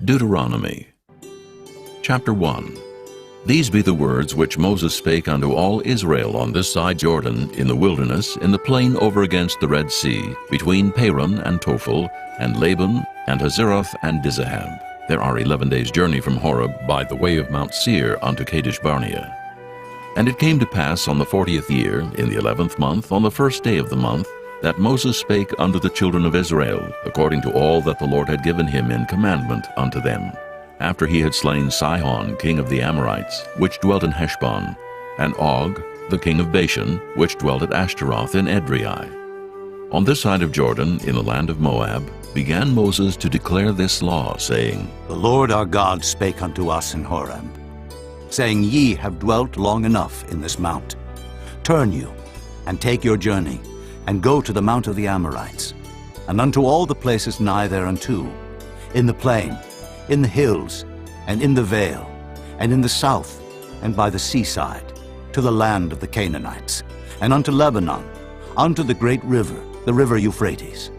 Deuteronomy Chapter 1. These be the words which Moses spake unto all Israel on this side Jordan, in the wilderness, in the plain over against the Red Sea, between Paran and Tophel, and Laban, and Hazeroth, and Dizahab. There are 11 days' journey from Horeb by the way of Mount Seir unto Kadesh Barnea. And it came to pass on the 40th year, in the 11th month, on the first day of the month, that Moses spake unto the children of Israel, according to all that the Lord had given him in commandment unto them, after he had slain Sihon king of the Amorites, which dwelt in Heshbon, and Og the king of Bashan, which dwelt at Ashtaroth in Edrei. On this side of Jordan, in the land of Moab, began Moses to declare this law, saying, The Lord our God spake unto us in Horeb, saying, Ye have dwelt long enough in this mount. Turn you, and take your journey, and go to the mount of the Amorites, and unto all the places nigh thereunto, in the plain, in the hills, and in the vale, and in the south, and by the seaside, to the land of the Canaanites, and unto Lebanon, unto the great river, the river Euphrates.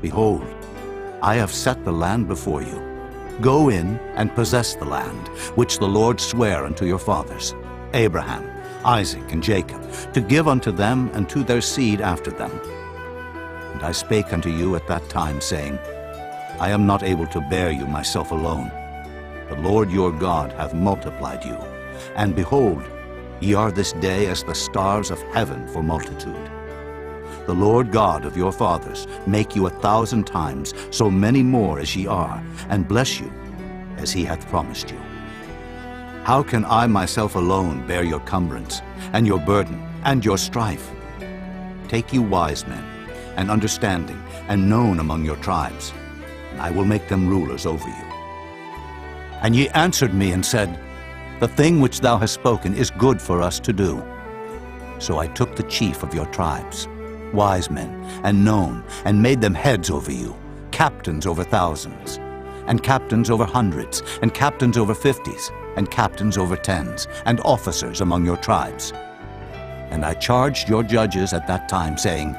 Behold, I have set the land before you. Go in and possess the land, which the Lord sware unto your fathers, Abraham, Isaac, and Jacob, to give unto them and to their seed after them. And I spake unto you at that time, saying, I am not able to bear you myself alone. The Lord your God hath multiplied you, and behold, ye are this day as the stars of heaven for multitude. The Lord God of your fathers make you 1,000 times so many more as ye are, and bless you as he hath promised you. How can I myself alone bear your cumbrance, and your burden, and your strife? Take you wise men, and understanding, and known among your tribes, and I will make them rulers over you. And ye answered me and said, The thing which thou hast spoken is good for us to do. So I took the chief of your tribes, wise men, and known, and made them heads over you, captains over thousands, and captains over hundreds, and captains over 50s, and captains over 10s, and officers among your tribes. And I charged your judges at that time, saying,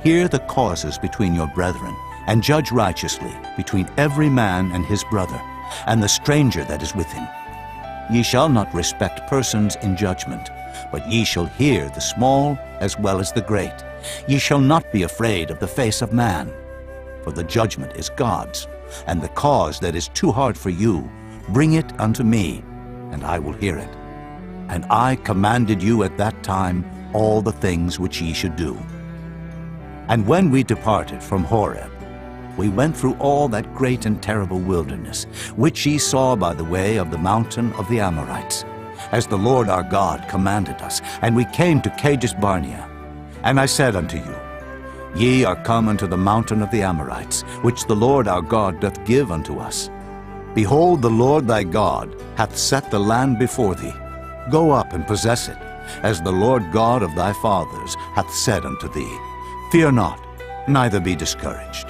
Hear the causes between your brethren, and judge righteously between every man and his brother, and the stranger that is with him. Ye shall not respect persons in judgment, but ye shall hear the small as well as the great. Ye shall not be afraid of the face of man, for the judgment is God's, and the cause that is too hard for you, bring it unto me, and I will hear it. And I commanded you at that time all the things which ye should do. And when we departed from Horeb, we went through all that great and terrible wilderness, which ye saw by the way of the mountain of the Amorites, as the Lord our God commanded us. And we came to Kadesh Barnea. And I said unto you, Ye are come unto the mountain of the Amorites, which the Lord our God doth give unto us. Behold, the Lord thy God hath set the land before thee. Go up and possess it, as the Lord God of thy fathers hath said unto thee. Fear not, neither be discouraged.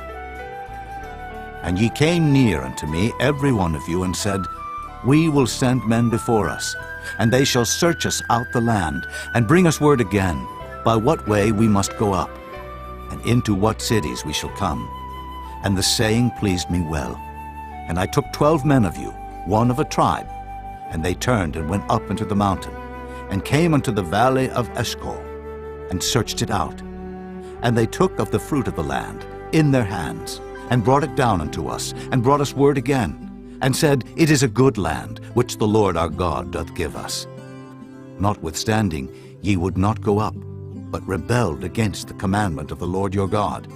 And ye came near unto me, every one of you, and said, We will send men before us, and they shall search us out the land, and bring us word again, by what way we must go up, and into what cities we shall come. And the saying pleased me well. And I took 12 men of you, one of a tribe, and they turned and went up into the mountain, and came unto the valley of Eshcol, and searched it out. And they took of the fruit of the land in their hands, and brought it down unto us, and brought us word again, and said, It is a good land, which the Lord our God doth give us. Notwithstanding, ye would not go up, but rebelled against the commandment of the Lord your God.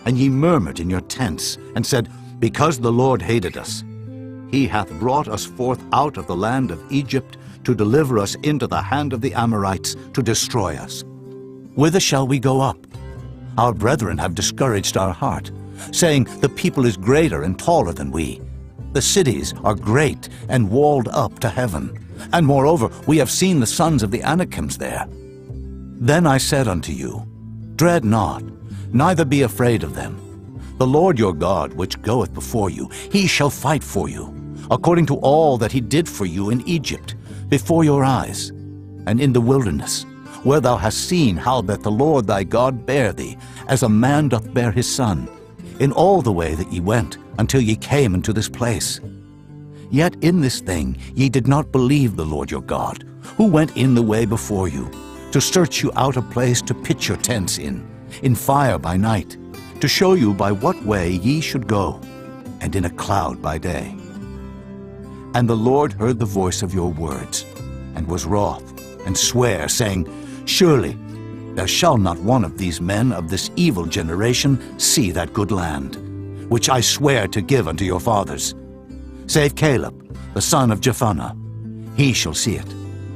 And ye murmured in your tents, and said, Because the Lord hated us, he hath brought us forth out of the land of Egypt, to deliver us into the hand of the Amorites, to destroy us. Whither shall we go up? Our brethren have discouraged our heart, saying, The people is greater and taller than we. The cities are great and walled up to heaven. And moreover, we have seen the sons of the Anakims there. Then I said unto you, Dread not, neither be afraid of them. The Lord your God, which goeth before you, he shall fight for you, according to all that he did for you in Egypt, before your eyes, and in the wilderness, where thou hast seen how that the Lord thy God bare thee, as a man doth bear his son, in all the way that ye went, until ye came into this place. Yet in this thing ye did not believe the Lord your God, who went in the way before you, to search you out a place to pitch your tents in fire by night, to show you by what way ye should go, and in a cloud by day. And the Lord heard the voice of your words, and was wroth, and sware, saying, Surely there shall not one of these men of this evil generation see that good land, which I swear to give unto your fathers, save Caleb, the son of Jephunneh. He shall see it,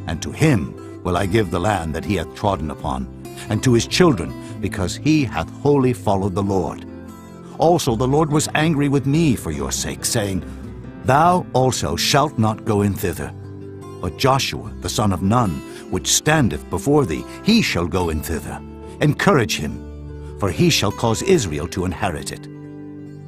and to him will I give the land that he hath trodden upon, and to his children, because he hath wholly followed the Lord. Also the Lord was angry with me for your sake, saying, Thou also shalt not go in thither. But Joshua, the son of Nun, which standeth before thee, he shall go in thither. Encourage him, for he shall cause Israel to inherit it.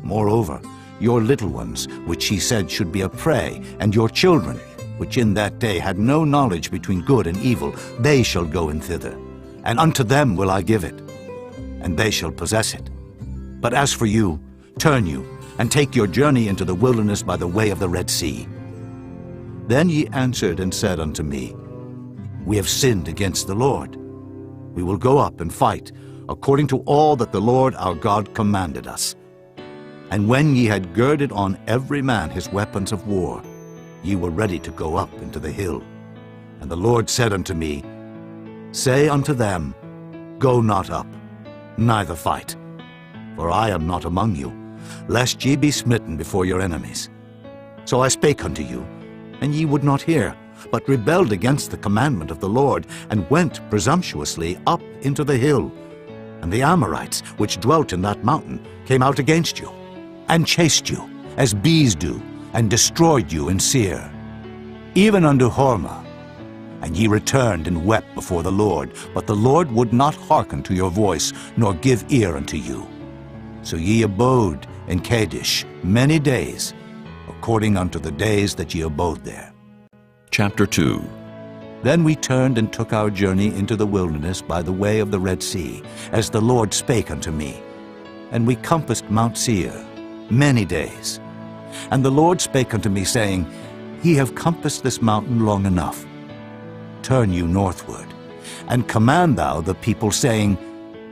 Moreover, your little ones, which he said should be a prey, and your children, which in that day had no knowledge between good and evil, they shall go in thither, and unto them will I give it, and they shall possess it. But as for you, turn you, and take your journey into the wilderness by the way of the Red Sea. Then ye answered and said unto me, We have sinned against the Lord. We will go up and fight, according to all that the Lord our God commanded us. And when ye had girded on every man his weapons of war, ye were ready to go up into the hill. And the Lord said unto me, Say unto them, Go not up, neither fight, for I am not among you, lest ye be smitten before your enemies. So I spake unto you, and ye would not hear, but rebelled against the commandment of the Lord, and went presumptuously up into the hill. And the Amorites, which dwelt in that mountain, came out against you, and chased you, as bees do, and destroyed you in Seir, even unto Hormah. And ye returned and wept before the Lord, but the Lord would not hearken to your voice, nor give ear unto you. So ye abode in Kadesh many days, according unto the days that ye abode there. Chapter 2. Then we turned and took our journey into the wilderness by the way of the Red Sea, as the Lord spake unto me. And we compassed Mount Seir many days. And the Lord spake unto me, saying, Ye have compassed this mountain long enough. Turn you northward, and command thou the people, saying,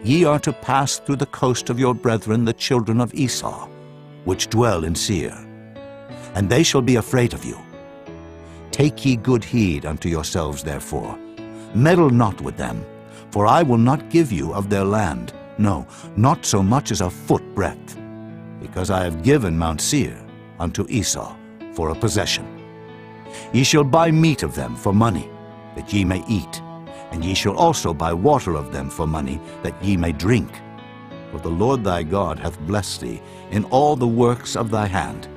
Ye are to pass through the coast of your brethren the children of Esau, which dwell in Seir, and they shall be afraid of you. Take ye good heed unto yourselves, therefore. Meddle not with them, for I will not give you of their land, no, not so much as a foot breadth, because I have given Mount Seir unto Esau for a possession. Ye shall buy meat of them for money, that ye may eat, and ye shall also buy water of them for money, that ye may drink. For the Lord thy God hath blessed thee in all the works of thy hand.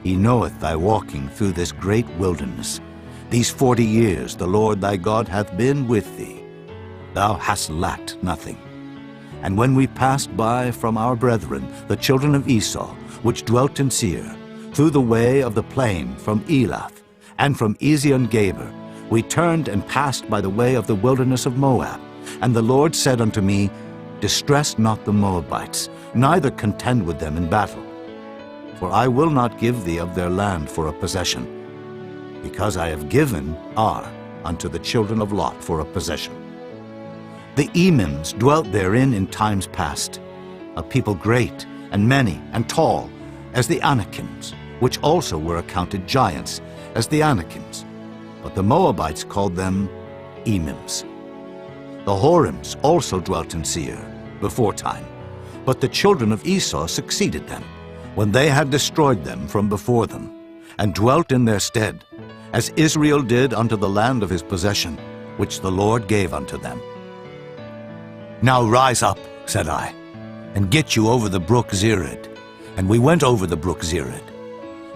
He knoweth thy walking through this great wilderness. These 40 years the Lord thy God hath been with thee. Thou hast lacked nothing. And when we passed by from our brethren, the children of Esau, which dwelt in Seir, through the way of the plain from Elath, and from Ezion-Geber, we turned and passed by the way of the wilderness of Moab. And the Lord said unto me, Distress not the Moabites, neither contend with them in battle. For I will not give thee of their land for a possession, because I have given Ar unto the children of Lot for a possession. The Emims dwelt therein in times past, a people great and many and tall, as the Anakims, which also were accounted giants, as the Anakims. But the Moabites called them Emims. The Horims also dwelt in Seir before time, but the children of Esau succeeded them, when they had destroyed them from before them, and dwelt in their stead, as Israel did unto the land of his possession, which the Lord gave unto them. Now rise up, said I, and get you over the brook Zered. And we went over the brook Zered,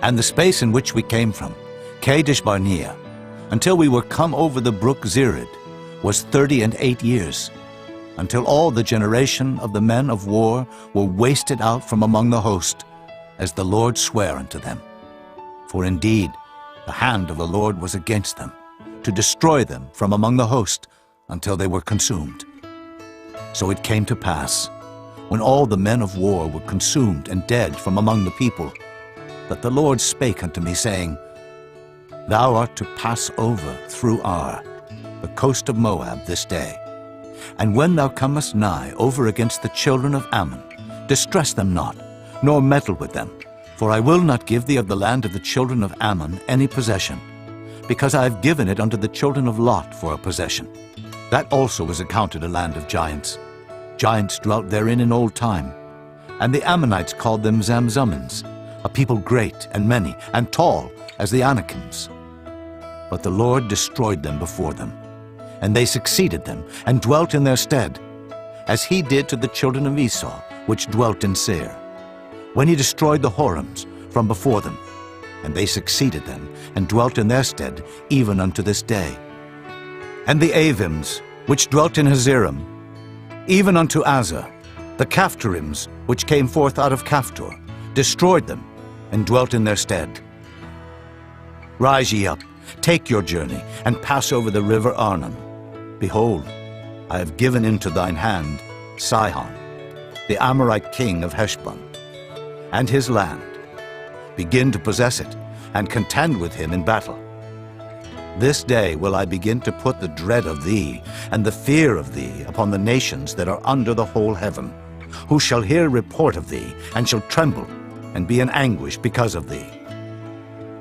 and the space in which we came from, Kadesh Barnea, until we were come over the brook Zered, was 38 years, until all the generation of the men of war were wasted out from among the host, as the Lord sware unto them. For indeed the hand of the Lord was against them, to destroy them from among the host, until they were consumed. So it came to pass, when all the men of war were consumed and dead from among the people, that the Lord spake unto me, saying, Thou art to pass over through Ar, the coast of Moab, this day. And when thou comest nigh over against the children of Ammon, distress them not, nor meddle with them, for I will not give thee of the land of the children of Ammon any possession, because I have given it unto the children of Lot for a possession. That also was accounted a land of giants. Giants dwelt therein in old time, and the Ammonites called them Zamzummins, a people great and many, and tall as the Anakims. But the Lord destroyed them before them, and they succeeded them, and dwelt in their stead, as he did to the children of Esau, which dwelt in Seir, when he destroyed the Horims from before them, and they succeeded them, and dwelt in their stead, even unto this day. And the Avims, which dwelt in Hazerim, even unto Azza, the Caphtorims, which came forth out of Caphtor, destroyed them, and dwelt in their stead. Rise ye up, take your journey, and pass over the river Arnon. Behold, I have given into thine hand Sihon, the Amorite king of Heshbon, and his land. Begin to possess it, and contend with him in battle. This day will I begin to put the dread of thee, and the fear of thee, upon the nations that are under the whole heaven, who shall hear report of thee, and shall tremble, and be in anguish because of thee.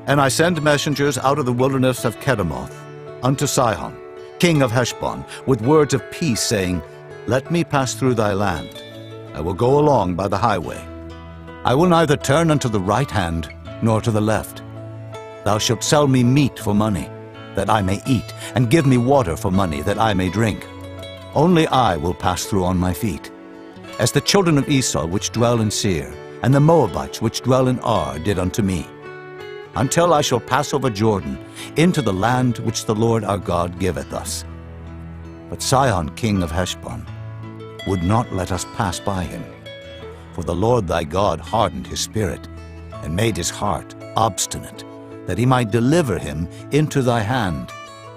And I send messengers out of the wilderness of Kedemoth unto Sihon, king of Heshbon, with words of peace, saying, Let me pass through thy land. I will go along by the highway. I will neither turn unto the right hand, nor to the left. Thou shalt sell me meat for money, that I may eat, and give me water for money, that I may drink. Only I will pass through on my feet, as the children of Esau which dwell in Seir, and the Moabites which dwell in Ar did unto me, until I shall pass over Jordan into the land which the Lord our God giveth us. But Sihon king of Heshbon would not let us pass by him, for the Lord thy God hardened his spirit, and made his heart obstinate, that he might deliver him into thy hand,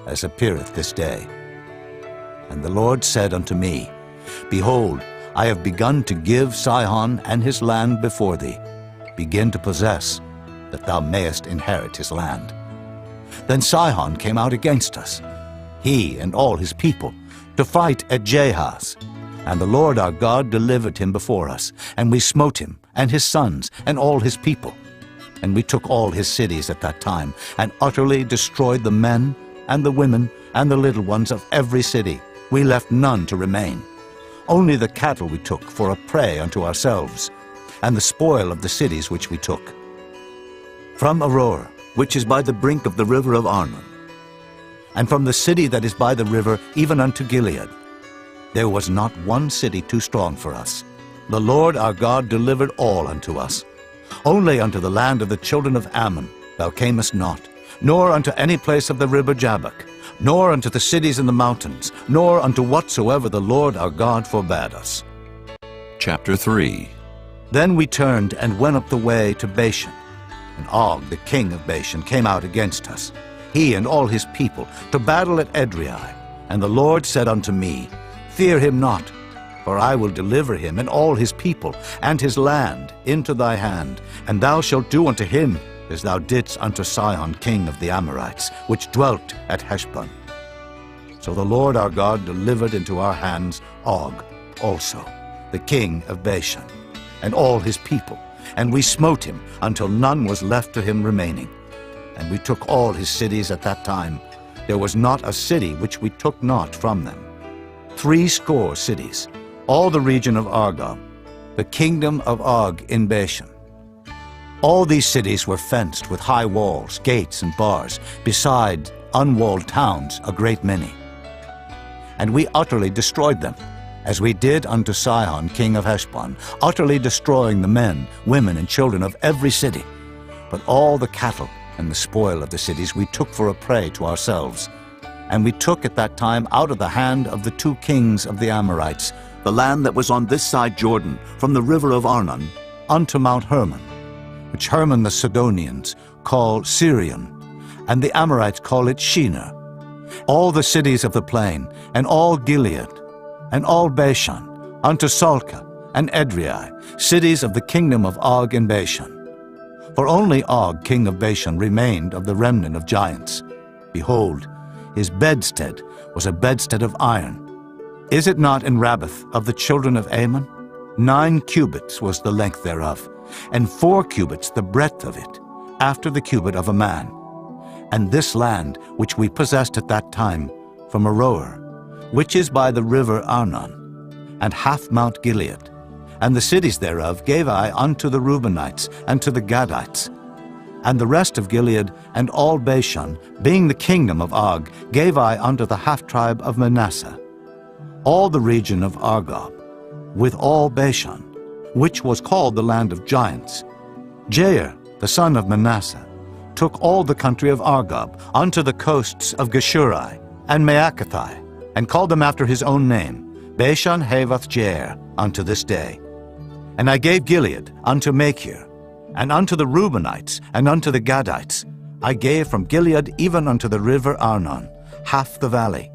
as appeareth this day. And the Lord said unto me, Behold, I have begun to give Sihon and his land before thee. Begin to possess, that thou mayest inherit his land. Then Sihon came out against us, he and all his people, to fight at Jahaz. And the Lord our God delivered him before us, and we smote him, and his sons, and all his people. And we took all his cities at that time, and utterly destroyed the men, and the women, and the little ones of every city. We left none to remain. Only the cattle we took for a prey unto ourselves, and the spoil of the cities which we took. From Aroer, which is by the brink of the river of Arnon, and from the city that is by the river even unto Gilead, there was not one city too strong for us. The Lord our God delivered all unto us. Only unto the land of the children of Ammon thou camest not, nor unto any place of the river Jabbok, nor unto the cities in the mountains, nor unto whatsoever the Lord our God forbade us. Chapter 3. Then we turned and went up the way to Bashan, and Og, the king of Bashan, came out against us, he and all his people, to battle at Edrei. And the Lord said unto me, Fear him not, for I will deliver him and all his people and his land into thy hand, and thou shalt do unto him as thou didst unto Sihon king of the Amorites, which dwelt at Heshbon. So the Lord our God delivered into our hands Og also, the king of Bashan, and all his people, and we smote him until none was left to him remaining. And we took all his cities at that time. There was not a city which we took not from them. 80 cities, all the region of Argob, the kingdom of Og in Bashan. All these cities were fenced with high walls, gates, and bars, beside unwalled towns a great many. And we utterly destroyed them, as we did unto Sihon king of Heshbon, utterly destroying the men, women, and children of every city. But all the cattle and the spoil of the cities we took for a prey to ourselves. And we took at that time out of the hand of the 2 kings of the Amorites the land that was on this side Jordan, from the river of Arnon unto Mount Hermon, which Hermon the Sidonians call Syrian, and the Amorites call it Shinar, all the cities of the plain, and all Gilead, and all Bashan, unto Salcah, and Edrei, cities of the kingdom of Og in Bashan. For only Og, king of Bashan, remained of the remnant of giants. Behold, his bedstead was a bedstead of iron. Is it not in Rabbath of the children of Ammon? 9 cubits was the length thereof, and 4 cubits the breadth of it, after the cubit of a man. And this land which we possessed at that time from Aroer, which is by the river Arnon, and half Mount Gilead, and the cities thereof gave I unto the Reubenites and to the Gadites. And the rest of Gilead and all Bashan, being the kingdom of Og, gave I unto the half-tribe of Manasseh. All the region of Argob, with all Bashan, which was called the land of giants. Jair, the son of Manasseh, took all the country of Argob unto the coasts of Geshurai and Maacathai, and called them after his own name, Bashan Havoth Jair, unto this day. And I gave Gilead unto Machir, and unto the Reubenites, and unto the Gadites. I gave from Gilead even unto the river Arnon, half the valley,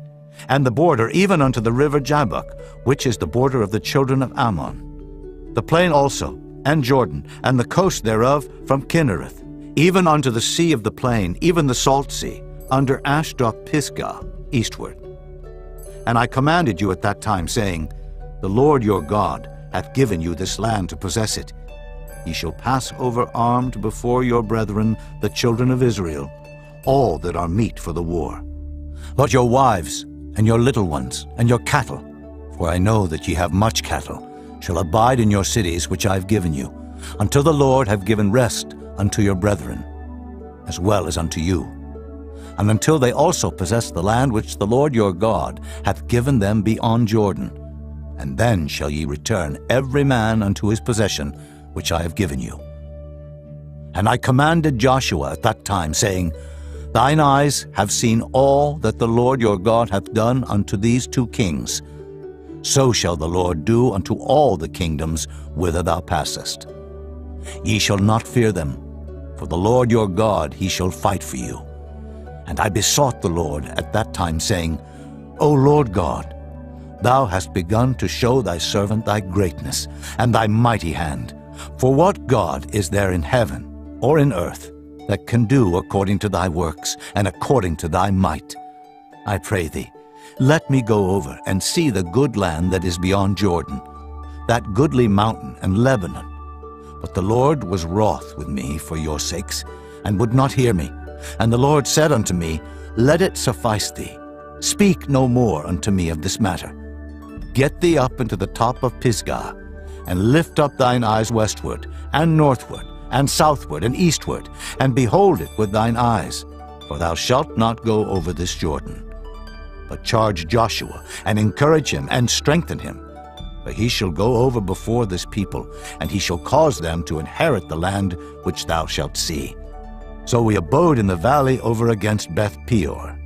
and the border even unto the river Jabbok, which is the border of the children of Ammon. The plain also, and Jordan, and the coast thereof from Kinnereth, even unto the sea of the plain, even the salt sea, under Ashdod Pisgah, eastward. And I commanded you at that time, saying, The Lord your God hath given you this land to possess it. Ye shall pass over armed before your brethren, the children of Israel, all that are meet for the war. But your wives, and your little ones, and your cattle, for I know that ye have much cattle, shall abide in your cities which I have given you, until the Lord have given rest unto your brethren, as well as unto you, and until they also possess the land which the Lord your God hath given them beyond Jordan. And then shall ye return every man unto his possession, which I have given you. And I commanded Joshua at that time, saying, Thine eyes have seen all that the Lord your God hath done unto these 2 kings. So shall the Lord do unto all the kingdoms whither thou passest. Ye shall not fear them, for the Lord your God he shall fight for you. And I besought the Lord at that time, saying, O Lord God, thou hast begun to show thy servant thy greatness, and thy mighty hand. For what God is there in heaven or in earth that can do according to thy works and according to thy might? I pray thee, let me go over and see the good land that is beyond Jordan, that goodly mountain and Lebanon. But the Lord was wroth with me for your sakes, and would not hear me. And the Lord said unto me, Let it suffice thee. Speak no more unto me of this matter. Get thee up into the top of Pisgah, and lift up thine eyes westward, and northward, and southward, and eastward, and behold it with thine eyes, for thou shalt not go over this Jordan. But charge Joshua, and encourage him, and strengthen him, for he shall go over before this people, and he shall cause them to inherit the land which thou shalt see. So we abode in the valley over against Beth Peor.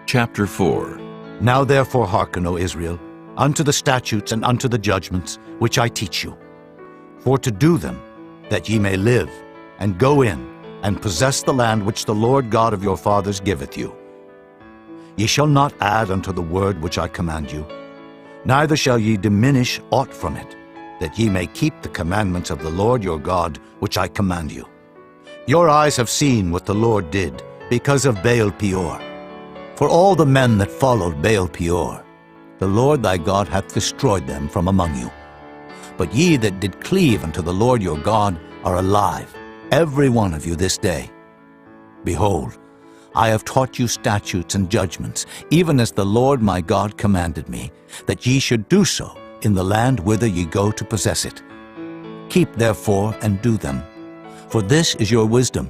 Chapter 4. Now therefore hearken, O Israel, unto the statutes and unto the judgments which I teach you, for to do them, that ye may live, and go in, and possess the land which the Lord God of your fathers giveth you. Ye shall not add unto the word which I command you, neither shall ye diminish aught from it, that ye may keep the commandments of the Lord your God which I command you. Your eyes have seen what the Lord did because of Baal Peor. For all the men that followed Baal Peor, the Lord thy God hath destroyed them from among you. But ye that did cleave unto the Lord your God are alive, every one of you this day. Behold, I have taught you statutes and judgments, even as the Lord my God commanded me, that ye should do so in the land whither ye go to possess it. Keep therefore and do them, for this is your wisdom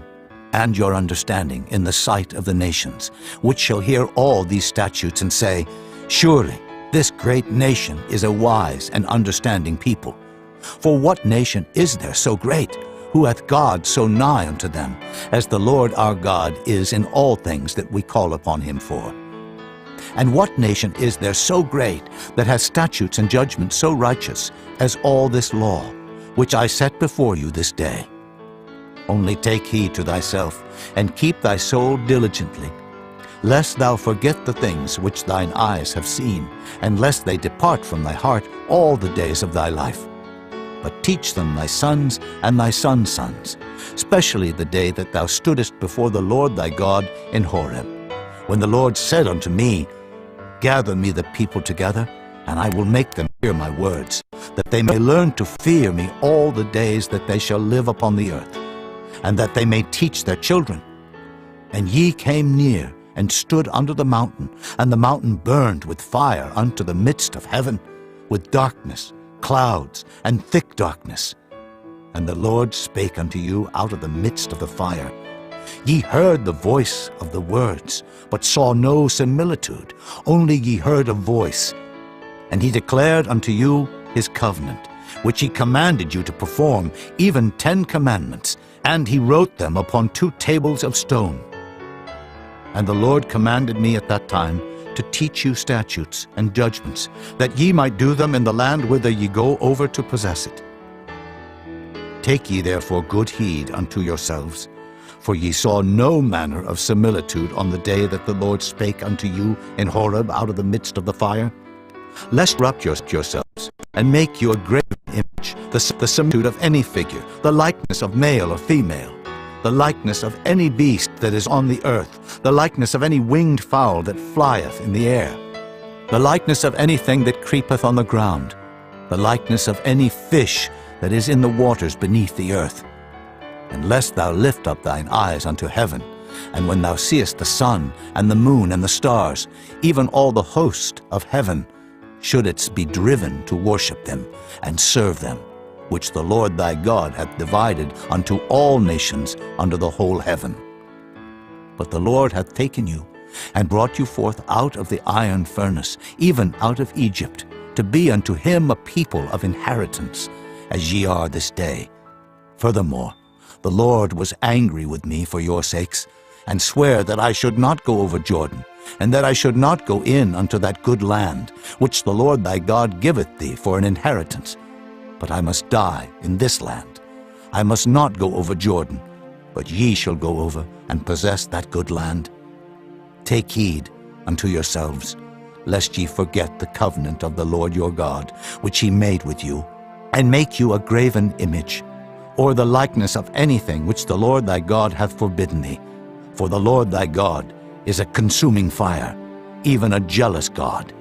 and your understanding in the sight of the nations, which shall hear all these statutes and say, Surely this great nation is a wise and understanding people. For what nation is there so great, who hath God so nigh unto them, as the Lord our God is in all things that we call upon him for? And what nation is there so great, that hath statutes and judgments so righteous, as all this law, which I set before you this day? Only take heed to thyself, and keep thy soul diligently, lest thou forget the things which thine eyes have seen, and lest they depart from thy heart all the days of thy life. But teach them thy sons and thy sons' sons, especially the day that thou stoodest before the Lord thy God in Horeb, when the Lord said unto me, Gather me the people together, and I will make them hear my words, that they may learn to fear me all the days that they shall live upon the earth, and that they may teach their children. And ye came near, and stood under the mountain, and the mountain burned with fire unto the midst of heaven, with darkness, clouds, and thick darkness. And the Lord spake unto you out of the midst of the fire. Ye heard the voice of the words, but saw no similitude, only ye heard a voice. And he declared unto you his covenant, which he commanded you to perform, even 10 commandments, and he wrote them upon 2 tables of stone. And the Lord commanded me at that time to teach you statutes and judgments, that ye might do them in the land whither ye go over to possess it. Take ye therefore good heed unto yourselves, for ye saw no manner of similitude on the day that the Lord spake unto you in Horeb out of the midst of the fire, lest corrupt yourselves, and make you a graven image, the similitude of any figure, the likeness of male or female, the likeness of any beast that is on the earth, the likeness of any winged fowl that flieth in the air, the likeness of anything that creepeth on the ground, the likeness of any fish that is in the waters beneath the earth. And lest thou lift up thine eyes unto heaven, and when thou seest the sun, and the moon, and the stars, even all the host of heaven, shouldest be driven to worship them, and serve them, which the Lord thy God hath divided unto all nations under the whole heaven. But the Lord hath taken you, and brought you forth out of the iron furnace, even out of Egypt, to be unto him a people of inheritance, as ye are this day. Furthermore, the Lord was angry with me for your sakes, and sware that I should not go over Jordan, and that I should not go in unto that good land, which the Lord thy God giveth thee for an inheritance. But I must die in this land. I must not go over Jordan, but ye shall go over and possess that good land. Take heed unto yourselves, lest ye forget the covenant of the Lord your God, which he made with you, and make you a graven image, or the likeness of anything which the Lord thy God hath forbidden thee. For the Lord thy God is a consuming fire, even a jealous God.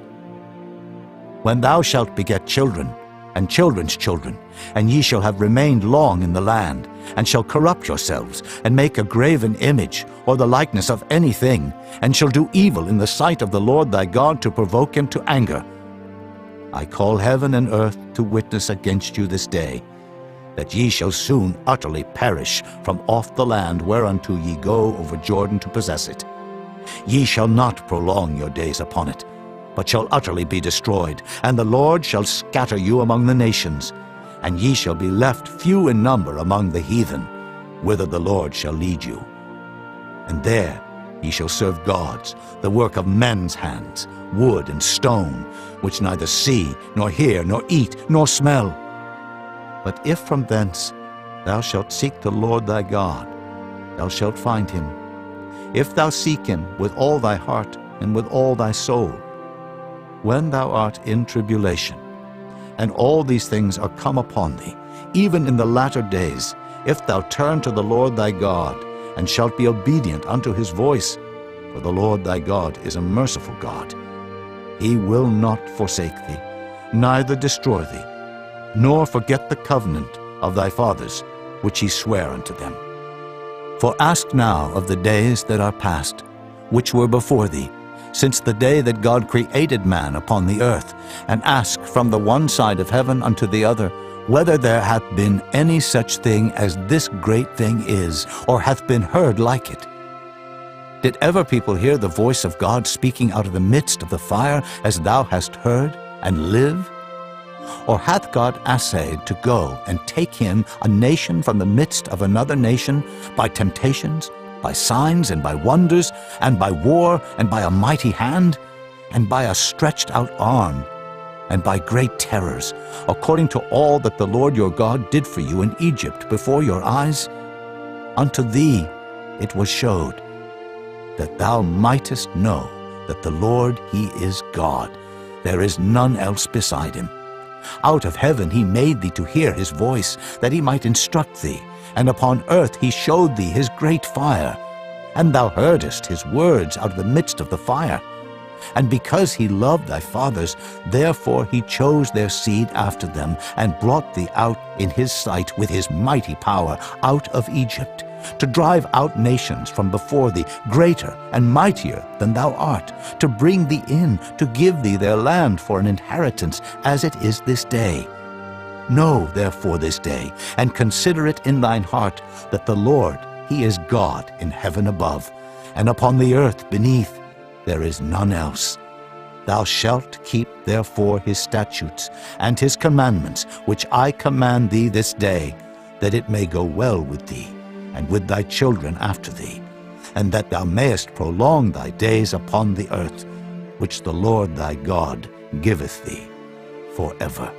When thou shalt beget children, and children's children, and ye shall have remained long in the land, and shall corrupt yourselves, and make a graven image, or the likeness of anything, and shall do evil in the sight of the Lord thy God to provoke him to anger, I call heaven and earth to witness against you this day, that ye shall soon utterly perish from off the land whereunto ye go over Jordan to possess it. Ye shall not prolong your days upon it, but shall utterly be destroyed, and the Lord shall scatter you among the nations, and ye shall be left few in number among the heathen, whither the Lord shall lead you. And there ye shall serve gods, the work of men's hands, wood and stone, which neither see, nor hear, nor eat, nor smell. But if from thence thou shalt seek the Lord thy God, thou shalt find him, if thou seek him with all thy heart and with all thy soul. When thou art in tribulation, and all these things are come upon thee, even in the latter days, if thou turn to the Lord thy God, and shalt be obedient unto his voice, for the Lord thy God is a merciful God. He will not forsake thee, neither destroy thee, nor forget the covenant of thy fathers, which he sware unto them. For ask now of the days that are past, which were before thee, since the day that God created man upon the earth, and ask from the one side of heaven unto the other, whether there hath been any such thing as this great thing is, or hath been heard like it. Did ever people hear the voice of God speaking out of the midst of the fire, as thou hast heard, and live? Or hath God essayed to go and take him, a nation from the midst of another nation, by temptations, by signs, and by wonders, and by war, and by a mighty hand, and by a stretched out arm, and by great terrors, according to all that the Lord your God did for you in Egypt before your eyes? Unto thee it was showed. that thou mightest know that the Lord, he is God. There is none else beside him. Out of heaven he made thee to hear his voice, that he might instruct thee, and upon earth he showed thee his great fire. And thou heardest his words out of the midst of the fire. And because he loved thy fathers, therefore he chose their seed after them, and brought thee out in his sight with his mighty power out of Egypt, to drive out nations from before thee, greater and mightier than thou art, to bring thee in, to give thee their land for an inheritance, as it is this day. Know therefore this day, and consider it in thine heart, that the Lord, he is God in heaven above, and upon the earth beneath. There is none else. Thou shalt keep therefore his statutes and his commandments, which I command thee this day, that it may go well with thee, and with thy children after thee, and that thou mayest prolong thy days upon the earth, which the Lord thy God giveth thee forever.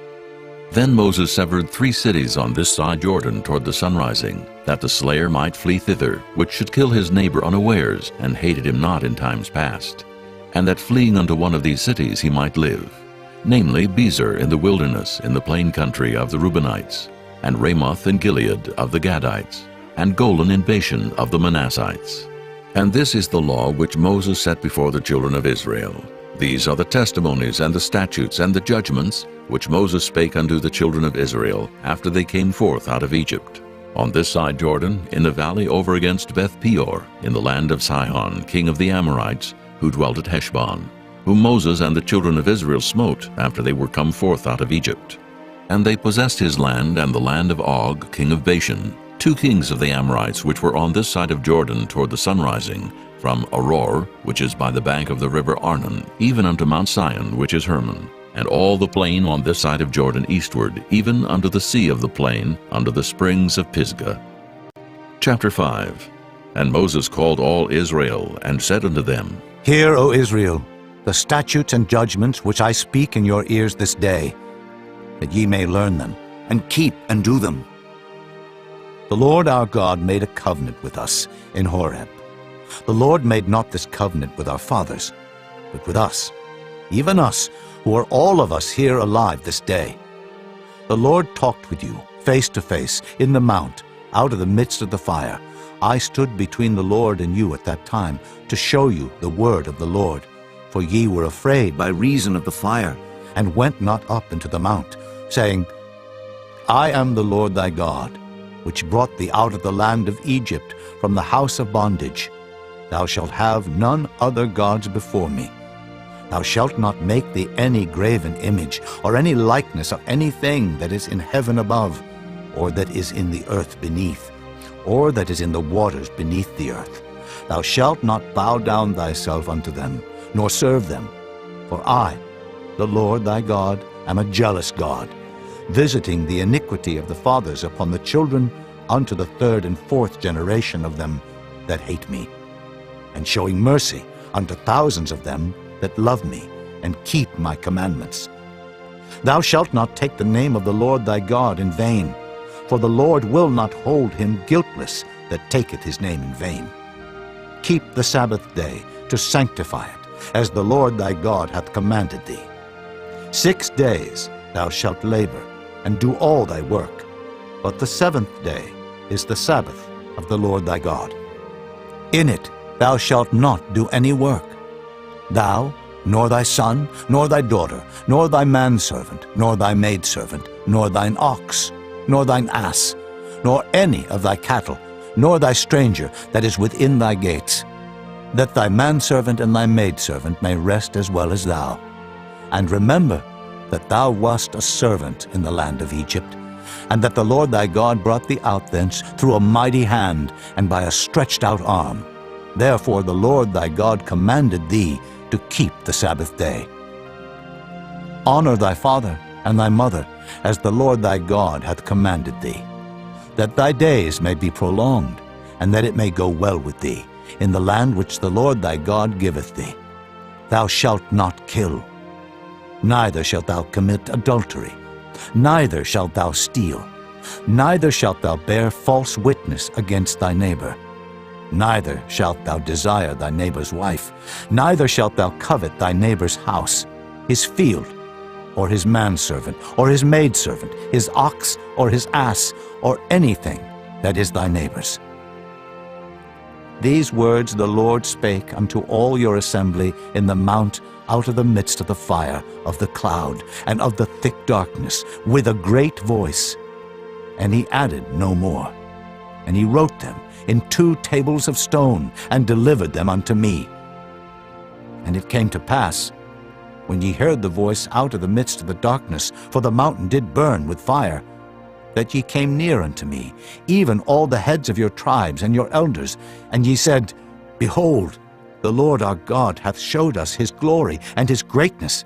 Then Moses severed 3 cities on this side Jordan toward the sunrising, that the slayer might flee thither, which should kill his neighbor unawares, and hated him not in times past, and that fleeing unto one of these cities he might live, namely Bezer in the wilderness in the plain country of the Reubenites, and Ramoth in Gilead of the Gadites, and Golan in Bashan of the Manassites. And this is the law which Moses set before the children of Israel. These are the testimonies and the statutes and the judgments which Moses spake unto the children of Israel after they came forth out of Egypt, on this side Jordan, in the valley over against Beth Peor, in the land of Sihon, king of the Amorites, who dwelt at Heshbon, whom Moses and the children of Israel smote after they were come forth out of Egypt. And they possessed his land and the land of Og, king of Bashan, 2 kings of the Amorites which were on this side of Jordan toward the sunrising, from Aroer, which is by the bank of the river Arnon, even unto Mount Sion, which is Hermon, and all the plain on this side of Jordan eastward, even unto the sea of the plain, unto the springs of Pisgah. Chapter 5. And Moses called all Israel, and said unto them, Hear, O Israel, the statutes and judgments which I speak in your ears this day, that ye may learn them, and keep and do them. The Lord our God made a covenant with us in Horeb. The Lord made not this covenant with our fathers, but with us, even us, who are all of us here alive this day. The Lord talked with you face to face in the mount, out of the midst of the fire. I stood between the Lord and you at that time, to show you the word of the Lord. For ye were afraid by reason of the fire, and went not up into the mount, saying, I am the Lord thy God, which brought thee out of the land of Egypt, from the house of bondage. Thou shalt have none other gods before me. Thou shalt not make thee any graven image, or any likeness of anything that is in heaven above, or that is in the earth beneath, or that is in the waters beneath the earth. Thou shalt not bow down thyself unto them, nor serve them. For I, the Lord thy God, am a jealous God, visiting the iniquity of the fathers upon the children unto the 3rd and 4th generation of them that hate me, and showing mercy unto thousands of them that love me, and keep my commandments. Thou shalt not take the name of the Lord thy God in vain, for the Lord will not hold him guiltless that taketh his name in vain. Keep the Sabbath day to sanctify it, as the Lord thy God hath commanded thee. 6 days thou shalt labor, and do all thy work, but the 7th day is the Sabbath of the Lord thy God. In it thou shalt not do any work, thou, nor thy son, nor thy daughter, nor thy manservant, nor thy maidservant, nor thine ox, nor thine ass, nor any of thy cattle, nor thy stranger that is within thy gates, that thy manservant and thy maidservant may rest as well as thou. And remember that thou wast a servant in the land of Egypt, and that the Lord thy God brought thee out thence through a mighty hand and by a stretched out arm. Therefore the Lord thy God commanded thee to keep the Sabbath day. Honor thy father and thy mother, as the Lord thy God hath commanded thee, that thy days may be prolonged, and that it may go well with thee, in the land which the Lord thy God giveth thee. Thou shalt not kill, neither shalt thou commit adultery, neither shalt thou steal, neither shalt thou bear false witness against thy neighbor. Neither shalt thou desire thy neighbor's wife, neither shalt thou covet thy neighbor's house, his field, or his manservant, or his maidservant, his ox, or his ass, or anything that is thy neighbor's. These words the Lord spake unto all your assembly in the mount out of the midst of the fire, of the cloud, and of the thick darkness, with a great voice. And he added no more. And he wrote them in 2 tables of stone, and delivered them unto me. And it came to pass, when ye heard the voice out of the midst of the darkness, for the mountain did burn with fire, that ye came near unto me, even all the heads of your tribes and your elders, and ye said, Behold, the Lord our God hath showed us his glory and his greatness,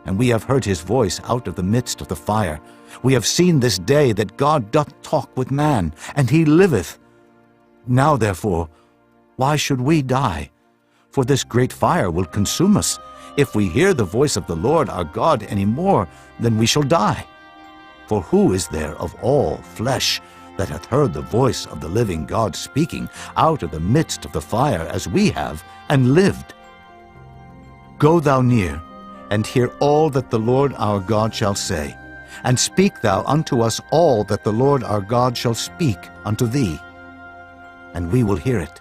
and we have heard his voice out of the midst of the fire. We have seen this day that God doth talk with man, and he liveth. Now therefore, why should we die? For this great fire will consume us. If we hear the voice of the Lord our God any more, then we shall die. For who is there of all flesh that hath heard the voice of the living God speaking out of the midst of the fire as we have, and lived? Go thou near, and hear all that the Lord our God shall say, and speak thou unto us all that the Lord our God shall speak unto thee. And we will hear it,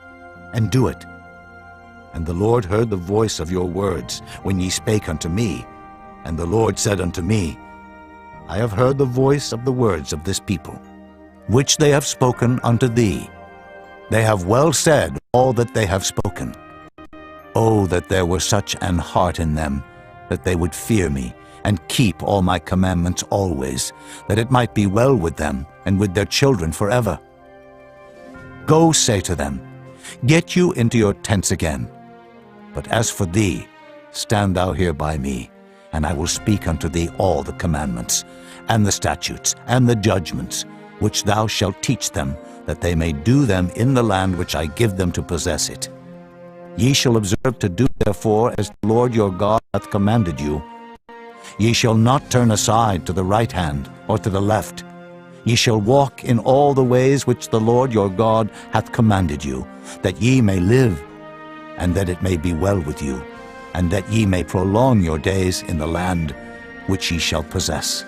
and do it. And the Lord heard the voice of your words when ye spake unto me. And the Lord said unto me, I have heard the voice of the words of this people, which they have spoken unto thee. They have well said all that they have spoken. Oh, that there were such an heart in them, that they would fear me, and keep all my commandments always, that it might be well with them, and with their children forever. Go say to them, Get you into your tents again. But as for thee, stand thou here by me, and I will speak unto thee all the commandments, and the statutes, and the judgments, which thou shalt teach them, that they may do them in the land which I give them to possess it. Ye shall observe to do therefore as the Lord your God hath commanded you. Ye shall not turn aside to the right hand or to the left. Ye shall walk in all the ways which the Lord your God hath commanded you, that ye may live, and that it may be well with you, and that ye may prolong your days in the land which ye shall possess.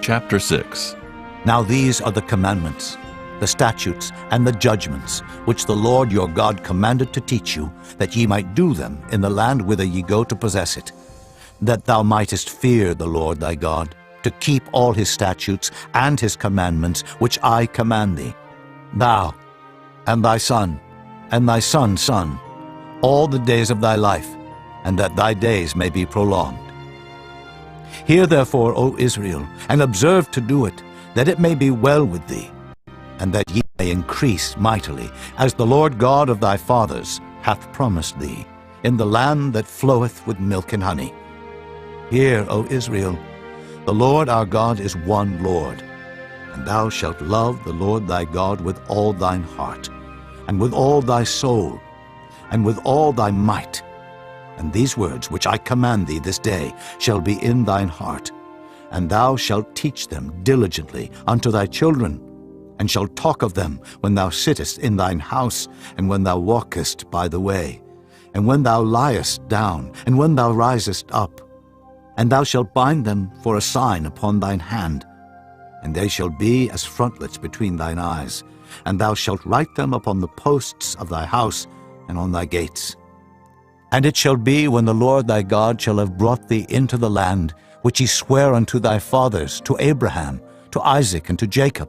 Chapter 6. Now these are the commandments, the statutes, and the judgments, which the Lord your God commanded to teach you, that ye might do them in the land whither ye go to possess it, that thou mightest fear the Lord thy God, to keep all his statutes and his commandments which I command thee, thou, and thy son, and thy son's son, all the days of thy life, and that thy days may be prolonged. Hear therefore, O Israel, and observe to do it, that it may be well with thee, and that ye may increase mightily, as the Lord God of thy fathers hath promised thee, in the land that floweth with milk and honey. Hear, O Israel, the Lord our God is one Lord, and thou shalt love the Lord thy God with all thine heart, and with all thy soul, and with all thy might. And these words which I command thee this day shall be in thine heart, and thou shalt teach them diligently unto thy children, and shalt talk of them when thou sittest in thine house, and when thou walkest by the way, and when thou liest down, and when thou risest up. And thou shalt bind them for a sign upon thine hand, and they shall be as frontlets between thine eyes, and thou shalt write them upon the posts of thy house and on thy gates. And it shall be, when the Lord thy God shall have brought thee into the land which he sware unto thy fathers, to Abraham, to Isaac, and to Jacob,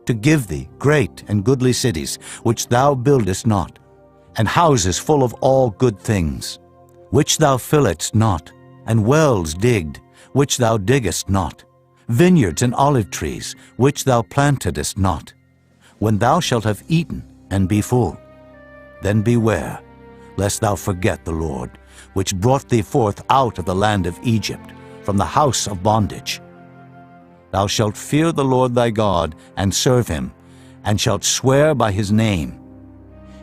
to give thee great and goodly cities, which thou buildest not, and houses full of all good things, which thou filledst not, and wells digged, which thou diggest not, vineyards and olive trees, which thou plantedest not. When thou shalt have eaten and be full, then beware, lest thou forget the Lord, which brought thee forth out of the land of Egypt, from the house of bondage. Thou shalt fear the Lord thy God, and serve him, and shalt swear by his name.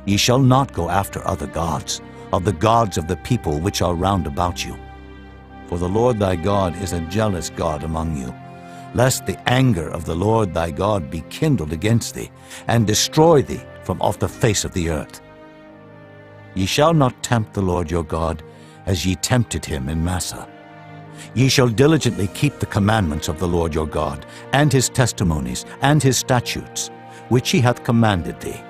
Ye shall not go after other gods, of the gods of the people which are round about you. For the Lord thy God is a jealous God among you, lest the anger of the Lord thy God be kindled against thee, and destroy thee from off the face of the earth. Ye shall not tempt the Lord your God, as ye tempted him in Massah. Ye shall diligently keep the commandments of the Lord your God, and his testimonies, and his statutes, which he hath commanded thee.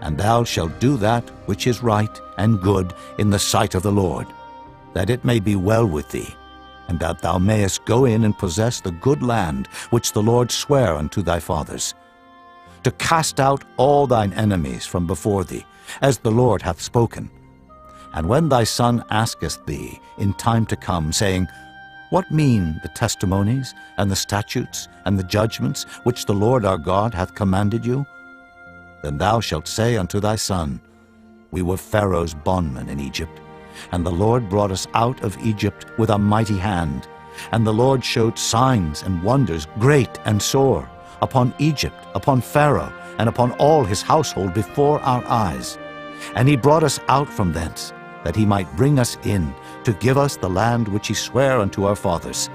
And thou shalt do that which is right and good in the sight of the Lord, that it may be well with thee, and that thou mayest go in and possess the good land which the Lord sware unto thy fathers, to cast out all thine enemies from before thee, as the Lord hath spoken. And when thy son asketh thee in time to come, saying, What mean the testimonies, and the statutes, and the judgments, which the Lord our God hath commanded you? Then thou shalt say unto thy son, We were Pharaoh's bondmen in Egypt, and the Lord brought us out of Egypt with a mighty hand. And the Lord showed signs and wonders great and sore upon Egypt, upon Pharaoh, and upon all his household before our eyes. And he brought us out from thence, that he might bring us in, to give us the land which he sware unto our fathers.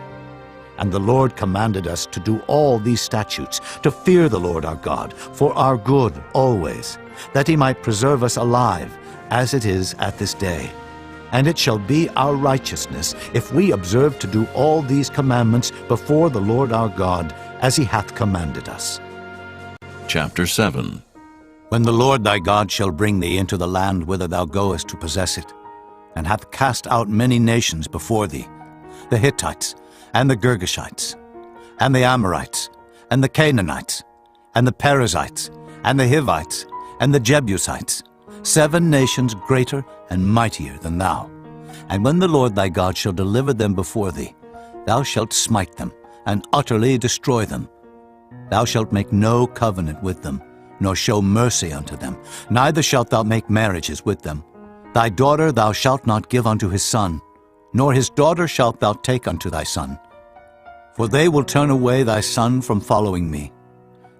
And the Lord commanded us to do all these statutes, to fear the Lord our God, for our good always, that he might preserve us alive, as it is at this day. And it shall be our righteousness, if we observe to do all these commandments before the Lord our God, as he hath commanded us. Chapter 7. When the Lord thy God shall bring thee into the land whither thou goest to possess it, and hath cast out many nations before thee, the Hittites, and the Girgashites, and the Amorites, and the Canaanites, and the Perizzites, and the Hivites, and the Jebusites, 7 nations greater and mightier than thou. And when the Lord thy God shall deliver them before thee, thou shalt smite them, and utterly destroy them. Thou shalt make no covenant with them, nor show mercy unto them, neither shalt thou make marriages with them. Thy daughter thou shalt not give unto his son, nor his daughter shalt thou take unto thy son. For they will turn away thy son from following me,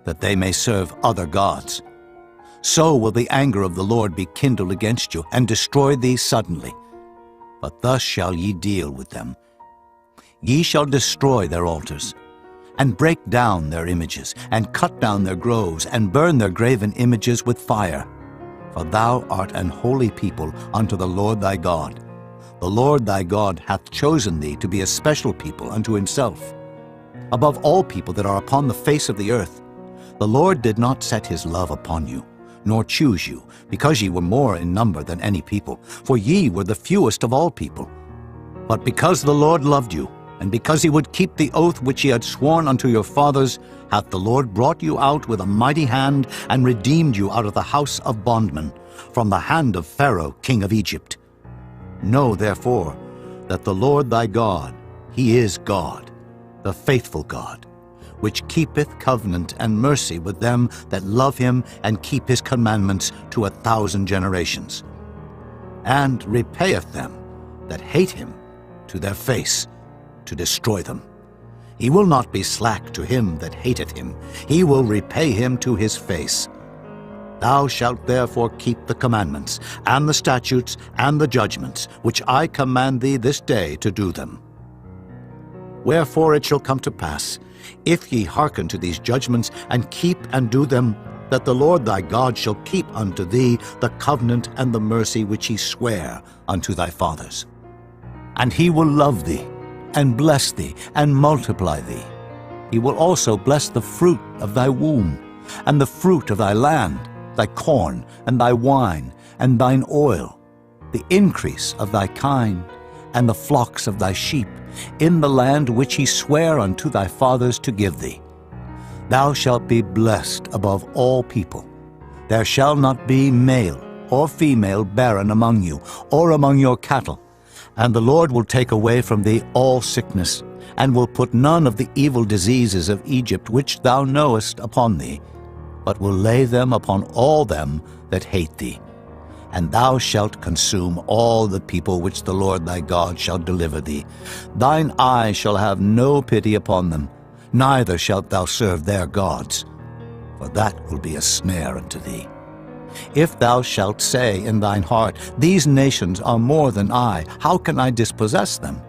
that they may serve other gods. So will the anger of the Lord be kindled against you, and destroy thee suddenly. But thus shall ye deal with them. Ye shall destroy their altars, and break down their images, and cut down their groves, and burn their graven images with fire. For thou art an holy people unto the Lord thy God. The Lord thy God hath chosen thee to be a special people unto himself, above all people that are upon the face of the earth. The Lord did not set his love upon you, nor choose you, because ye were more in number than any people, for ye were the fewest of all people. But because the Lord loved you, and because he would keep the oath which he had sworn unto your fathers, hath the Lord brought you out with a mighty hand, and redeemed you out of the house of bondmen, from the hand of Pharaoh king of Egypt. Know therefore that the Lord thy God, he is God, the faithful God, which keepeth covenant and mercy with them that love him and keep his commandments to 1,000 generations, and repayeth them that hate him to their face, to destroy them. He will not be slack to him that hateth him. He will repay him to his face. Thou shalt therefore keep the commandments, and the statutes, and the judgments, which I command thee this day to do them. Wherefore it shall come to pass, if ye hearken to these judgments, and keep and do them, that the Lord thy God shall keep unto thee the covenant and the mercy which he sware unto thy fathers. And he will love thee, and bless thee, and multiply thee. He will also bless the fruit of thy womb, and the fruit of thy land, thy corn, and thy wine, and thine oil, the increase of thy kine, and the flocks of thy sheep, in the land which he sware unto thy fathers to give thee. Thou shalt be blessed above all people. There shall not be male or female barren among you, or among your cattle. And the Lord will take away from thee all sickness, and will put none of the evil diseases of Egypt which thou knowest upon thee, but will lay them upon all them that hate thee. And thou shalt consume all the people which the Lord thy God shall deliver thee. Thine eye shall have no pity upon them, neither shalt thou serve their gods, for that will be a snare unto thee. If thou shalt say in thine heart, These nations are more than I, how can I dispossess them?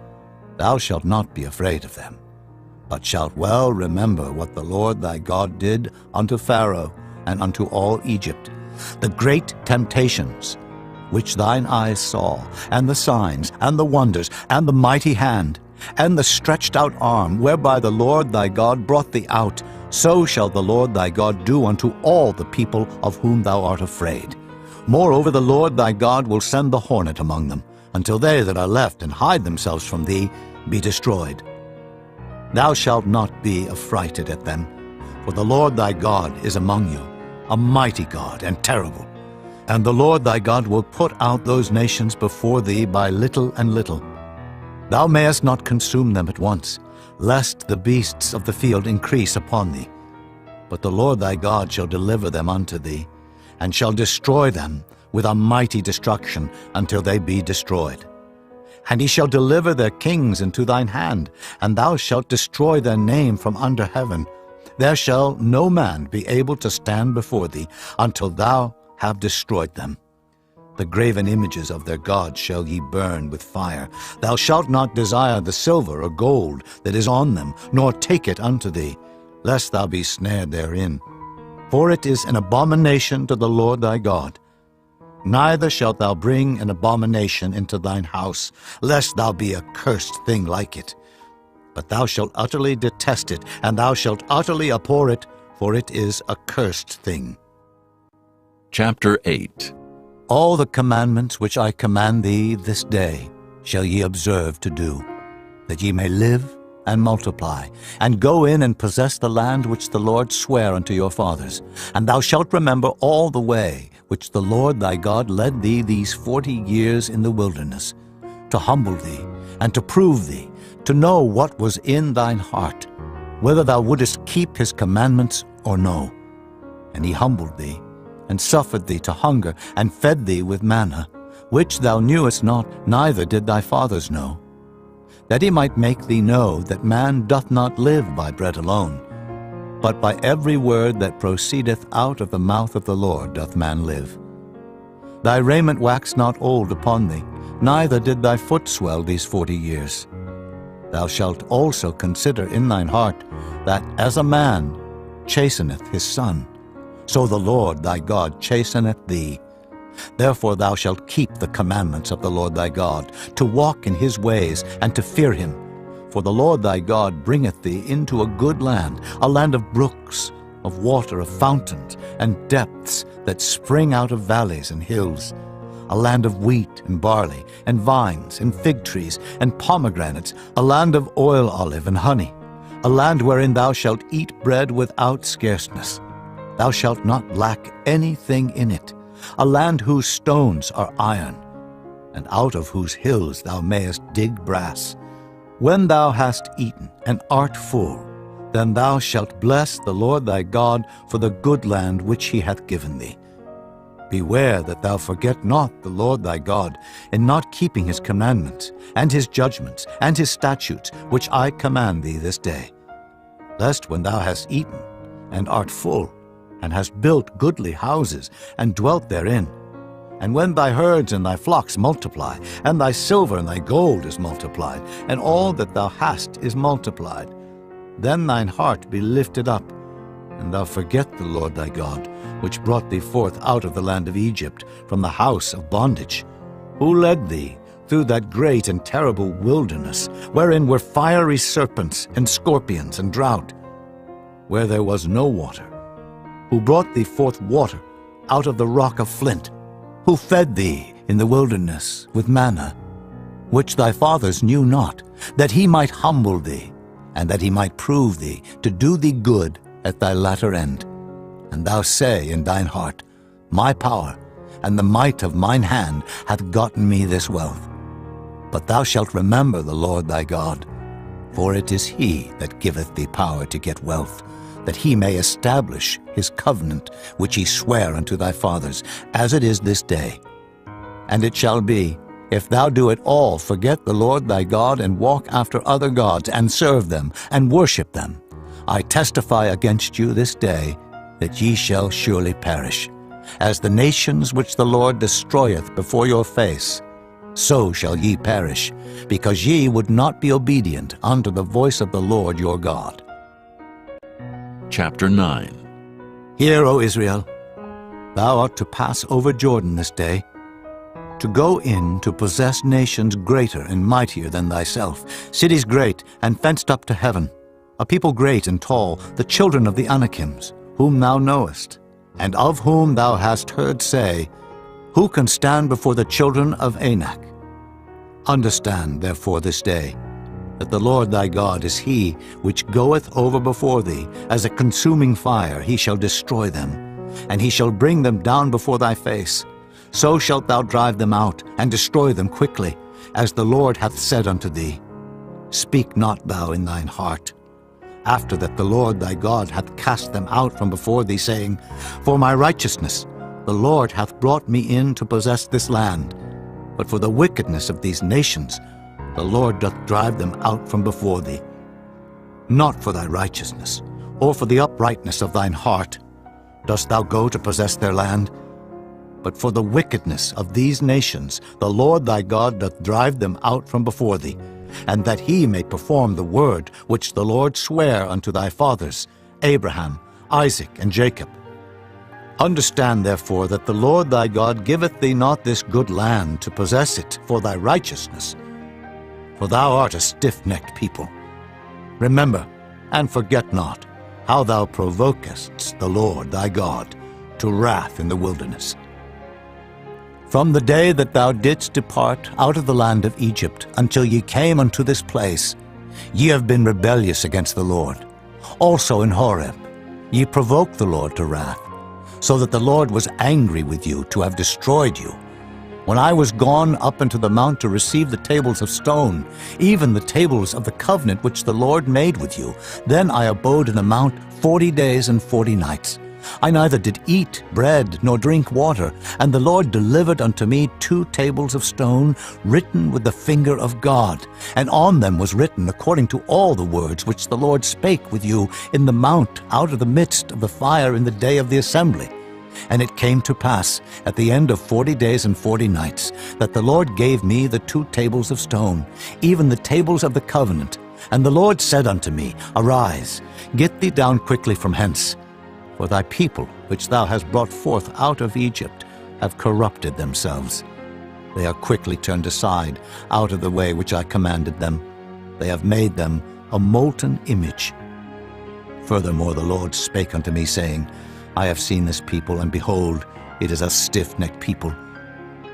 Thou shalt not be afraid of them, but shalt well remember what the Lord thy God did unto Pharaoh and unto all Egypt, the great temptations which thine eyes saw, and the signs, and the wonders, and the mighty hand, and the stretched out arm, whereby the Lord thy God brought thee out, so shall the Lord thy God do unto all the people of whom thou art afraid. Moreover, the Lord thy God will send the hornet among them, until they that are left and hide themselves from thee be destroyed. Thou shalt not be affrighted at them, for the Lord thy God is among you, a mighty God and terrible. And the Lord thy God will put out those nations before thee by little and little. Thou mayest not consume them at once, lest the beasts of the field increase upon thee. But the Lord thy God shall deliver them unto thee, and shall destroy them with a mighty destruction until they be destroyed. And he shall deliver their kings into thine hand, and thou shalt destroy their name from under heaven. There shall no man be able to stand before thee until thou have destroyed them. The graven images of their gods shall ye burn with fire. Thou shalt not desire the silver or gold that is on them, nor take it unto thee, lest thou be snared therein. For it is an abomination to the Lord thy God. Neither shalt thou bring an abomination into thine house, lest thou be a cursed thing like it. But thou shalt utterly detest it, and thou shalt utterly abhor it, for it is a cursed thing. Chapter 8. All the commandments which I command thee this day shall ye observe to do, that ye may live and multiply, and go in and possess the land which the Lord sware unto your fathers. And thou shalt remember all the way which the Lord thy God led thee these 40 years in the wilderness, to humble thee, and to prove thee, to know what was in thine heart, whether thou wouldest keep his commandments or no. And he humbled thee, and suffered thee to hunger, and fed thee with manna, which thou knewest not, neither did thy fathers know, that he might make thee know that man doth not live by bread alone, but by every word that proceedeth out of the mouth of the Lord doth man live. Thy raiment waxed not old upon thee, neither did thy foot swell these 40 years. Thou shalt also consider in thine heart that as a man chasteneth his son, so the Lord thy God chasteneth thee. Therefore thou shalt keep the commandments of the Lord thy God, to walk in his ways, and to fear him. For the Lord thy God bringeth thee into a good land, a land of brooks, of water, of fountains, and depths that spring out of valleys and hills, a land of wheat and barley, and vines, and fig trees, and pomegranates, a land of oil olive and honey, a land wherein thou shalt eat bread without scarceness. Thou shalt not lack anything in it, a land whose stones are iron, and out of whose hills thou mayest dig brass. When thou hast eaten and art full, then thou shalt bless the Lord thy God for the good land which he hath given thee. Beware that thou forget not the Lord thy God in not keeping his commandments, and his judgments, and his statutes, which I command thee this day. Lest when thou hast eaten and art full, and hast built goodly houses, and dwelt therein, and when thy herds and thy flocks multiply, and thy silver and thy gold is multiplied, and all that thou hast is multiplied, then thine heart be lifted up, and thou forget the Lord thy God, which brought thee forth out of the land of Egypt, from the house of bondage, who led thee through that great and terrible wilderness, wherein were fiery serpents and scorpions and drought, where there was no water, who brought thee forth water out of the rock of flint, who fed thee in the wilderness with manna, which thy fathers knew not, that he might humble thee, and that he might prove thee, to do thee good at thy latter end. And thou say in thine heart, My power and the might of mine hand hath gotten me this wealth. But thou shalt remember the Lord thy God, for it is he that giveth thee power to get wealth, that he may establish his covenant which he sware unto thy fathers, as it is this day. And it shall be, if thou do at all forget the Lord thy God, and walk after other gods, and serve them, and worship them, I testify against you this day, that ye shall surely perish. As the nations which the Lord destroyeth before your face, so shall ye perish, because ye would not be obedient unto the voice of the Lord your God. Chapter 9. Hear, O Israel, thou art to pass over Jordan this day, to go in to possess nations greater and mightier than thyself, cities great and fenced up to heaven, a people great and tall, the children of the Anakims, whom thou knowest, and of whom thou hast heard say, Who can stand before the children of Anak? Understand, therefore, this day, that the Lord thy God is he which goeth over before thee, as a consuming fire he shall destroy them, and he shall bring them down before thy face. So shalt thou drive them out, and destroy them quickly, as the Lord hath said unto thee. Speak not thou in thine heart, after that the Lord thy God hath cast them out from before thee, saying, For my righteousness the Lord hath brought me in to possess this land. But for the wickedness of these nations the Lord doth drive them out from before thee. Not for thy righteousness, or for the uprightness of thine heart, dost thou go to possess their land, but for the wickedness of these nations the Lord thy God doth drive them out from before thee, and that he may perform the word which the Lord sware unto thy fathers, Abraham, Isaac, and Jacob. Understand therefore that the Lord thy God giveth thee not this good land to possess it for thy righteousness, for thou art a stiff-necked people. Remember, and forget not, how thou provokest the Lord thy God to wrath in the wilderness. From the day that thou didst depart out of the land of Egypt until ye came unto this place, ye have been rebellious against the Lord. Also in Horeb ye provoked the Lord to wrath, so that the Lord was angry with you to have destroyed you. When I was gone up into the mount to receive the tables of stone, even the tables of the covenant which the Lord made with you, then I abode in the mount 40 days and 40 nights. I neither did eat bread nor drink water, and the Lord delivered unto me 2 tables of stone, written with the finger of God, and on them was written according to all the words which the Lord spake with you in the mount out of the midst of the fire in the day of the assembly. And it came to pass, at the end of 40 days and 40 nights, that the Lord gave me the 2 tables of stone, even the tables of the covenant. And the Lord said unto me, Arise, get thee down quickly from hence. For thy people, which thou hast brought forth out of Egypt, have corrupted themselves. They are quickly turned aside out of the way which I commanded them. They have made them a molten image. Furthermore the Lord spake unto me, saying, I have seen this people, and behold, it is a stiff-necked people.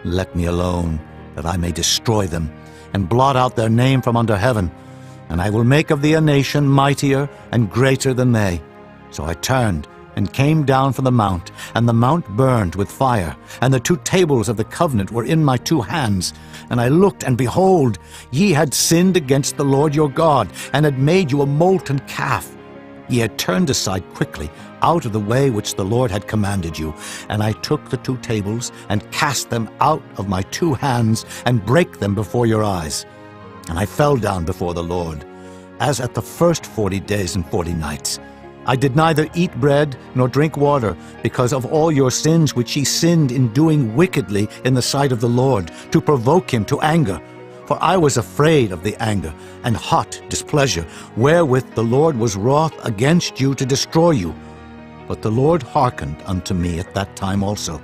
Let me alone, that I may destroy them, and blot out their name from under heaven. And I will make of thee a nation mightier and greater than they. So I turned, and came down from the mount, and the mount burned with fire, and the 2 tables of the covenant were in my 2 hands. And I looked, and behold, ye had sinned against the Lord your God, and had made you a molten calf. Ye had turned aside quickly out of the way which the Lord had commanded you. And I took the 2 tables, and cast them out of my 2 hands, and brake them before your eyes. And I fell down before the Lord, as at the first 40 days and 40 nights. I did neither eat bread nor drink water, because of all your sins which ye sinned in doing wickedly in the sight of the Lord, to provoke him to anger. For I was afraid of the anger and hot displeasure, wherewith the Lord was wroth against you to destroy you. But the Lord hearkened unto me at that time also.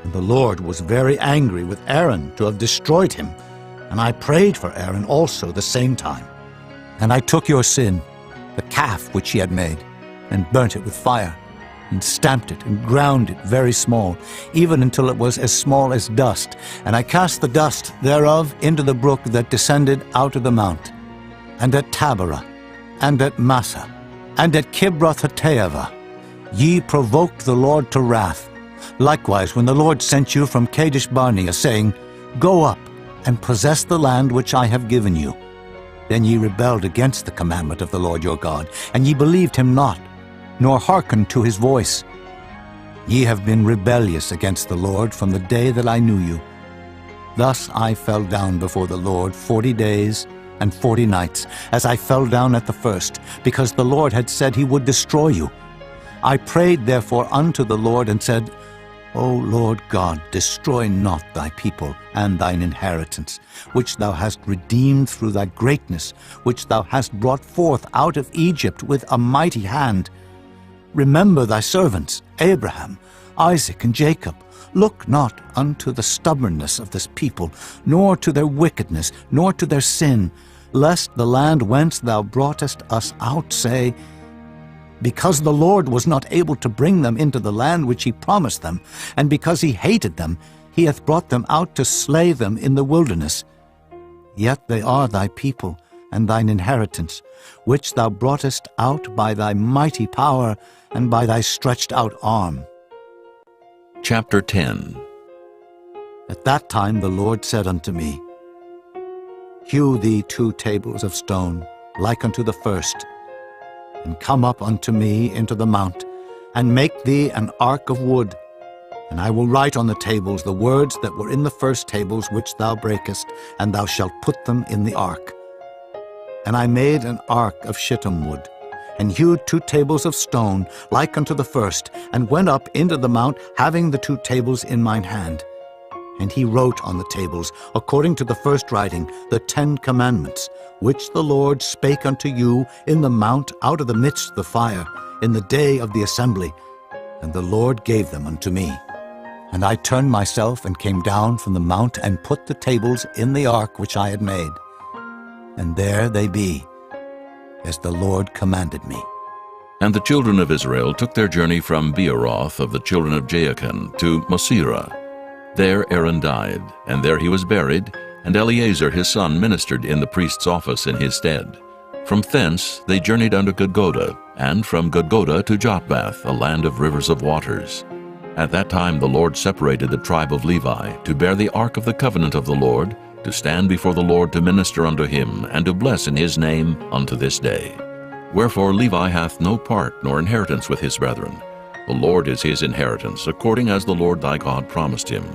And the Lord was very angry with Aaron to have destroyed him. And I prayed for Aaron also the same time. And I took your sin, the calf which ye had made, and burnt it with fire, and stamped it, and ground it very small, even until it was as small as dust. And I cast the dust thereof into the brook that descended out of the mount. And at Taberah, and at Massa, and at Kibroth-hattaavah, ye provoked the Lord to wrath. Likewise, when the Lord sent you from Kadesh-barnea, saying, Go up, and possess the land which I have given you. Then ye rebelled against the commandment of the Lord your God, and ye believed him not, nor hearkened to his voice. Ye have been rebellious against the Lord from the day that I knew you. Thus I fell down before the Lord 40 days and 40 nights, as I fell down at the first, because the Lord had said he would destroy you. I prayed therefore unto the Lord, and said, O Lord God, destroy not thy people and thine inheritance, which thou hast redeemed through thy greatness, which thou hast brought forth out of Egypt with a mighty hand. Remember thy servants, Abraham, Isaac and Jacob, look not unto the stubbornness of this people, nor to their wickedness, nor to their sin, lest the land whence thou broughtest us out say, because the Lord was not able to bring them into the land which he promised them, and because he hated them, he hath brought them out to slay them in the wilderness. Yet they are thy people, and thine inheritance, which thou broughtest out by thy mighty power, and by thy stretched out arm. Chapter 10. At that time the Lord said unto me, Hew thee 2 tables of stone, like unto the first, and come up unto me into the mount, and make thee an ark of wood. And I will write on the tables the words that were in the first tables which thou breakest, and thou shalt put them in the ark. And I made an ark of shittim wood, and hewed 2 tables of stone, like unto the first, and went up into the mount, having the 2 tables in mine hand. And he wrote on the tables, according to the first writing, the 10 commandments, which the Lord spake unto you in the mount out of the midst of the fire, in the day of the assembly. And the Lord gave them unto me. And I turned myself and came down from the mount, and put the tables in the ark which I had made. And there they be, as the Lord commanded me. And the children of Israel took their journey from Beeroth of the children of Jaakan to Mosera. There Aaron died, and there he was buried, and Eleazar his son ministered in the priest's office in his stead. From thence they journeyed unto Gudgoda, and from Gudgoda to Jotbath, a land of rivers of waters. At that time the Lord separated the tribe of Levi, to bear the ark of the covenant of the Lord, to stand before the Lord to minister unto him, and to bless in his name unto this day. Wherefore Levi hath no part nor inheritance with his brethren. The Lord is his inheritance, according as the Lord thy God promised him.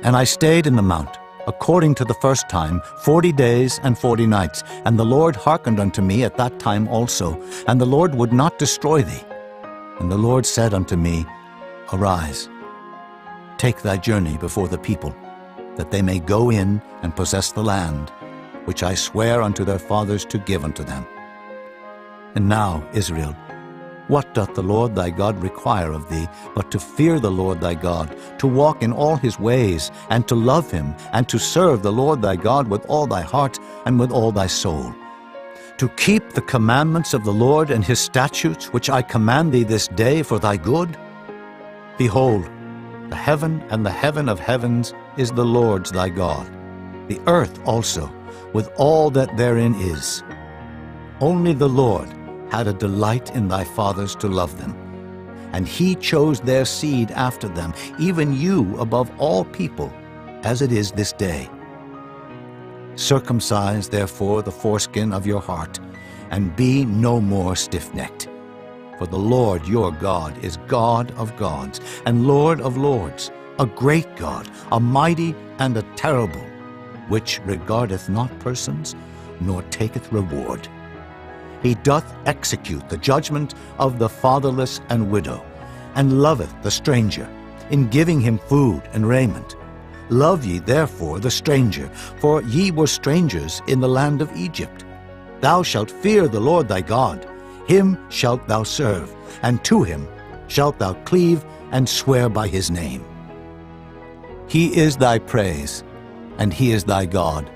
And I stayed in the mount, according to the first time, 40 days and 40 nights. And the Lord hearkened unto me at that time also, and the Lord would not destroy thee. And the Lord said unto me, Arise, take thy journey before the people, that they may go in and possess the land, which I swear unto their fathers to give unto them. And now, Israel, what doth the Lord thy God require of thee, but to fear the Lord thy God, to walk in all his ways, and to love him, and to serve the Lord thy God with all thy heart and with all thy soul, to keep the commandments of the Lord and his statutes, which I command thee this day for thy good? Behold, the heaven and the heaven of heavens is the Lord's thy God, the earth also, with all that therein is. Only the Lord had a delight in thy fathers to love them, and he chose their seed after them, even you above all people, as it is this day. Circumcise therefore the foreskin of your heart, and be no more stiff-necked. For the Lord your God is God of gods, and Lord of lords, a great God, a mighty and a terrible, which regardeth not persons, nor taketh reward. He doth execute the judgment of the fatherless and widow, and loveth the stranger, in giving him food and raiment. Love ye therefore the stranger, for ye were strangers in the land of Egypt. Thou shalt fear the Lord thy God, him shalt thou serve, and to him shalt thou cleave and swear by his name. He is thy praise, and he is thy God,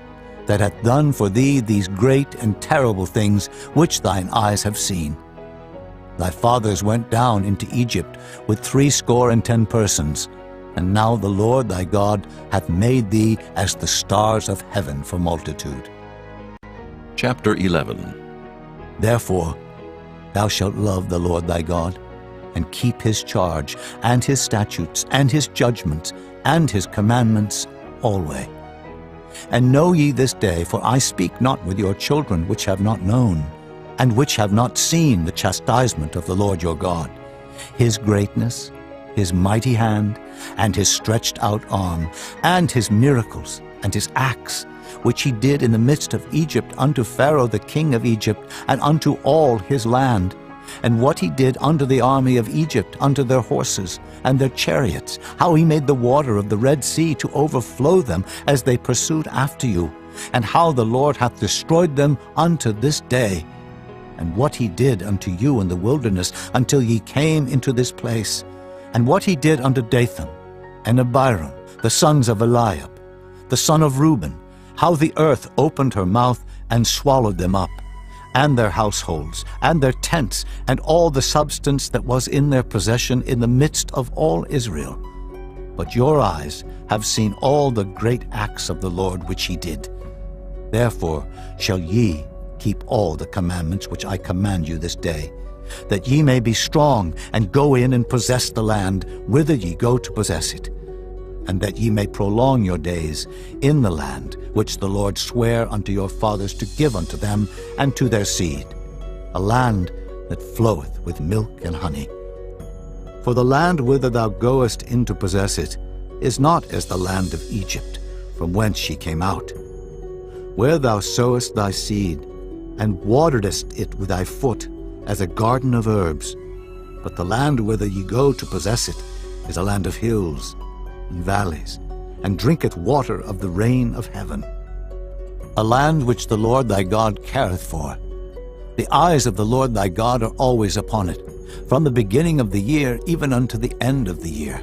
that hath done for thee these great and terrible things which thine eyes have seen. Thy fathers went down into Egypt with 70 persons, and now the Lord thy God hath made thee as the stars of heaven for multitude. Chapter 11. Therefore thou shalt love the Lord thy God, and keep his charge, and his statutes, and his judgments, and his commandments alway. And know ye this day, for I speak not with your children which have not known, and which have not seen the chastisement of the Lord your God, his greatness, his mighty hand, and his stretched out arm, and his miracles, and his acts, which he did in the midst of Egypt unto Pharaoh the king of Egypt, and unto all his land, and what he did unto the army of Egypt, unto their horses and their chariots, how he made the water of the Red Sea to overflow them as they pursued after you, and how the Lord hath destroyed them unto this day, and what he did unto you in the wilderness until ye came into this place, and what he did unto Dathan and Abiram, the sons of Eliab, the son of Reuben, how the earth opened her mouth and swallowed them up, and their households, and their tents, and all the substance that was in their possession in the midst of all Israel. But your eyes have seen all the great acts of the Lord which he did. Therefore shall ye keep all the commandments which I command you this day, that ye may be strong, and go in and possess the land whither ye go to possess it, and that ye may prolong your days in the land which the Lord sware unto your fathers to give unto them and to their seed, a land that floweth with milk and honey. For the land whither thou goest in to possess it is not as the land of Egypt, from whence ye came out, where thou sowest thy seed, and wateredest it with thy foot, as a garden of herbs. But the land whither ye go to possess it is a land of hills and valleys, and drinketh water of the rain of heaven, a land which the Lord thy God careth for. The eyes of the Lord thy God are always upon it, from the beginning of the year even unto the end of the year.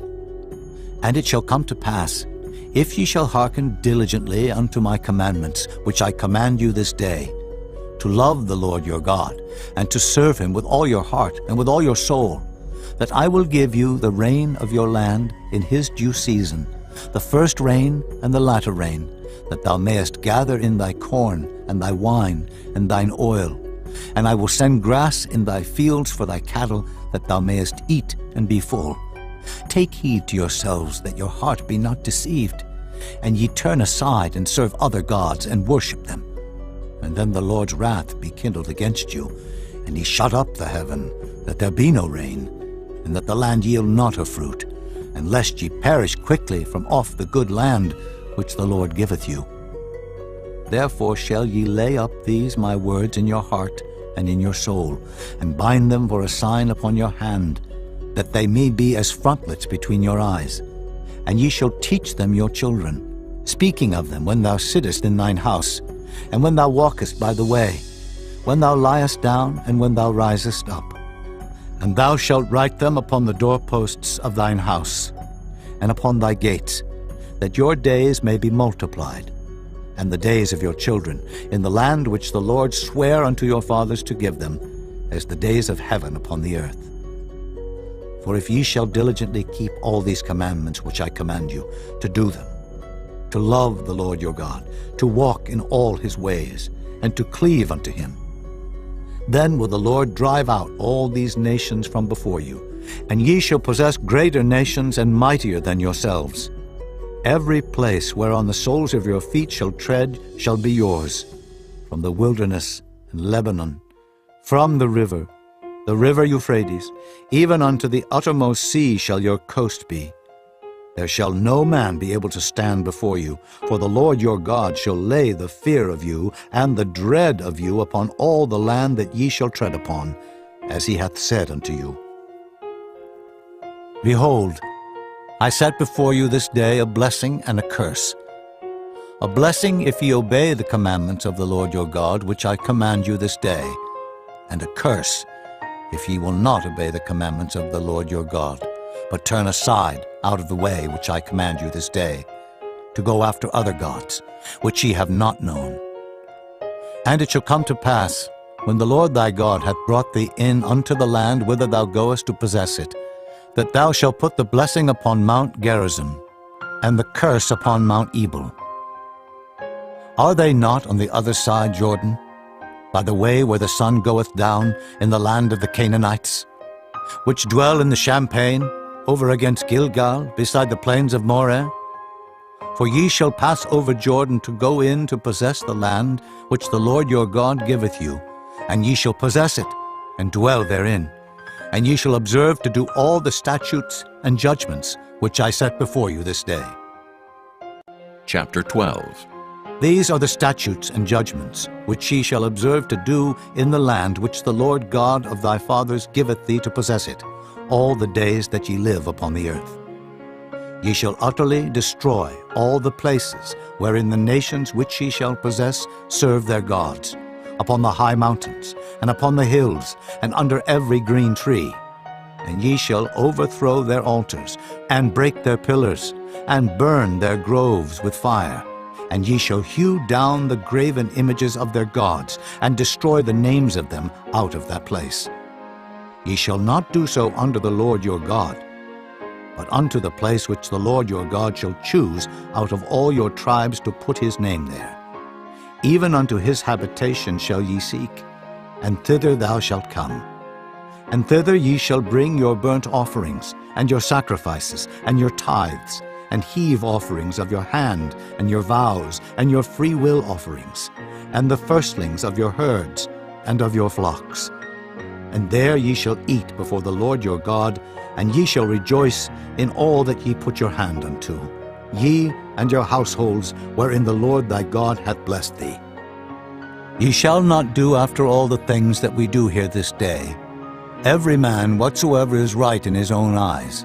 And it shall come to pass, if ye shall hearken diligently unto my commandments, which I command you this day, to love the Lord your God, and to serve him with all your heart and with all your soul, that I will give you the rain of your land in his due season, the first rain and the latter rain, that thou mayest gather in thy corn and thy wine and thine oil. And I will send grass in thy fields for thy cattle, that thou mayest eat and be full. Take heed to yourselves that your heart be not deceived, and ye turn aside and serve other gods and worship them. And then the Lord's wrath be kindled against you, and he shut up the heaven, that there be no rain, and that the land yield not her fruit, and lest ye perish quickly from off the good land which the Lord giveth you. Therefore shall ye lay up these my words in your heart and in your soul, and bind them for a sign upon your hand, that they may be as frontlets between your eyes. And ye shall teach them your children, speaking of them when thou sittest in thine house, and when thou walkest by the way, when thou liest down, and when thou risest up. And thou shalt write them upon the doorposts of thine house, and upon thy gates, that your days may be multiplied, and the days of your children, in the land which the Lord sware unto your fathers to give them, as the days of heaven upon the earth. For if ye shall diligently keep all these commandments which I command you, to do them, to love the Lord your God, to walk in all his ways, and to cleave unto him, then will the Lord drive out all these nations from before you, and ye shall possess greater nations and mightier than yourselves. Every place whereon the soles of your feet shall tread shall be yours, from the wilderness and Lebanon, from the river Euphrates, even unto the uttermost sea shall your coast be. There shall no man be able to stand before you, for the Lord your God shall lay the fear of you and the dread of you upon all the land that ye shall tread upon, as he hath said unto you. Behold, I set before you this day a blessing and a curse. A blessing if ye obey the commandments of the Lord your God, which I command you this day, and a curse if ye will not obey the commandments of the Lord your God, but turn aside out of the way which I command you this day, to go after other gods, which ye have not known. And it shall come to pass, when the Lord thy God hath brought thee in unto the land whither thou goest to possess it, that thou shalt put the blessing upon Mount Gerizim, and the curse upon Mount Ebal. Are they not on the other side Jordan, by the way where the sun goeth down, in the land of the Canaanites, which dwell in the champaign, over against Gilgal, beside the plains of Moreh? For ye shall pass over Jordan to go in to possess the land which the Lord your God giveth you, and ye shall possess it, and dwell therein. And ye shall observe to do all the statutes and judgments which I set before you this day. Chapter 12. These are the statutes and judgments which ye shall observe to do in the land which the Lord God of thy fathers giveth thee to possess it, all the days that ye live upon the earth. Ye shall utterly destroy all the places wherein the nations which ye shall possess serve their gods, upon the high mountains, and upon the hills, and under every green tree. and ye shall overthrow their altars, and break their pillars, and burn their groves with fire. And ye shall hew down the graven images of their gods, and destroy the names of them out of that place. Ye shall not do so unto the Lord your God, but unto the place which the Lord your God shall choose out of all your tribes to put his name there. Even unto his habitation shall ye seek, and thither thou shalt come. And thither ye shall bring your burnt offerings, and your sacrifices, and your tithes, and heave offerings of your hand, and your vows, and your freewill offerings, and the firstlings of your herds, and of your flocks. And there ye shall eat before the Lord your God, and ye shall rejoice in all that ye put your hand unto, ye and your households, wherein the Lord thy God hath blessed thee. Ye shall not do after all the things that we do here this day, every man whatsoever is right in his own eyes.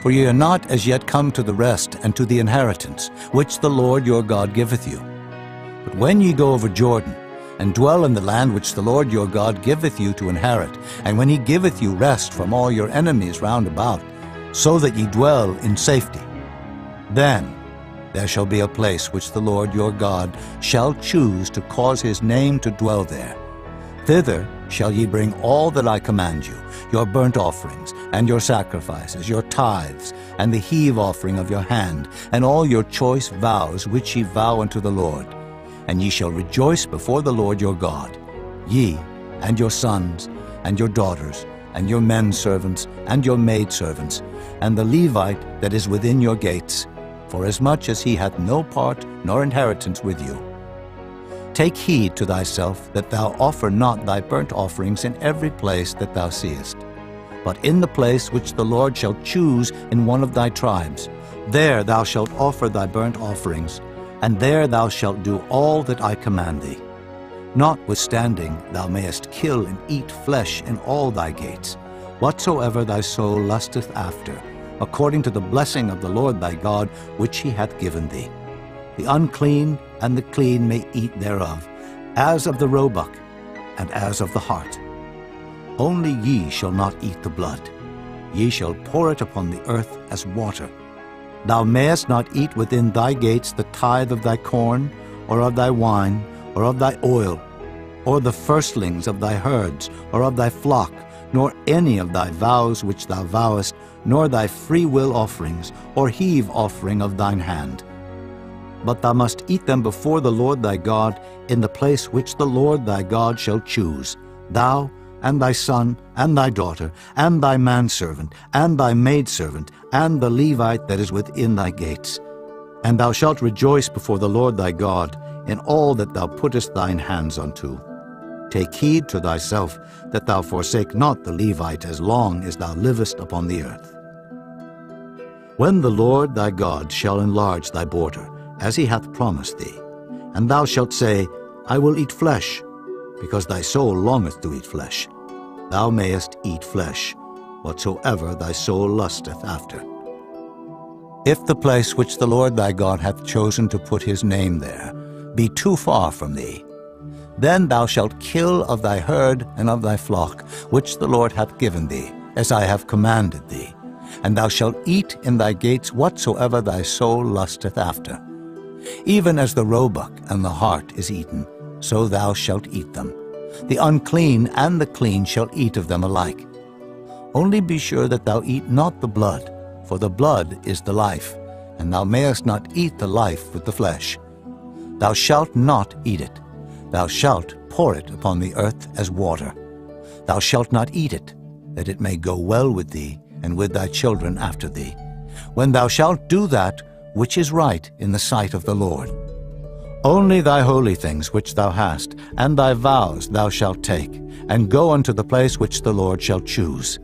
For ye are not as yet come to the rest and to the inheritance, which the Lord your God giveth you. But when ye go over Jordan, and dwell in the land which the Lord your God giveth you to inherit, and when he giveth you rest from all your enemies round about, so that ye dwell in safety, then there shall be a place which the Lord your God shall choose to cause his name to dwell there. Thither shall ye bring all that I command you, your burnt offerings, and your sacrifices, your tithes, and the heave offering of your hand, and all your choice vows which ye vow unto the Lord. And ye shall rejoice before the Lord your God, ye, and your sons, and your daughters, and your men servants, and your maidservants, and the Levite that is within your gates, forasmuch as he hath no part nor inheritance with you. Take heed to thyself that thou offer not thy burnt offerings in every place that thou seest, but in the place which the Lord shall choose in one of thy tribes. There thou shalt offer thy burnt offerings, and there thou shalt do all that I command thee. Notwithstanding, thou mayest kill and eat flesh in all thy gates, whatsoever thy soul lusteth after, according to the blessing of the Lord thy God, which he hath given thee. The unclean and the clean may eat thereof, as of the roebuck, and as of the hart. Only ye shall not eat the blood. Ye shall pour it upon the earth as water. Thou mayest not eat within thy gates the tithe of thy corn, or of thy wine, or of thy oil, or the firstlings of thy herds, or of thy flock, nor any of thy vows which thou vowest, nor thy freewill offerings, or heave offering of thine hand. But thou must eat them before the Lord thy God in the place which the Lord thy God shall choose, thou, and thy son, and thy daughter, and thy manservant, and thy maidservant, and the Levite that is within thy gates. And thou shalt rejoice before the Lord thy God in all that thou puttest thine hands unto. Take heed to thyself that thou forsake not the Levite as long as thou livest upon the earth. When the Lord thy God shall enlarge thy border, as he hath promised thee, and thou shalt say, I will eat flesh, because thy soul longeth to eat flesh, thou mayest eat flesh, whatsoever thy soul lusteth after. If the place which the Lord thy God hath chosen to put his name there be too far from thee, then thou shalt kill of thy herd and of thy flock, which the Lord hath given thee, as I have commanded thee, and thou shalt eat in thy gates whatsoever thy soul lusteth after. Even as the roebuck and the hart is eaten, so thou shalt eat them. The unclean and the clean shall eat of them alike. Only be sure that thou eat not the blood, for the blood is the life, and thou mayest not eat the life with the flesh. Thou shalt not eat it. Thou shalt pour it upon the earth as water. Thou shalt not eat it, that it may go well with thee and with thy children after thee, when thou shalt do that which is right in the sight of the Lord. Only thy holy things which thou hast, and thy vows thou shalt take, and go unto the place which the Lord shall choose.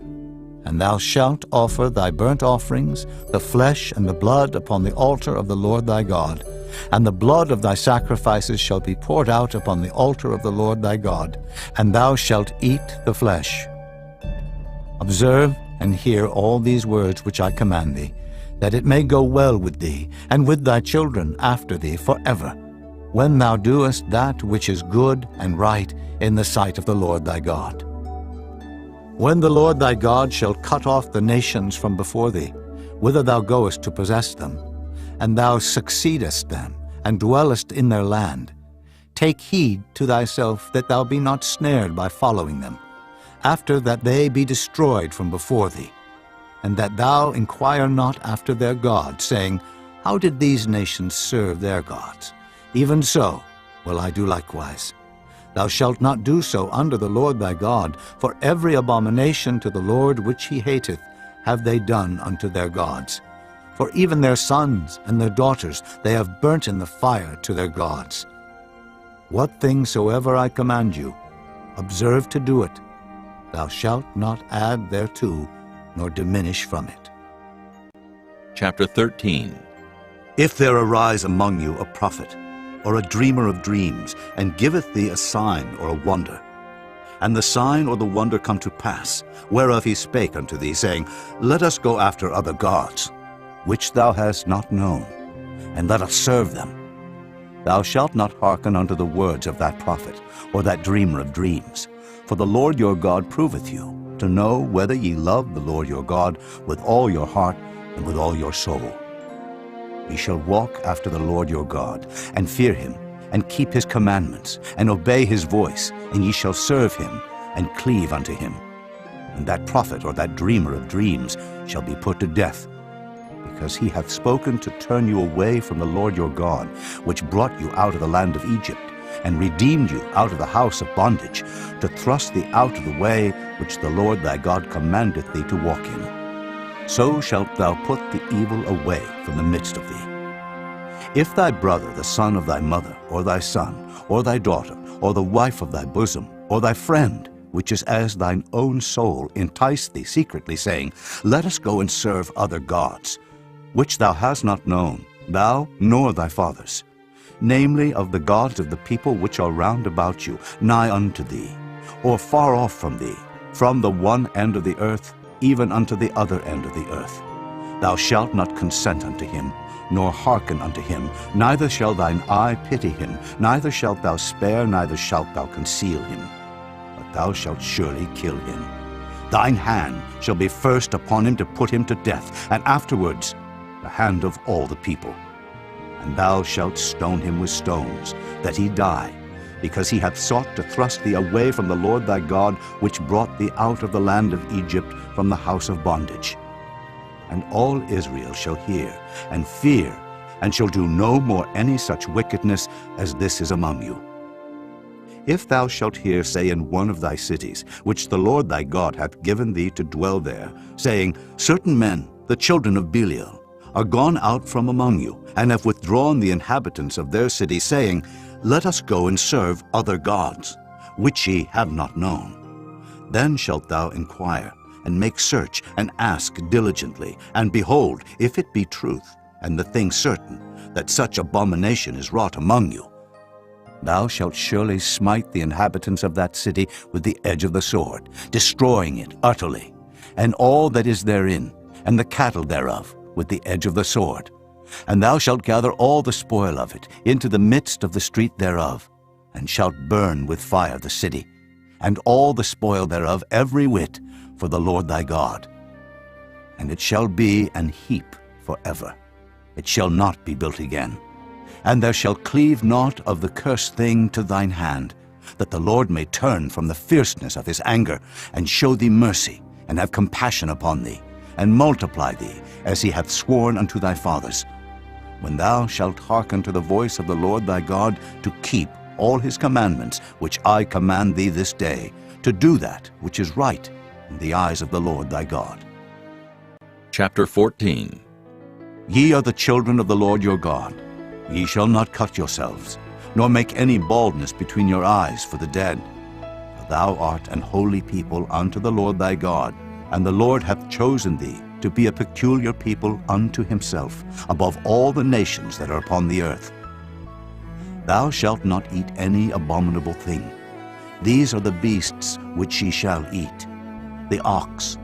And thou shalt offer thy burnt offerings, the flesh and the blood upon the altar of the Lord thy God, and the blood of thy sacrifices shall be poured out upon the altar of the Lord thy God, and thou shalt eat the flesh. Observe and hear all these words which I command thee, that it may go well with thee, and with thy children after thee forever, when thou doest that which is good and right in the sight of the Lord thy God. When the Lord thy God shall cut off the nations from before thee, whither thou goest to possess them, and thou succeedest them, and dwellest in their land, take heed to thyself that thou be not snared by following them, after that they be destroyed from before thee, and that thou inquire not after their gods, saying, How did these nations serve their gods? Even so will I do likewise. Thou shalt not do so unto the Lord thy God, for every abomination to the Lord which he hateth have they done unto their gods. For even their sons and their daughters they have burnt in the fire to their gods. What things soever I command you, observe to do it. Thou shalt not add thereto, nor diminish from it. Chapter 13. If there arise among you a prophet, or a dreamer of dreams, and giveth thee a sign or a wonder, and the sign or the wonder come to pass, whereof he spake unto thee, saying, Let us go after other gods, which thou hast not known, and let us serve them. Thou shalt not hearken unto the words of that prophet, or that dreamer of dreams. For the Lord your God proveth you, to know whether ye love the Lord your God with all your heart and with all your soul. Ye shall walk after the Lord your God, and fear him, and keep his commandments, and obey his voice, and ye shall serve him, and cleave unto him. And that prophet or that dreamer of dreams shall be put to death, because he hath spoken to turn you away from the Lord your God, which brought you out of the land of Egypt, and redeemed you out of the house of bondage, to thrust thee out of the way which the Lord thy God commandeth thee to walk in. So shalt thou put the evil away from the midst of thee. If thy brother, the son of thy mother, or thy son, or thy daughter, or the wife of thy bosom, or thy friend, which is as thine own soul, entice thee secretly, saying, Let us go and serve other gods, which thou hast not known, thou nor thy fathers, namely of the gods of the people which are round about you, nigh unto thee, or far off from thee, from the one end of the earth even unto the other end of the earth. Thou shalt not consent unto him, nor hearken unto him, neither shall thine eye pity him, neither shalt thou spare, neither shalt thou conceal him, but thou shalt surely kill him. Thine hand shall be first upon him to put him to death, and afterwards the hand of all the people. And thou shalt stone him with stones, that he die, because he hath sought to thrust thee away from the Lord thy God, which brought thee out of the land of Egypt from the house of bondage. And all Israel shall hear and fear, and shall do no more any such wickedness as this is among you. If thou shalt hear say in one of thy cities, which the Lord thy God hath given thee to dwell there, saying, Certain men, the children of Belial, are gone out from among you, and have withdrawn the inhabitants of their city, saying, Let us go and serve other gods, which ye have not known. Then shalt thou inquire, and make search, and ask diligently, and behold, if it be truth, and the thing certain, that such abomination is wrought among you, thou shalt surely smite the inhabitants of that city with the edge of the sword, destroying it utterly, and all that is therein, and the cattle thereof, with the edge of the sword. And thou shalt gather all the spoil of it into the midst of the street thereof, and shalt burn with fire the city, and all the spoil thereof every whit, for the Lord thy God. And it shall be an heap forever. It shall not be built again. And there shall cleave naught of the cursed thing to thine hand, that the Lord may turn from the fierceness of his anger, and show thee mercy, and have compassion upon thee, and multiply thee, as he hath sworn unto thy fathers, when thou shalt hearken to the voice of the Lord thy God, to keep all his commandments which I command thee this day, to do that which is right in the eyes of the Lord thy God. Chapter 14. Ye are the children of the Lord your God. Ye shall not cut yourselves, nor make any baldness between your eyes for the dead. For thou art an holy people unto the Lord thy God, and the Lord hath chosen thee to be a peculiar people unto himself, above all the nations that are upon the earth. Thou shalt not eat any abominable thing. These are the beasts which ye shall eat: the ox,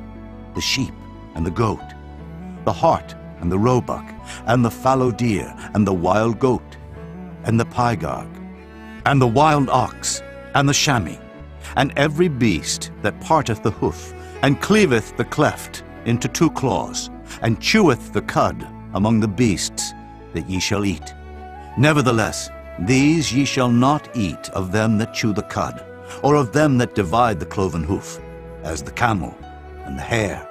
the sheep, and the goat, the hart, and the roebuck, and the fallow deer, and the wild goat, and the pygarg, and the wild ox, and the chamois, and every beast that parteth the hoof, and cleaveth the cleft into 2 claws, and cheweth the cud among the beasts that ye shall eat. Nevertheless, these ye shall not eat of them that chew the cud, or of them that divide the cloven hoof, as the camel, and the hare,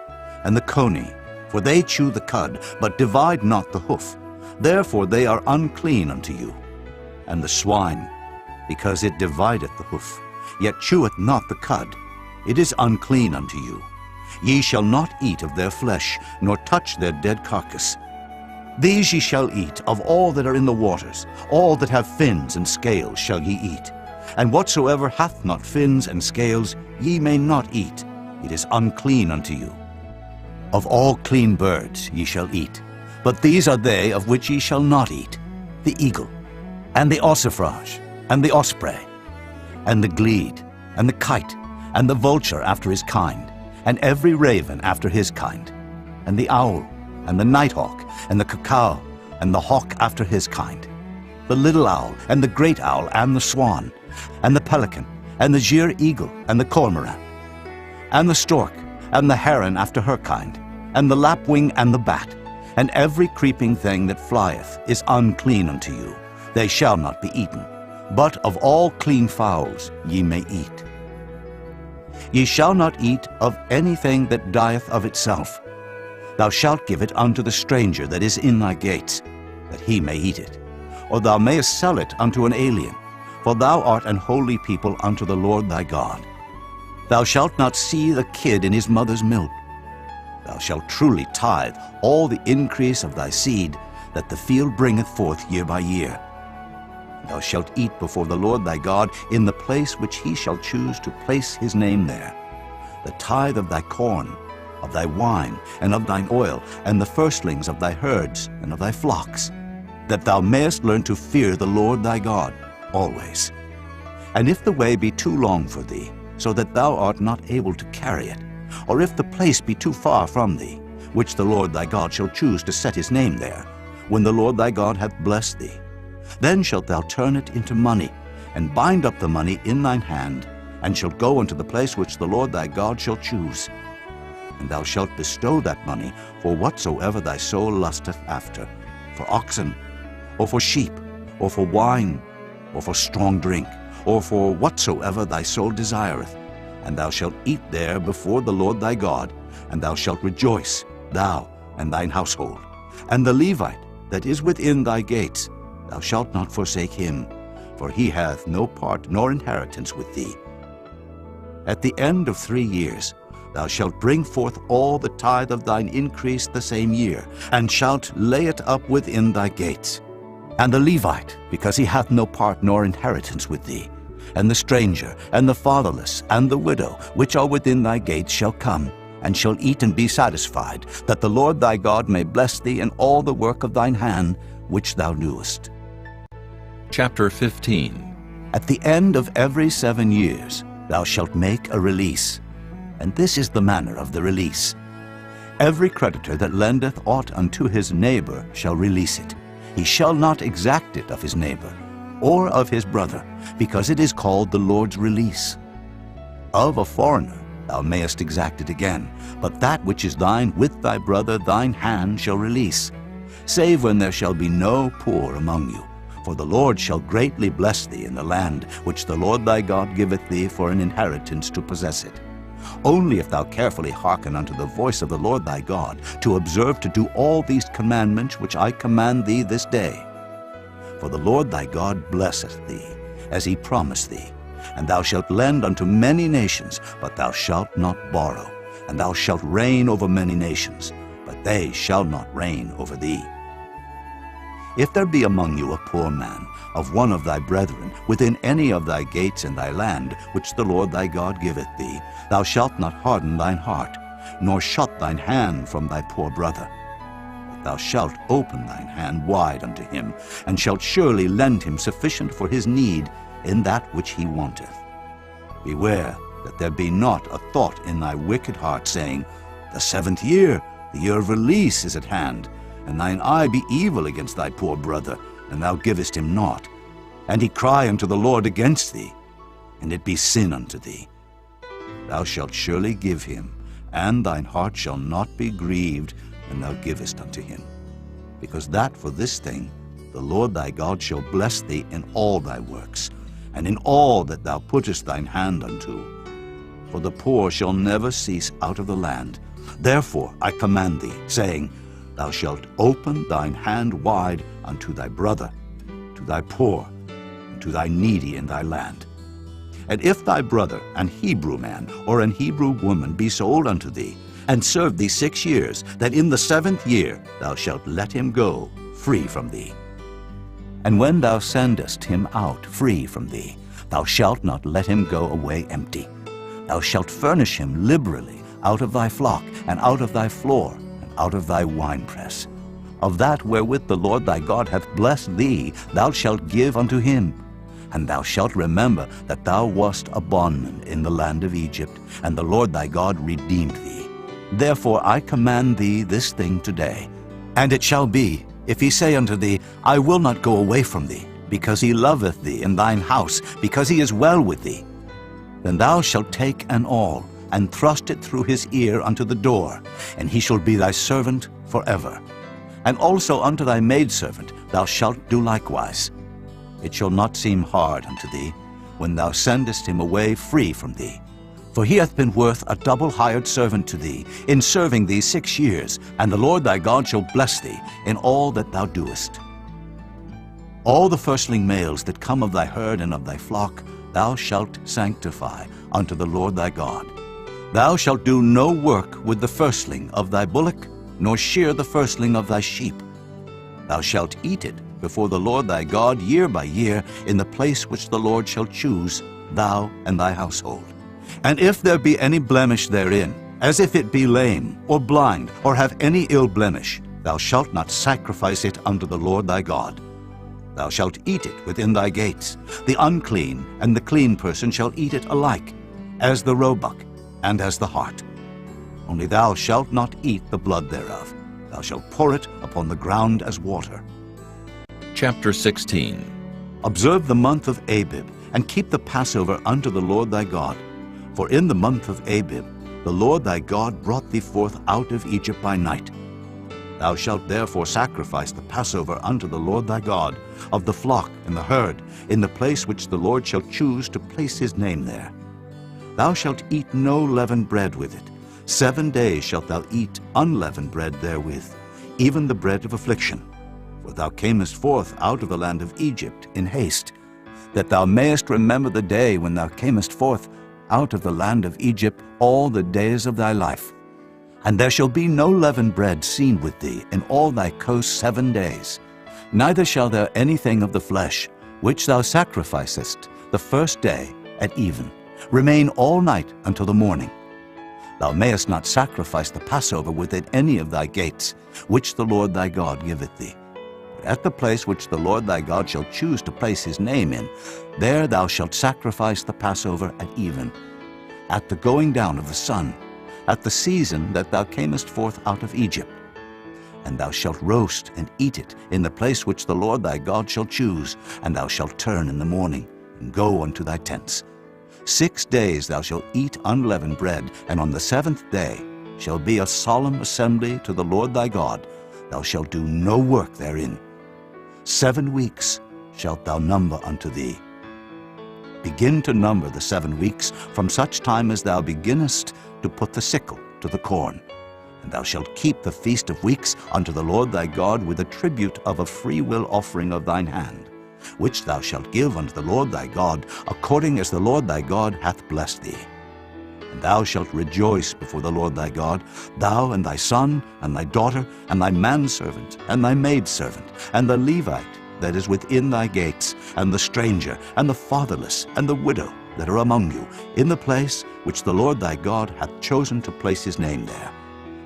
and the coney, for they chew the cud, but divide not the hoof. Therefore they are unclean unto you. And the swine, because it divideth the hoof, yet cheweth not the cud, it is unclean unto you. Ye shall not eat of their flesh, nor touch their dead carcass. These ye shall eat of all that are in the waters, all that have fins and scales shall ye eat. And whatsoever hath not fins and scales ye may not eat, it is unclean unto you. Of all clean birds ye shall eat, but these are they of which ye shall not eat: the eagle, and the ossifrage, and the osprey, and the glede, and the kite, and the vulture after his kind, and every raven after his kind, and the owl, and the nighthawk, and the cuckoo, and the hawk after his kind, the little owl, and the great owl, and the swan, and the pelican, and the gier eagle, and the cormorant, and the stork, and the heron after her kind, and the lapwing, and the bat, and every creeping thing that flieth is unclean unto you. They shall not be eaten. But of all clean fowls ye may eat. Ye shall not eat of anything that dieth of itself. Thou shalt give it unto the stranger that is in thy gates, that he may eat it. Or thou mayest sell it unto an alien, for thou art an holy people unto the Lord thy God. Thou shalt not see the kid in his mother's milk. Thou shalt truly tithe all the increase of thy seed that the field bringeth forth year by year. Thou shalt eat before the Lord thy God in the place which he shall choose to place his name there. The tithe of thy corn, of thy wine, and of thine oil, and the firstlings of thy herds and of thy flocks, that thou mayest learn to fear the Lord thy God always. And if the way be too long for thee, so that thou art not able to carry it, or if the place be too far from thee, which the Lord thy God shall choose to set his name there, when the Lord thy God hath blessed thee, then shalt thou turn it into money, and bind up the money in thine hand, and shalt go unto the place which the Lord thy God shall choose. And thou shalt bestow that money for whatsoever thy soul lusteth after, for oxen, or for sheep, or for wine, or for strong drink, or for whatsoever thy soul desireth. And thou shalt eat there before the Lord thy God, and thou shalt rejoice, thou and thine household. And the Levite that is within thy gates, thou shalt not forsake him, for he hath no part nor inheritance with thee. At the end of 3 years thou shalt bring forth all the tithe of thine increase the same year, and shalt lay it up within thy gates. And the Levite, because he hath no part nor inheritance with thee, and the stranger, and the fatherless, and the widow, which are within thy gates, shall come, and shall eat and be satisfied, that the Lord thy God may bless thee in all the work of thine hand, which thou doest. Chapter 15. At the end of every 7 years thou shalt make a release, and this is the manner of the release. Every creditor that lendeth aught unto his neighbor shall release it. He shall not exact it of his neighbor, or of his brother, because it is called the Lord's release. Of a foreigner thou mayest exact it again, but that which is thine with thy brother thine hand shall release, save when there shall be no poor among you. For the Lord shall greatly bless thee in the land which the Lord thy God giveth thee for an inheritance to possess it. Only if thou carefully hearken unto the voice of the Lord thy God, to observe to do all these commandments which I command thee this day. For the Lord thy God blesseth thee, as he promised thee. And thou shalt lend unto many nations, but thou shalt not borrow. And thou shalt reign over many nations, but they shall not reign over thee. If there be among you a poor man, of one of thy brethren, within any of thy gates in thy land, which the Lord thy God giveth thee, thou shalt not harden thine heart, nor shut thine hand from thy poor brother. But thou shalt open thine hand wide unto him, and shalt surely lend him sufficient for his need in that which he wanteth. Beware that there be not a thought in thy wicked heart, saying, The 7th year, the year of release, is at hand, and thine eye be evil against thy poor brother, and thou givest him naught. And he cry unto the Lord against thee, and it be sin unto thee. Thou shalt surely give him, and thine heart shall not be grieved when thou givest unto him. Because that for this thing the Lord thy God shall bless thee in all thy works, and in all that thou puttest thine hand unto. For the poor shall never cease out of the land. Therefore I command thee, saying, Thou shalt open thine hand wide unto thy brother, to thy poor, and to thy needy in thy land. And if thy brother, an Hebrew man or an Hebrew woman, be sold unto thee, and serve thee 6 years, then in the 7th year thou shalt let him go free from thee. And when thou sendest him out free from thee, thou shalt not let him go away empty. Thou shalt furnish him liberally out of thy flock, and out of thy floor, and out of thy winepress. Of that wherewith the Lord thy God hath blessed thee, thou shalt give unto him. And thou shalt remember that thou wast a bondman in the land of Egypt, and the Lord thy God redeemed thee. Therefore I command thee this thing today. And it shall be, if he say unto thee, I will not go away from thee, because he loveth thee in thine house, because he is well with thee, then thou shalt take an awl, and thrust it through his ear unto the door, and he shall be thy servant forever. And also unto thy maidservant thou shalt do likewise. It shall not seem hard unto thee, when thou sendest him away free from thee. For he hath been worth a double hired servant to thee, in serving thee 6 years, and the Lord thy God shall bless thee in all that thou doest. All the firstling males that come of thy herd and of thy flock thou shalt sanctify unto the Lord thy God. Thou shalt do no work with the firstling of thy bullock, nor shear the firstling of thy sheep. Thou shalt eat it before the Lord thy God year by year in the place which the Lord shall choose, thou and thy household. And if there be any blemish therein, as if it be lame, or blind, or have any ill blemish, thou shalt not sacrifice it unto the Lord thy God. Thou shalt eat it within thy gates. The unclean and the clean person shall eat it alike, as the roebuck and as the hart. Only thou shalt not eat the blood thereof. Thou shalt pour it upon the ground as water. Chapter 16. Observe the month of Abib, and keep the Passover unto the Lord thy God. For in the month of Abib the Lord thy God brought thee forth out of Egypt by night. Thou shalt therefore sacrifice the Passover unto the Lord thy God, of the flock and the herd, in the place which the Lord shall choose to place his name there. Thou shalt eat no leavened bread with it. 7 days shalt thou eat unleavened bread therewith, even the bread of affliction. For thou camest forth out of the land of Egypt in haste, that thou mayest remember the day when thou camest forth out of the land of Egypt all the days of thy life. And there shall be no leavened bread seen with thee in all thy coasts 7 days. Neither shall there anything of the flesh, which thou sacrificest the first day at even, remain all night until the morning. Thou mayest not sacrifice the Passover within any of thy gates, which the Lord thy God giveth thee. But at the place which the Lord thy God shall choose to place his name in, there thou shalt sacrifice the Passover at even, at the going down of the sun, at the season that thou camest forth out of Egypt. And thou shalt roast and eat it in the place which the Lord thy God shall choose, and thou shalt turn in the morning, and go unto thy tents. 6 days thou shalt eat unleavened bread, and on the 7th day shall be a solemn assembly to the Lord thy God. Thou shalt do no work therein. 7 weeks shalt thou number unto thee. Begin to number the 7 weeks from such time as thou beginnest to put the sickle to the corn. And thou shalt keep the feast of weeks unto the Lord thy God with a tribute of a freewill offering of thine hand, which thou shalt give unto the Lord thy God, according as the Lord thy God hath blessed thee. And thou shalt rejoice before the Lord thy God, thou and thy son, and thy daughter, and thy manservant, and thy maidservant, and the Levite that is within thy gates, and the stranger, and the fatherless, and the widow that are among you, in the place which the Lord thy God hath chosen to place his name there.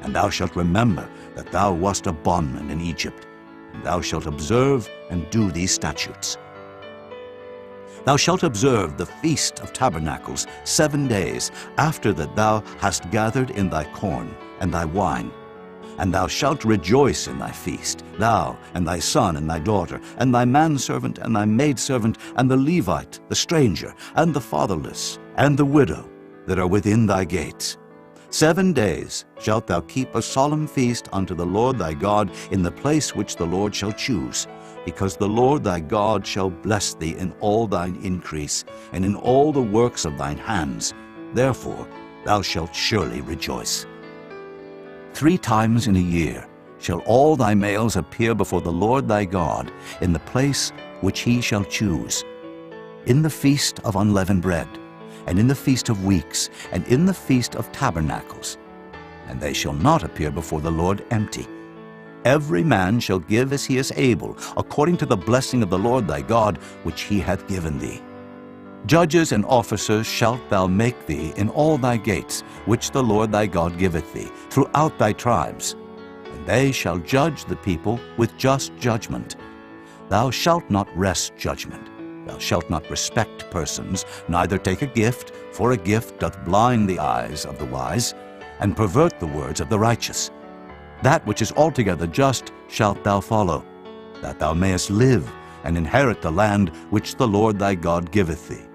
And thou shalt remember that thou wast a bondman in Egypt, and thou shalt observe and do these statutes. Thou shalt observe the Feast of Tabernacles 7 days after that thou hast gathered in thy corn and thy wine. And thou shalt rejoice in thy feast, thou and thy son and thy daughter, and thy manservant and thy maidservant, and the Levite, the stranger, and the fatherless, and the widow that are within thy gates. 7 days shalt thou keep a solemn feast unto the Lord thy God in the place which the Lord shall choose, because the Lord thy God shall bless thee in all thine increase, and in all the works of thine hands. Therefore thou shalt surely rejoice. 3 times in a year shall all thy males appear before the Lord thy God in the place which he shall choose, in the feast of unleavened bread, and in the feast of weeks, and in the feast of tabernacles. And they shall not appear before the Lord empty. Every man shall give as he is able, according to the blessing of the Lord thy God, which he hath given thee. Judges and officers shalt thou make thee in all thy gates, which the Lord thy God giveth thee, throughout thy tribes. And they shall judge the people with just judgment. Thou shalt not wrest judgment. Thou shalt not respect persons, neither take a gift, for a gift doth blind the eyes of the wise, and pervert the words of the righteous. That which is altogether just shalt thou follow, that thou mayest live, and inherit the land which the Lord thy God giveth thee.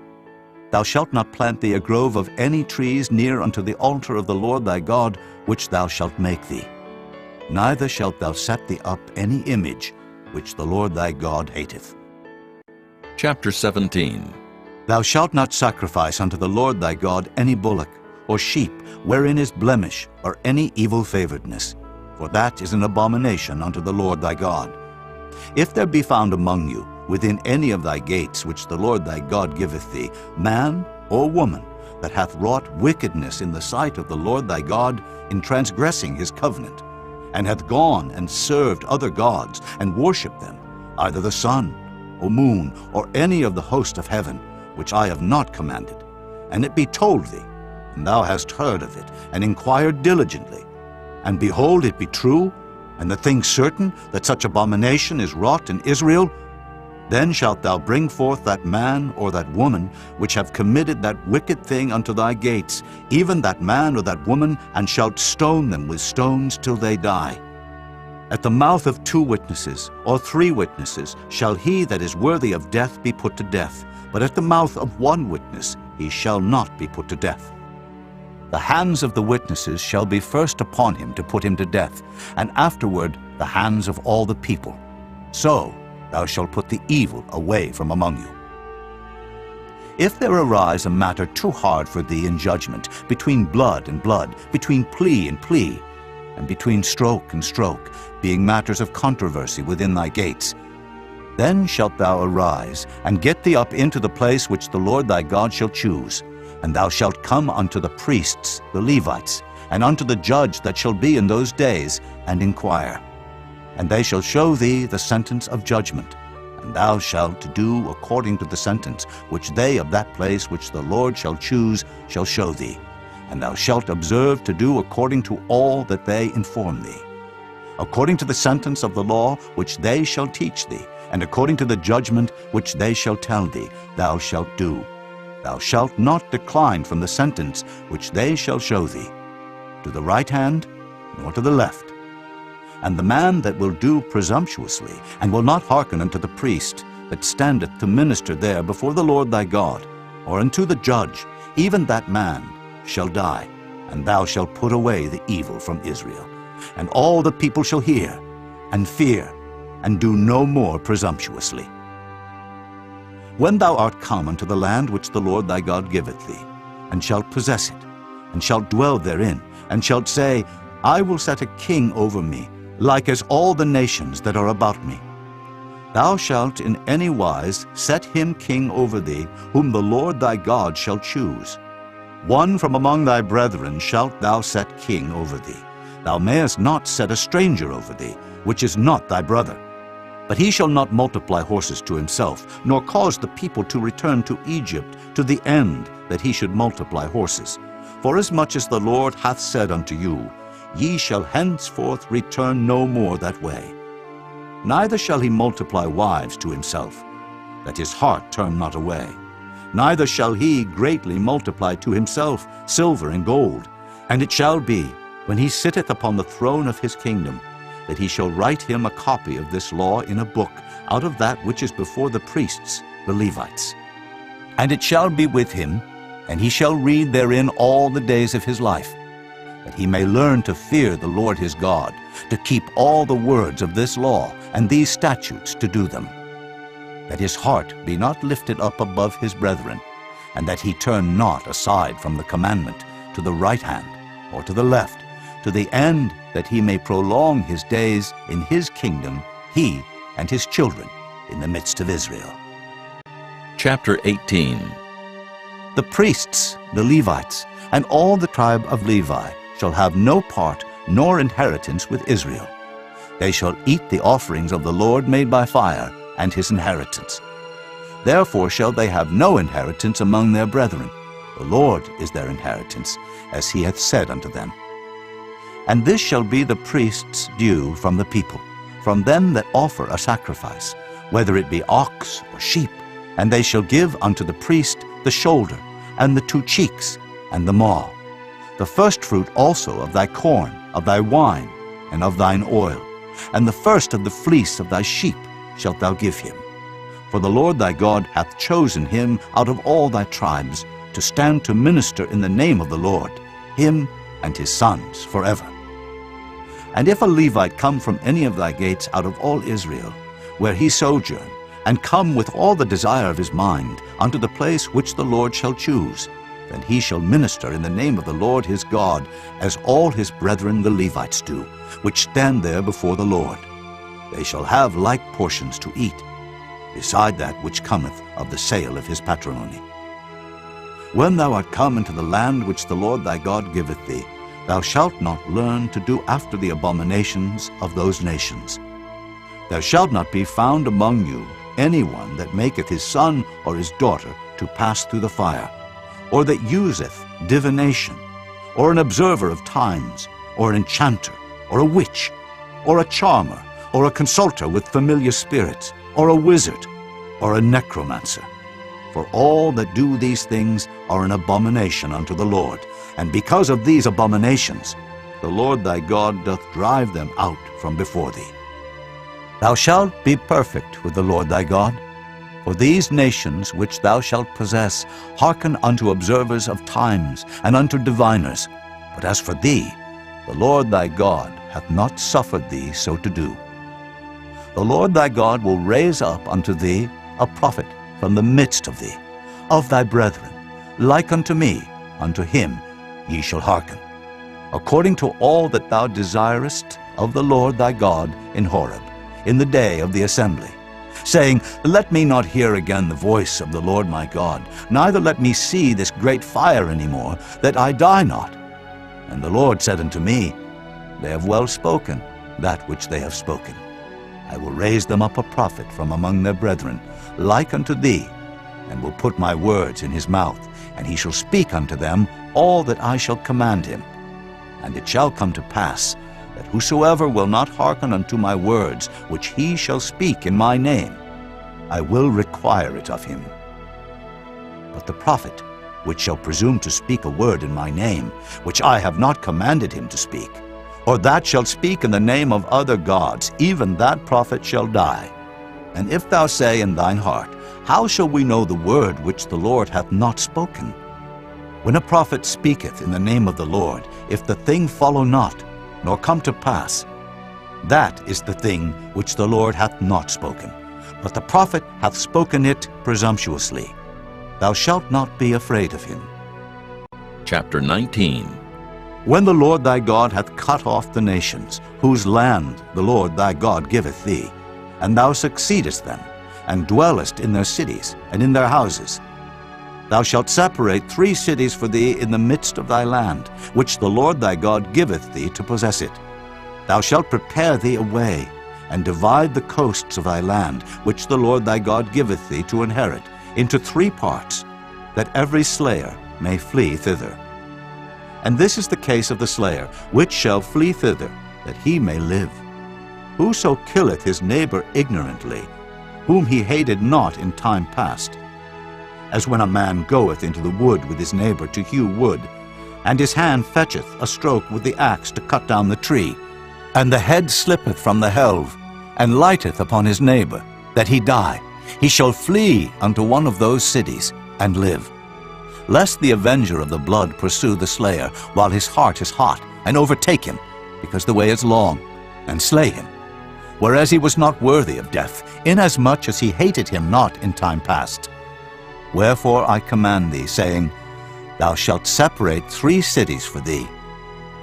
Thou shalt not plant thee a grove of any trees near unto the altar of the Lord thy God, which thou shalt make thee. Neither shalt thou set thee up any image, which the Lord thy God hateth. Chapter 17. Thou shalt not sacrifice unto the Lord thy God any bullock, or sheep, wherein is blemish, or any evil favoredness, for that is an abomination unto the Lord thy God. If there be found among you, within any of thy gates which the Lord thy God giveth thee, man or woman, that hath wrought wickedness in the sight of the Lord thy God, in transgressing his covenant, and hath gone and served other gods, and worshipped them, either the sun, or moon, or any of the host of heaven, which I have not commanded, and it be told thee, and thou hast heard of it, and inquired diligently, and behold, it be true, and the thing certain, that such abomination is wrought in Israel, then shalt thou bring forth that man or that woman which have committed that wicked thing unto thy gates, even that man or that woman, and shalt stone them with stones till they die. At the mouth of 2 witnesses, or 3 witnesses, shall he that is worthy of death be put to death, but at the mouth of 1 witness he shall not be put to death. The hands of the witnesses shall be first upon him to put him to death, and afterward the hands of all the people. So thou shalt put the evil away from among you. If there arise a matter too hard for thee in judgment, between blood and blood, between plea and plea, and between stroke and stroke, being matters of controversy within thy gates, then shalt thou arise, and get thee up into the place which the Lord thy God shall choose, and thou shalt come unto the priests, the Levites, and unto the judge that shall be in those days, and inquire. And they shall show thee the sentence of judgment, and thou shalt do according to the sentence which they of that place which the Lord shall choose shall show thee. And thou shalt observe to do according to all that they inform thee. According to the sentence of the law which they shall teach thee, and according to the judgment which they shall tell thee, thou shalt do. Thou shalt not decline from the sentence which they shall show thee, to the right hand, nor to the left. And the man that will do presumptuously, and will not hearken unto the priest that standeth to minister there before the Lord thy God, or unto the judge, even that man shall die, and thou shalt put away the evil from Israel. And all the people shall hear, and fear, and do no more presumptuously. When thou art come unto the land which the Lord thy God giveth thee, and shalt possess it, and shalt dwell therein, and shalt say, I will set a king over me, like as all the nations that are about me. Thou shalt in any wise set him king over thee, whom the Lord thy God shall choose. One from among thy brethren shalt thou set king over thee. Thou mayest not set a stranger over thee, which is not thy brother. But he shall not multiply horses to himself, nor cause the people to return to Egypt, to the end that he should multiply horses. Forasmuch as the Lord hath said unto you, Ye shall henceforth return no more that way. Neither shall he multiply wives to himself, that his heart turn not away. Neither shall he greatly multiply to himself silver and gold. And it shall be, when he sitteth upon the throne of his kingdom, that he shall write him a copy of this law in a book, out of that which is before the priests, the Levites. And it shall be with him, and he shall read therein all the days of his life. that he may learn to fear the Lord his God, to keep all the words of this law and these statutes to do them, that his heart be not lifted up above his brethren, and that he turn not aside from the commandment to the right hand or to the left, to the end that he may prolong his days in his kingdom, he and his children in the midst of Israel. Chapter 18. The priests, the Levites, and all the tribe of Levi shall have no part nor inheritance with Israel. They shall eat the offerings of the Lord made by fire, and his inheritance. Therefore shall they have no inheritance among their brethren. The Lord is their inheritance, as he hath said unto them. And this shall be the priest's due from the people, from them that offer a sacrifice, whether it be ox or sheep, and they shall give unto the priest the shoulder, and the 2 cheeks, and the maw. The firstfruit also of thy corn, of thy wine, and of thine oil, and the first of the fleece of thy sheep shalt thou give him. For the Lord thy God hath chosen him out of all thy tribes, to stand to minister in the name of the Lord, him and his sons forever. And if a Levite come from any of thy gates out of all Israel, where he sojourn, and come with all the desire of his mind unto the place which the Lord shall choose, then he shall minister in the name of the Lord his God, as all his brethren the Levites do, which stand there before the Lord. They shall have like portions to eat, beside that which cometh of the sale of his patrimony. When thou art come into the land which the Lord thy God giveth thee, thou shalt not learn to do after the abominations of those nations. There shall not be found among you any one that maketh his son or his daughter to pass through the fire, or that useth divination, or an observer of times, or an enchanter, or a witch, or a charmer, or a consulter with familiar spirits, or a wizard, or a necromancer. For all that do these things are an abomination unto the Lord, and because of these abominations the Lord thy God doth drive them out from before thee. Thou shalt be perfect with the Lord thy God. For these nations which thou shalt possess hearken unto observers of times, and unto diviners. But as for thee, the Lord thy God hath not suffered thee so to do. The Lord thy God will raise up unto thee a prophet from the midst of thee, of thy brethren, like unto me, unto him ye shall hearken, according to all that thou desirest of the Lord thy God in Horeb, in the day of the assembly, saying, Let me not hear again the voice of the Lord my God, neither let me see this great fire any more, that I die not. And the Lord said unto me, They have well spoken that which they have spoken. I will raise them up a prophet from among their brethren, like unto thee, and will put my words in his mouth, and he shall speak unto them all that I shall command him. And it shall come to pass, that whosoever will not hearken unto my words, which he shall speak in my name, I will require it of him. But the prophet, which shall presume to speak a word in my name, which I have not commanded him to speak, or that shall speak in the name of other gods, even that prophet shall die. And if thou say in thine heart, How shall we know the word which the Lord hath not spoken? When a prophet speaketh in the name of the Lord, if the thing follow not, nor come to pass, that is the thing which the Lord hath not spoken. But the prophet hath spoken it presumptuously. Thou shalt not be afraid of him. Chapter 19. When the Lord thy God hath cut off the nations, whose land the Lord thy God giveth thee, and thou succeedest them, and dwellest in their cities and in their houses, thou shalt separate 3 cities for thee in the midst of thy land, which the Lord thy God giveth thee to possess it. Thou shalt prepare thee a way, and divide the coasts of thy land, which the Lord thy God giveth thee to inherit, into 3 parts, that every slayer may flee thither. And this is the case of the slayer, which shall flee thither, that he may live. Whoso killeth his neighbor ignorantly, whom he hated not in time past, as when a man goeth into the wood with his neighbor to hew wood, and his hand fetcheth a stroke with the axe to cut down the tree, and the head slippeth from the helve, and lighteth upon his neighbor, that he die, he shall flee unto one of those cities, and live. Lest the avenger of the blood pursue the slayer, while his heart is hot, and overtake him, because the way is long, and slay him, whereas he was not worthy of death, inasmuch as he hated him not in time past. Wherefore I command thee, saying, Thou shalt separate 3 cities for thee.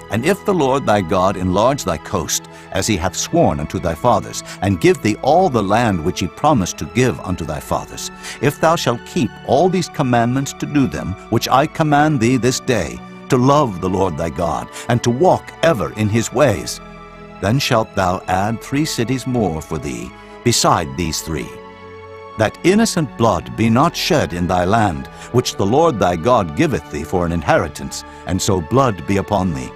And if the Lord thy God enlarge thy coast, as he hath sworn unto thy fathers, and give thee all the land which he promised to give unto thy fathers, if thou shalt keep all these commandments to do them, which I command thee this day, to love the Lord thy God, and to walk ever in his ways, then shalt thou add 3 cities more for thee, beside these 3, that innocent blood be not shed in thy land, which the Lord thy God giveth thee for an inheritance, and so blood be upon thee.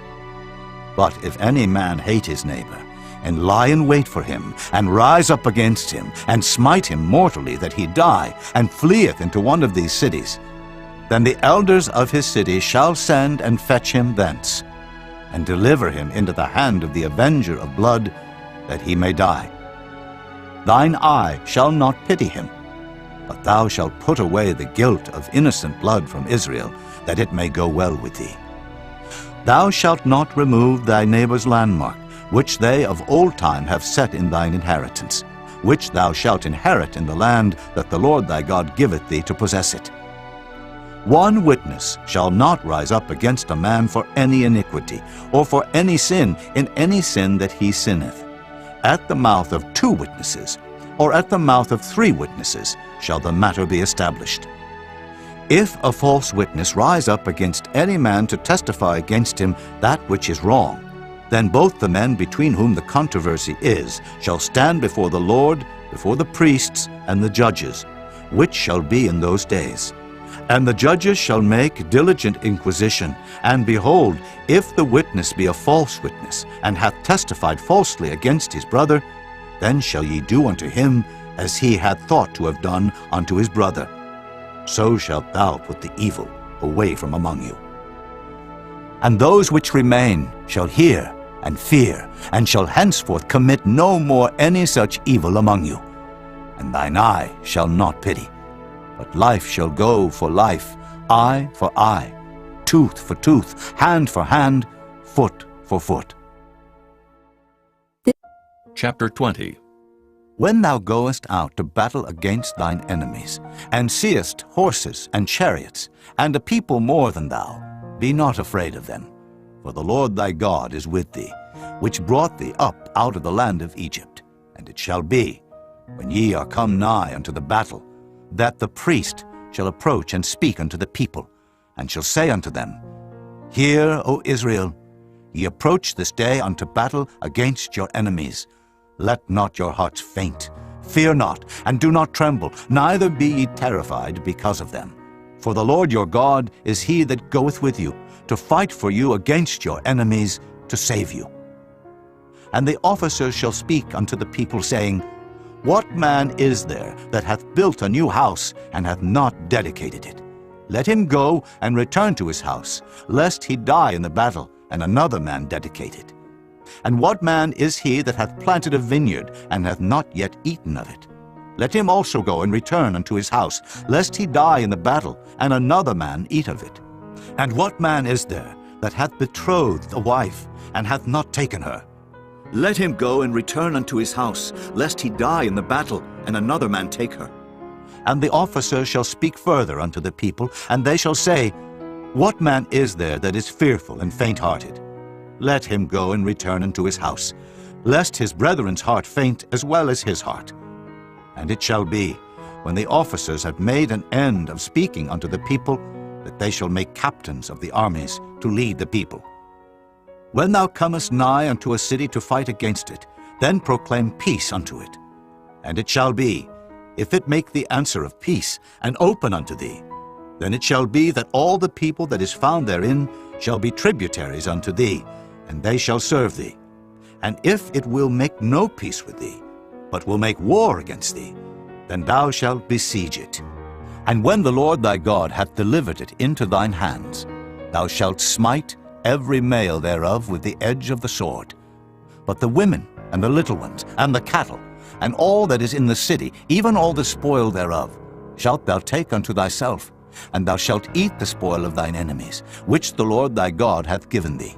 But if any man hate his neighbor, and lie in wait for him, and rise up against him, and smite him mortally that he die, and fleeth into one of these cities, then the elders of his city shall send and fetch him thence, and deliver him into the hand of the avenger of blood, that he may die. Thine eye shall not pity him, but thou shalt put away the guilt of innocent blood from Israel, that it may go well with thee. Thou shalt not remove thy neighbor's landmark, which they of old time have set in thine inheritance, which thou shalt inherit in the land that the Lord thy God giveth thee to possess it. 1 witness shall not rise up against a man for any iniquity, or for any sin in any sin that he sinneth. At the mouth of 2 witnesses, or at the mouth of 3 witnesses, shall the matter be established. If a false witness rise up against any man to testify against him that which is wrong, then both the men between whom the controversy is shall stand before the Lord, before the priests and the judges, which shall be in those days. And the judges shall make diligent inquisition, and behold, if the witness be a false witness, and hath testified falsely against his brother, then shall ye do unto him as he had thought to have done unto his brother. So shalt thou put the evil away from among you. And those which remain shall hear and fear, and shall henceforth commit no more any such evil among you. And thine eye shall not pity, but life shall go for life, eye for eye, tooth for tooth, hand for hand, foot for foot. Chapter 20. When thou goest out to battle against thine enemies, and seest horses and chariots, and a people more than thou, be not afraid of them. For the Lord thy God is with thee, which brought thee up out of the land of Egypt. And it shall be, when ye are come nigh unto the battle, that the priest shall approach and speak unto the people, and shall say unto them, Hear, O Israel, ye approach this day unto battle against your enemies. Let not your hearts faint, fear not, and do not tremble, neither be ye terrified because of them. For the Lord your God is he that goeth with you, to fight for you against your enemies, to save you. And the officers shall speak unto the people, saying, What man is there that hath built a new house, and hath not dedicated it? Let him go and return to his house, lest he die in the battle, and another man dedicate it. And what man is he that hath planted a vineyard, and hath not yet eaten of it? Let him also go and return unto his house, lest he die in the battle, and another man eat of it. And what man is there that hath betrothed a wife, and hath not taken her? Let him go and return unto his house, lest he die in the battle, and another man take her. And the officers shall speak further unto the people, and they shall say, What man is there that is fearful and faint-hearted? Let him go and return unto his house, lest his brethren's heart faint as well as his heart. And it shall be, when the officers have made an end of speaking unto the people, that they shall make captains of the armies to lead the people. When thou comest nigh unto a city to fight against it, then proclaim peace unto it. And it shall be, if it make the answer of peace, and open unto thee, then it shall be that all the people that is found therein shall be tributaries unto thee, and they shall serve thee. And if it will make no peace with thee, but will make war against thee, then thou shalt besiege it. And when the Lord thy God hath delivered it into thine hands, thou shalt smite every male thereof with the edge of the sword. But the women, and the little ones, and the cattle, and all that is in the city, even all the spoil thereof, shalt thou take unto thyself, and thou shalt eat the spoil of thine enemies, which the Lord thy God hath given thee.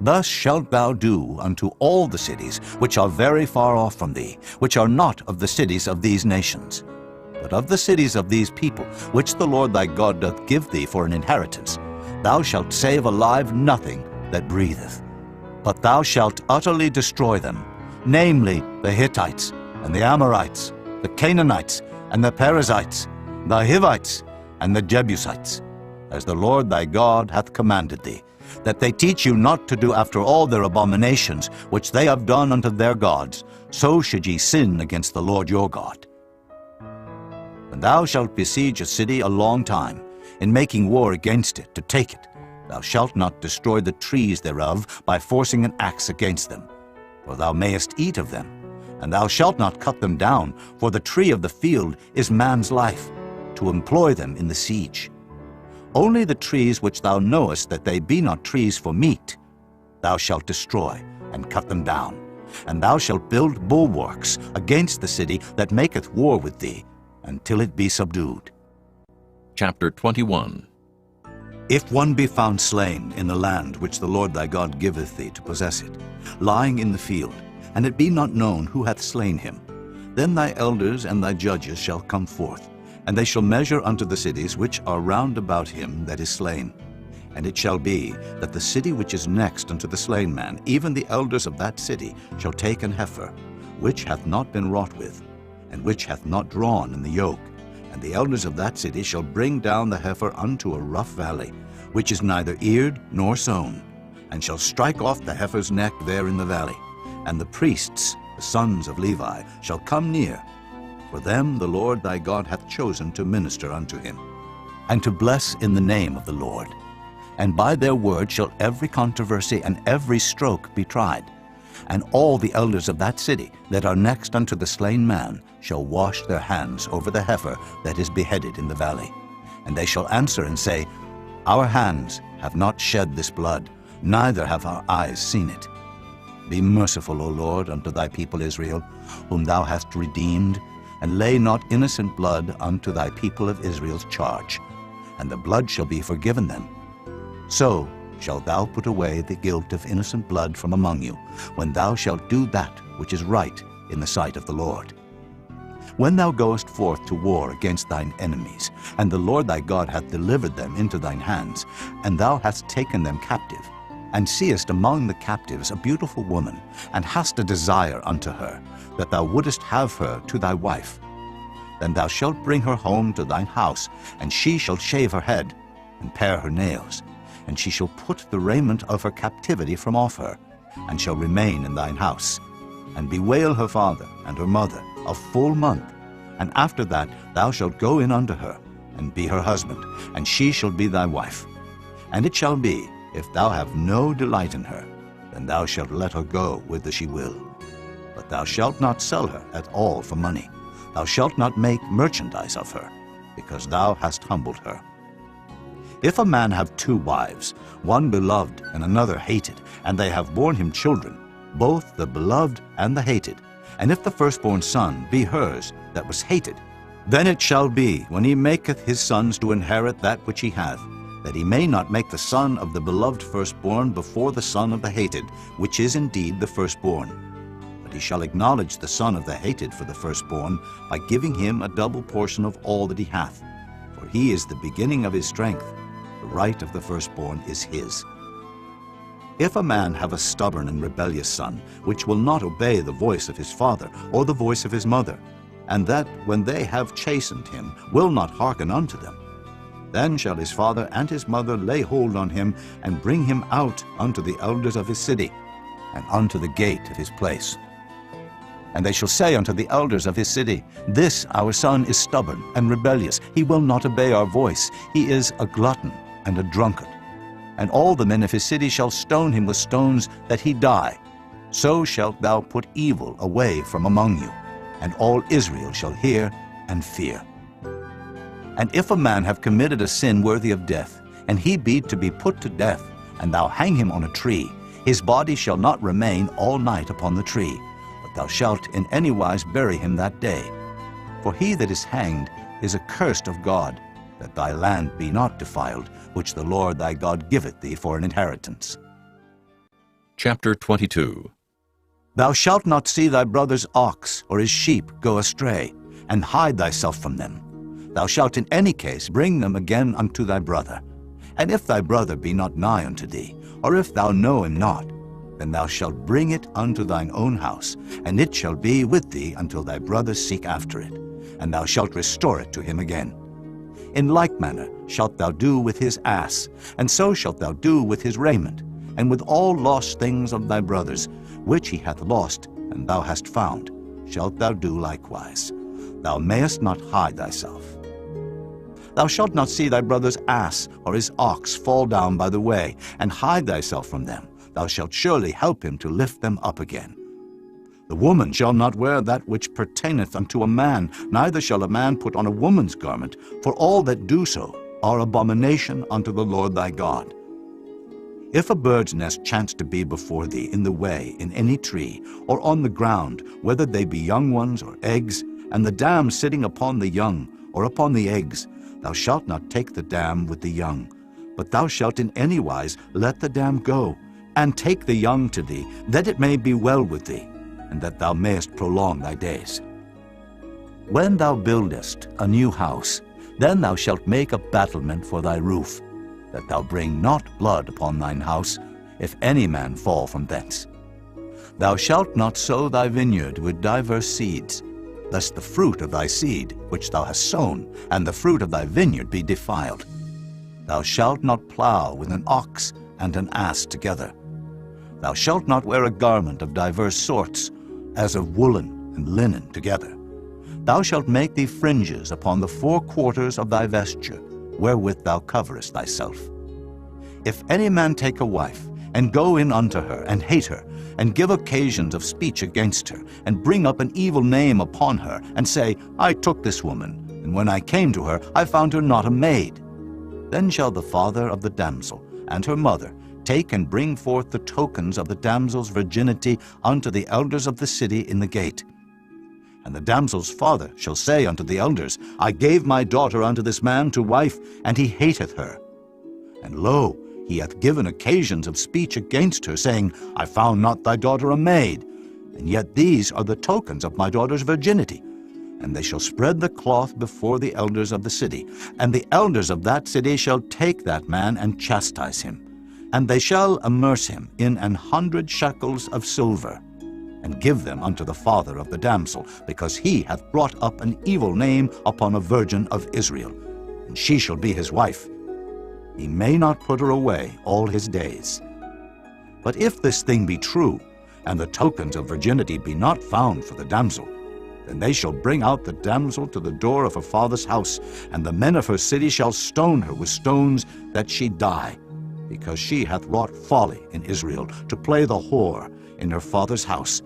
Thus shalt thou do unto all the cities which are very far off from thee, which are not of the cities of these nations. But of the cities of these people, which the Lord thy God doth give thee for an inheritance, thou shalt save alive nothing that breatheth. But thou shalt utterly destroy them, namely the Hittites, and the Amorites, the Canaanites, and the Perizzites, the Hivites, and the Jebusites, as the Lord thy God hath commanded thee, that they teach you not to do after all their abominations which they have done unto their gods, so should ye sin against the Lord your God. When thou shalt besiege a city a long time, in making war against it to take it, thou shalt not destroy the trees thereof by forcing an axe against them, for thou mayest eat of them, and thou shalt not cut them down, for the tree of the field is man's life, to employ them in the siege. Only the trees which thou knowest that they be not trees for meat, thou shalt destroy and cut them down, and thou shalt build bulwarks against the city that maketh war with thee, until it be subdued. Chapter 21. If one be found slain in the land which the Lord thy God giveth thee to possess it, lying in the field, and it be not known who hath slain him, then thy elders and thy judges shall come forth, and they shall measure unto the cities which are round about him that is slain. And it shall be that the city which is next unto the slain man, even the elders of that city, shall take an heifer, which hath not been wrought with, and which hath not drawn in the yoke. And the elders of that city shall bring down the heifer unto a rough valley, which is neither eared nor sown, and shall strike off the heifer's neck there in the valley. And the priests, the sons of Levi, shall come near, for them the Lord thy God hath chosen to minister unto him, and to bless in the name of the Lord. And by their word shall every controversy and every stroke be tried. And all the elders of that city that are next unto the slain man shall wash their hands over the heifer that is beheaded in the valley. And they shall answer and say, Our hands have not shed this blood, neither have our eyes seen it. Be merciful, O Lord, unto thy people Israel, whom thou hast redeemed, and lay not innocent blood unto thy people of Israel's charge, and the blood shall be forgiven them. So shalt thou put away the guilt of innocent blood from among you, when thou shalt do that which is right in the sight of the Lord. When thou goest forth to war against thine enemies, and the Lord thy God hath delivered them into thine hands, and thou hast taken them captive, and seest among the captives a beautiful woman, and hast a desire unto her, that thou wouldest have her to thy wife, then thou shalt bring her home to thine house, and she shall shave her head, and pare her nails, and she shall put the raiment of her captivity from off her, and shall remain in thine house, and bewail her father and her mother a full month. And after that thou shalt go in unto her, and be her husband, and she shall be thy wife. And it shall be, if thou have no delight in her, then thou shalt let her go whither she will. But thou shalt not sell her at all for money. Thou shalt not make merchandise of her, because thou hast humbled her. If a man have two wives, one beloved and another hated, and they have borne him children, both the beloved and the hated, and if the firstborn son be hers that was hated, then it shall be, when he maketh his sons to inherit that which he hath, that he may not make the son of the beloved firstborn before the son of the hated, which is indeed the firstborn. But he shall acknowledge the son of the hated for the firstborn, by giving him a double portion of all that he hath. For he is the beginning of his strength, the right of the firstborn is his. If a man have a stubborn and rebellious son, which will not obey the voice of his father or the voice of his mother, and that, when they have chastened him, will not hearken unto them, then shall his father and his mother lay hold on him, and bring him out unto the elders of his city, and unto the gate of his place. And they shall say unto the elders of his city, This our son is stubborn and rebellious, he will not obey our voice, he is a glutton and a drunkard. And all the men of his city shall stone him with stones, that he die. So shalt thou put evil away from among you, and all Israel shall hear and fear. And if a man have committed a sin worthy of death, and he be to be put to death, and thou hang him on a tree, his body shall not remain all night upon the tree, but thou shalt in any wise bury him that day. For he that is hanged is accursed of God, that thy land be not defiled, which the Lord thy God giveth thee for an inheritance. Chapter 22. Thou shalt not see thy brother's ox or his sheep go astray, and hide thyself from them. Thou shalt in any case bring them again unto thy brother. And if thy brother be not nigh unto thee, or if thou know him not, then thou shalt bring it unto thine own house, and it shall be with thee until thy brother seek after it, and thou shalt restore it to him again. In like manner shalt thou do with his ass, and so shalt thou do with his raiment, and with all lost things of thy brother's, which he hath lost, and thou hast found, shalt thou do likewise. Thou mayest not hide thyself. Thou shalt not see thy brother's ass or his ox fall down by the way, and hide thyself from them. Thou shalt surely help him to lift them up again. The woman shall not wear that which pertaineth unto a man, neither shall a man put on a woman's garment, for all that do so are abomination unto the Lord thy God. If a bird's nest chance to be before thee in the way, in any tree, or on the ground, whether they be young ones or eggs, and the dam sitting upon the young, or upon the eggs, thou shalt not take the dam with the young, but thou shalt in any wise let the dam go, and take the young to thee, that it may be well with thee, and that thou mayest prolong thy days. When thou buildest a new house, then thou shalt make a battlement for thy roof, that thou bring not blood upon thine house, if any man fall from thence. Thou shalt not sow thy vineyard with diverse seeds, lest the fruit of thy seed which thou hast sown, and the fruit of thy vineyard be defiled. Thou shalt not plow with an ox and an ass together. Thou shalt not wear a garment of diverse sorts, as of woolen and linen together. Thou shalt make thee fringes upon the four quarters of thy vesture, wherewith thou coverest thyself. If any man take a wife, and go in unto her, and hate her, and give occasions of speech against her, and bring up an evil name upon her, and say, I took this woman, and when I came to her, I found her not a maid, then shall the father of the damsel and her mother take and bring forth the tokens of the damsel's virginity unto the elders of the city in the gate. And the damsel's father shall say unto the elders, I gave my daughter unto this man to wife, and he hateth her. And lo, he hath given occasions of speech against her, saying, I found not thy daughter a maid, and yet these are the tokens of my daughter's virginity. And they shall spread the cloth before the elders of the city, and the elders of that city shall take that man and chastise him. And they shall immerse him in 100 shekels of silver, and give them unto the father of the damsel, because he hath brought up an evil name upon a virgin of Israel, and she shall be his wife. He may not put her away all his days. But if this thing be true, and the tokens of virginity be not found for the damsel, then they shall bring out the damsel to the door of her father's house, and the men of her city shall stone her with stones, that she die, because she hath wrought folly in Israel, to play the whore in her father's house.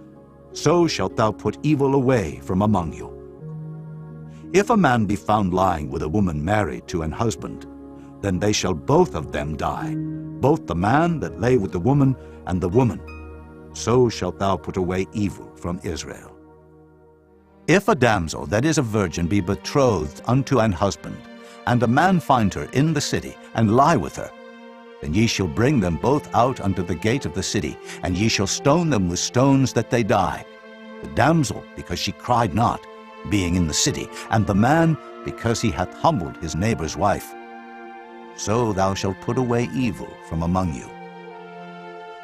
So shalt thou put evil away from among you. If a man be found lying with a woman married to an husband, then they shall both of them die, both the man that lay with the woman, and the woman. So shalt thou put away evil from Israel. If a damsel that is a virgin be betrothed unto an husband, and a man find her in the city, and lie with her, then ye shall bring them both out unto the gate of the city, and ye shall stone them with stones that they die, the damsel because she cried not, being in the city, and the man because he hath humbled his neighbor's wife. So thou shalt put away evil from among you.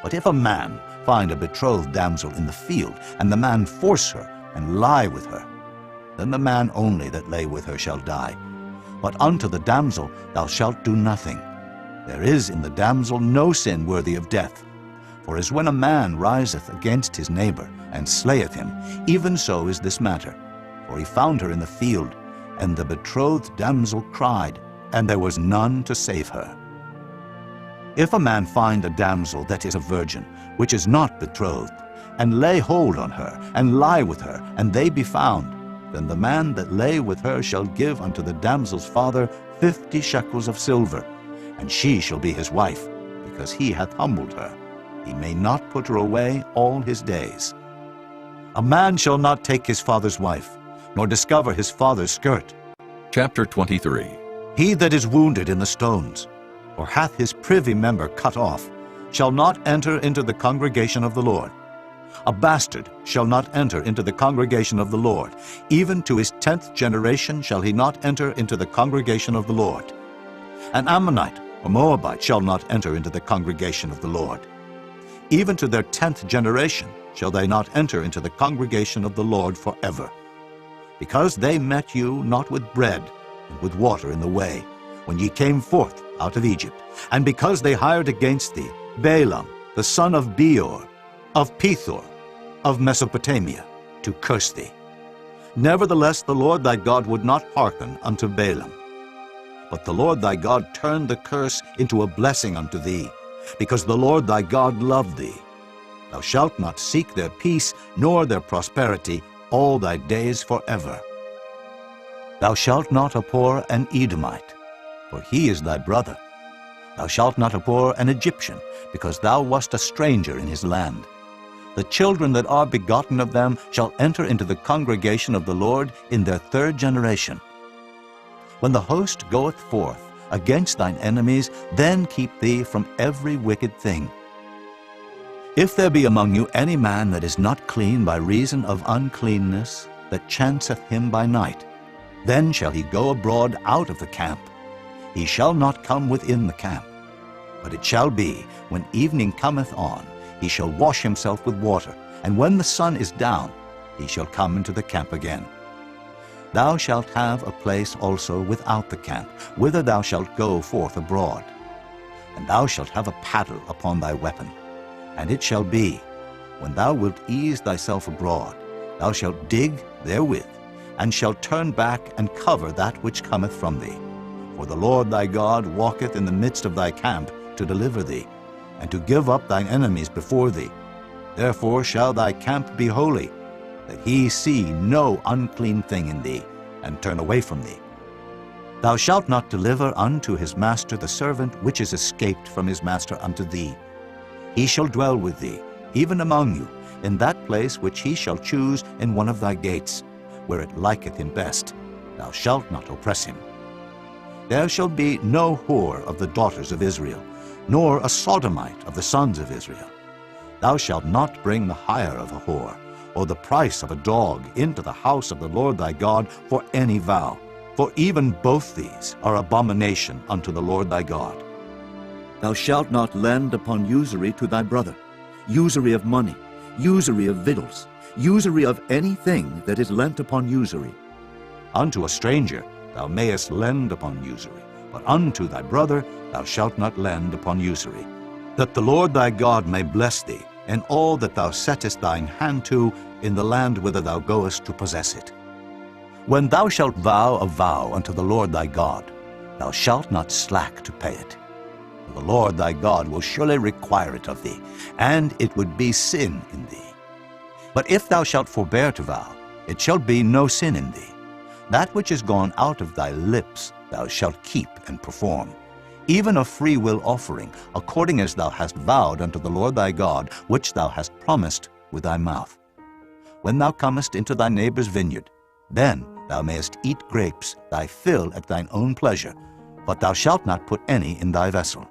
But if a man find a betrothed damsel in the field, and the man force her, and lie with her, then the man only that lay with her shall die. But unto the damsel thou shalt do nothing. There is in the damsel no sin worthy of death. For as when a man riseth against his neighbor, and slayeth him, even so is this matter. For he found her in the field, and the betrothed damsel cried, and there was none to save her. If a man find a damsel that is a virgin, which is not betrothed, and lay hold on her, and lie with her, and they be found, then the man that lay with her shall give unto the damsel's father 50 shekels of silver, and she shall be his wife, because he hath humbled her. He may not put her away all his days. A man shall not take his father's wife, nor discover his father's skirt. Chapter 23. He that is wounded in the stones, or hath his privy member cut off, shall not enter into the congregation of the Lord. A bastard shall not enter into the congregation of the Lord. Even to his 10th generation shall he not enter into the congregation of the Lord. An Ammonite or Moabite shall not enter into the congregation of the Lord. Even to their 10th generation shall they not enter into the congregation of the Lord forever. Because they met you not with bread and with water in the way, when ye came forth out of Egypt, and because they hired against thee Balaam, the son of Beor, of Pethor, of Mesopotamia, to curse thee. Nevertheless the Lord thy God would not hearken unto Balaam. But the Lord thy God turned the curse into a blessing unto thee, because the Lord thy God loved thee. Thou shalt not seek their peace, nor their prosperity, all thy days forever. Thou shalt not abhor an Edomite, for he is thy brother. Thou shalt not abhor an Egyptian, because thou wast a stranger in his land. The children that are begotten of them shall enter into the congregation of the Lord in their 3rd generation. When the host goeth forth against thine enemies, then keep thee from every wicked thing. If there be among you any man that is not clean by reason of uncleanness, that chanceth him by night, then shall he go abroad out of the camp. He shall not come within the camp. But it shall be, when evening cometh on, he shall wash himself with water, and when the sun is down, he shall come into the camp again. Thou shalt have a place also without the camp, whither thou shalt go forth abroad. And thou shalt have a paddle upon thy weapon. And it shall be, when thou wilt ease thyself abroad, thou shalt dig therewith, and shalt turn back and cover that which cometh from thee. For the Lord thy God walketh in the midst of thy camp to deliver thee, and to give up thine enemies before thee. Therefore shall thy camp be holy, that he see no unclean thing in thee, and turn away from thee. Thou shalt not deliver unto his master the servant which is escaped from his master unto thee. He shall dwell with thee, even among you, in that place which he shall choose in one of thy gates, where it liketh him best. Thou shalt not oppress him. There shall be no whore of the daughters of Israel, nor a sodomite of the sons of Israel. Thou shalt not bring the hire of a whore, or the price of a dog into the house of the Lord thy God for any vow, for even both these are abomination unto the Lord thy God. Thou shalt not lend upon usury to thy brother, usury of money, usury of victuals, usury of anything that is lent upon usury. Unto a stranger thou mayest lend upon usury, but unto thy brother thou shalt not lend upon usury, that the Lord thy God may bless thee in all that thou settest thine hand to in the land whither thou goest to possess it. When thou shalt vow a vow unto the Lord thy God, thou shalt not slack to pay it. For the Lord thy God will surely require it of thee, and it would be sin in thee. But if thou shalt forbear to vow, it shall be no sin in thee. That which is gone out of thy lips thou shalt keep and perform, even a free will offering, according as thou hast vowed unto the Lord thy God, which thou hast promised with thy mouth. When thou comest into thy neighbor's vineyard, then thou mayest eat grapes, thy fill at thine own pleasure, but thou shalt not put any in thy vessel.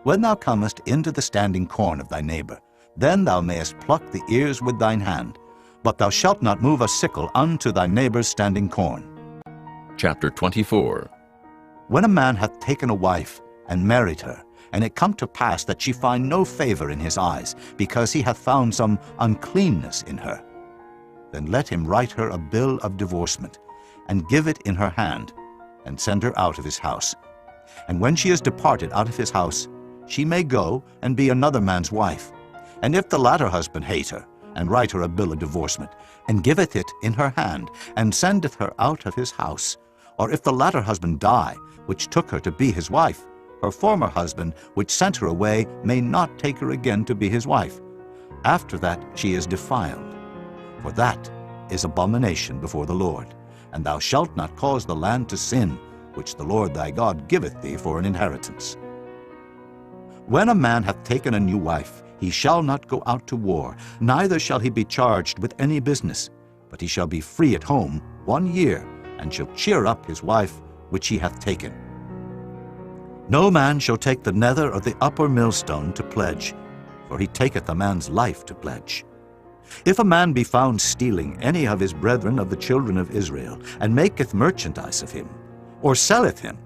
When thou comest into the standing corn of thy neighbor, then thou mayest pluck the ears with thine hand, but thou shalt not move a sickle unto thy neighbor's standing corn. Chapter 24. When a man hath taken a wife and married her, and it come to pass that she find no favor in his eyes, because he hath found some uncleanness in her, then let him write her a bill of divorcement, and give it in her hand, and send her out of his house. And when she is departed out of his house, she may go and be another man's wife. And if the latter husband hate her, and write her a bill of divorcement, and giveth it in her hand, and sendeth her out of his house, or if the latter husband die, which took her to be his wife, her former husband, which sent her away, may not take her again to be his wife. After that she is defiled. For that is abomination before the Lord. And thou shalt not cause the land to sin, which the Lord thy God giveth thee for an inheritance. When a man hath taken a new wife, he shall not go out to war, neither shall he be charged with any business, but he shall be free at home 1 year, and shall cheer up his wife which he hath taken. No man shall take the nether of the upper millstone to pledge, for he taketh a man's life to pledge. If a man be found stealing any of his brethren of the children of Israel, and maketh merchandise of him, or selleth him,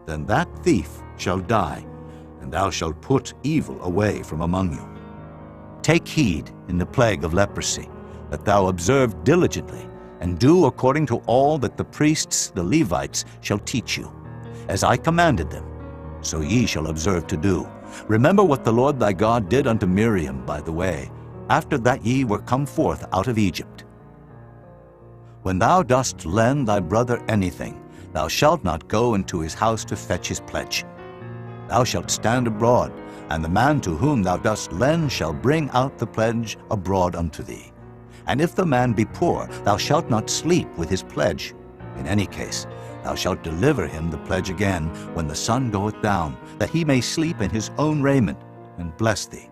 then that thief shall die, and thou shalt put evil away from among you. Take heed in the plague of leprosy, that thou observe diligently, and do according to all that the priests, the Levites, shall teach you. As I commanded them, so ye shall observe to do. Remember what the Lord thy God did unto Miriam by the way, after that ye were come forth out of Egypt. When thou dost lend thy brother anything, thou shalt not go into his house to fetch his pledge. Thou shalt stand abroad, and the man to whom thou dost lend shall bring out the pledge abroad unto thee. And if the man be poor, thou shalt not sleep with his pledge. In any case, thou shalt deliver him the pledge again when the sun goeth down, that he may sleep in his own raiment, and bless thee.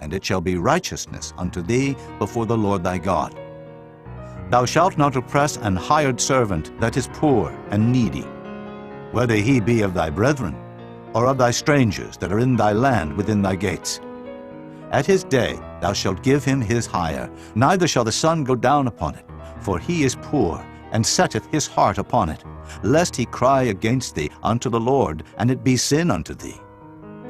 And it shall be righteousness unto thee before the Lord thy God. Thou shalt not oppress an hired servant that is poor and needy, whether he be of thy brethren, or of thy strangers that are in thy land within thy gates. At his day thou shalt give him his hire, neither shall the sun go down upon it, for he is poor, and setteth his heart upon it, lest he cry against thee unto the Lord, and it be sin unto thee.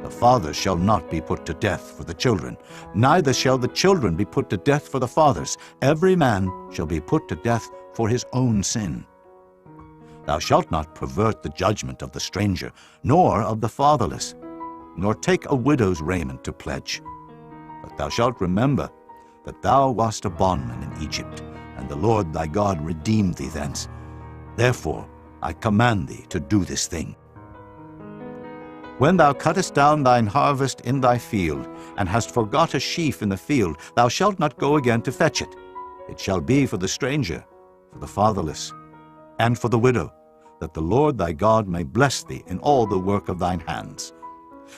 The fathers shall not be put to death for the children, neither shall the children be put to death for the fathers. Every man shall be put to death for his own sin. Thou shalt not pervert the judgment of the stranger, nor of the fatherless, nor take a widow's raiment to pledge. But thou shalt remember that thou wast a bondman in Egypt, and the Lord thy God redeemed thee thence. Therefore I command thee to do this thing. When thou cuttest down thine harvest in thy field, and hast forgot a sheaf in the field, thou shalt not go again to fetch it. It shall be for the stranger, for the fatherless, and for the widow, that the Lord thy God may bless thee in all the work of thine hands.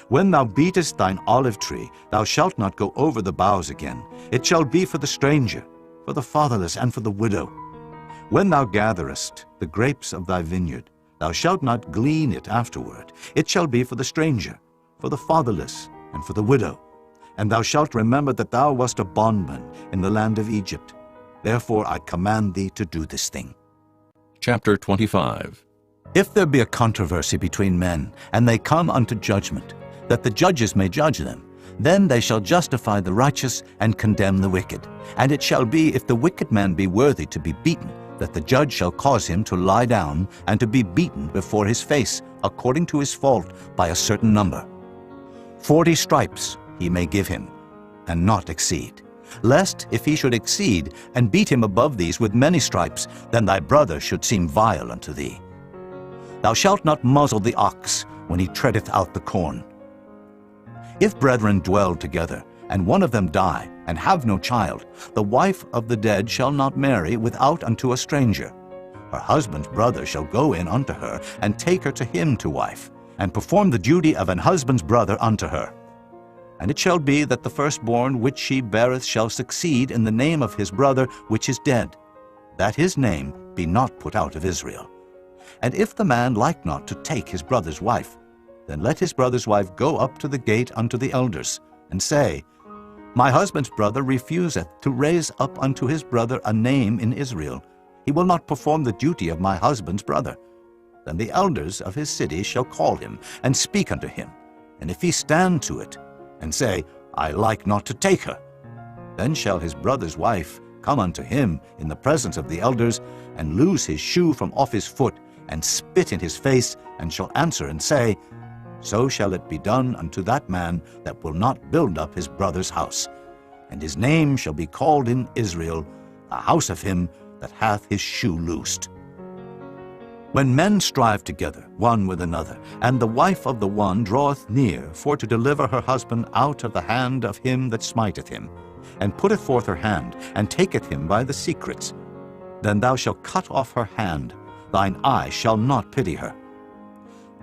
When thou beatest thine olive tree, thou shalt not go over the boughs again. It shall be for the stranger, for the fatherless, and for the widow. When thou gatherest the grapes of thy vineyard, thou shalt not glean it afterward. It shall be for the stranger, for the fatherless, and for the widow. And thou shalt remember that thou wast a bondman in the land of Egypt. Therefore I command thee to do this thing. Chapter 25. If there be a controversy between men, and they come unto judgment, that the judges may judge them, then they shall justify the righteous and condemn the wicked. And it shall be, if the wicked man be worthy to be beaten, that the judge shall cause him to lie down and to be beaten before his face, according to his fault, by a certain number. 40 stripes he may give him, and not exceed. Lest, if he should exceed, and beat him above these with many stripes, then thy brother should seem vile unto thee. Thou shalt not muzzle the ox when he treadeth out the corn. If brethren dwell together, and one of them die, and have no child, the wife of the dead shall not marry without unto a stranger. Her husband's brother shall go in unto her, and take her to him to wife, and perform the duty of an husband's brother unto her. And it shall be that the firstborn which she beareth shall succeed in the name of his brother which is dead, that his name be not put out of Israel. And if the man like not to take his brother's wife, then let his brother's wife go up to the gate unto the elders, and say, My husband's brother refuseth to raise up unto his brother a name in Israel. He will not perform the duty of my husband's brother. Then the elders of his city shall call him, and speak unto him. And if he stand to it, and say, I like not to take her, then shall his brother's wife come unto him in the presence of the elders, and loose his shoe from off his foot, and spit in his face, and shall answer and say, So shall it be done unto that man that will not build up his brother's house. And his name shall be called in Israel, the house of him that hath his shoe loosed. When men strive together one with another, and the wife of the one draweth near for to deliver her husband out of the hand of him that smiteth him, and putteth forth her hand, and taketh him by the secrets, then thou shalt cut off her hand, thine eye shall not pity her.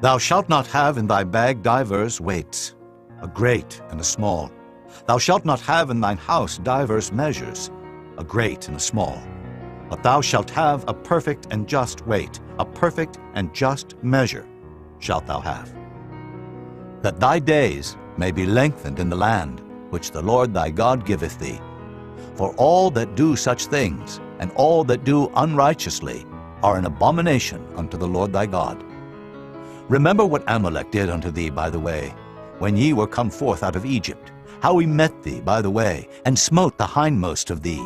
Thou shalt not have in thy bag divers weights, a great and a small. Thou shalt not have in thine house divers measures, a great and a small. But thou shalt have a perfect and just weight, a perfect and just measure shalt thou have. that thy days may be lengthened in the land which the Lord thy God giveth thee. For all that do such things, and all that do unrighteously, are an abomination unto the Lord thy God. Remember what Amalek did unto thee by the way, when ye were come forth out of Egypt, how he met thee by the way, and smote the hindmost of thee,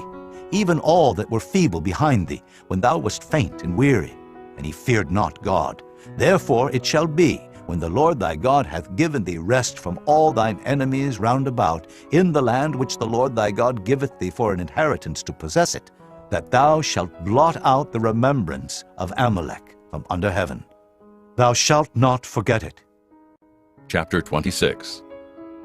even all that were feeble behind thee, when thou wast faint and weary, and he feared not God. Therefore it shall be, when the Lord thy God hath given thee rest from all thine enemies round about, in the land which the Lord thy God giveth thee for an inheritance to possess it, that thou shalt blot out the remembrance of Amalek from under heaven. Thou shalt not forget it. Chapter 26.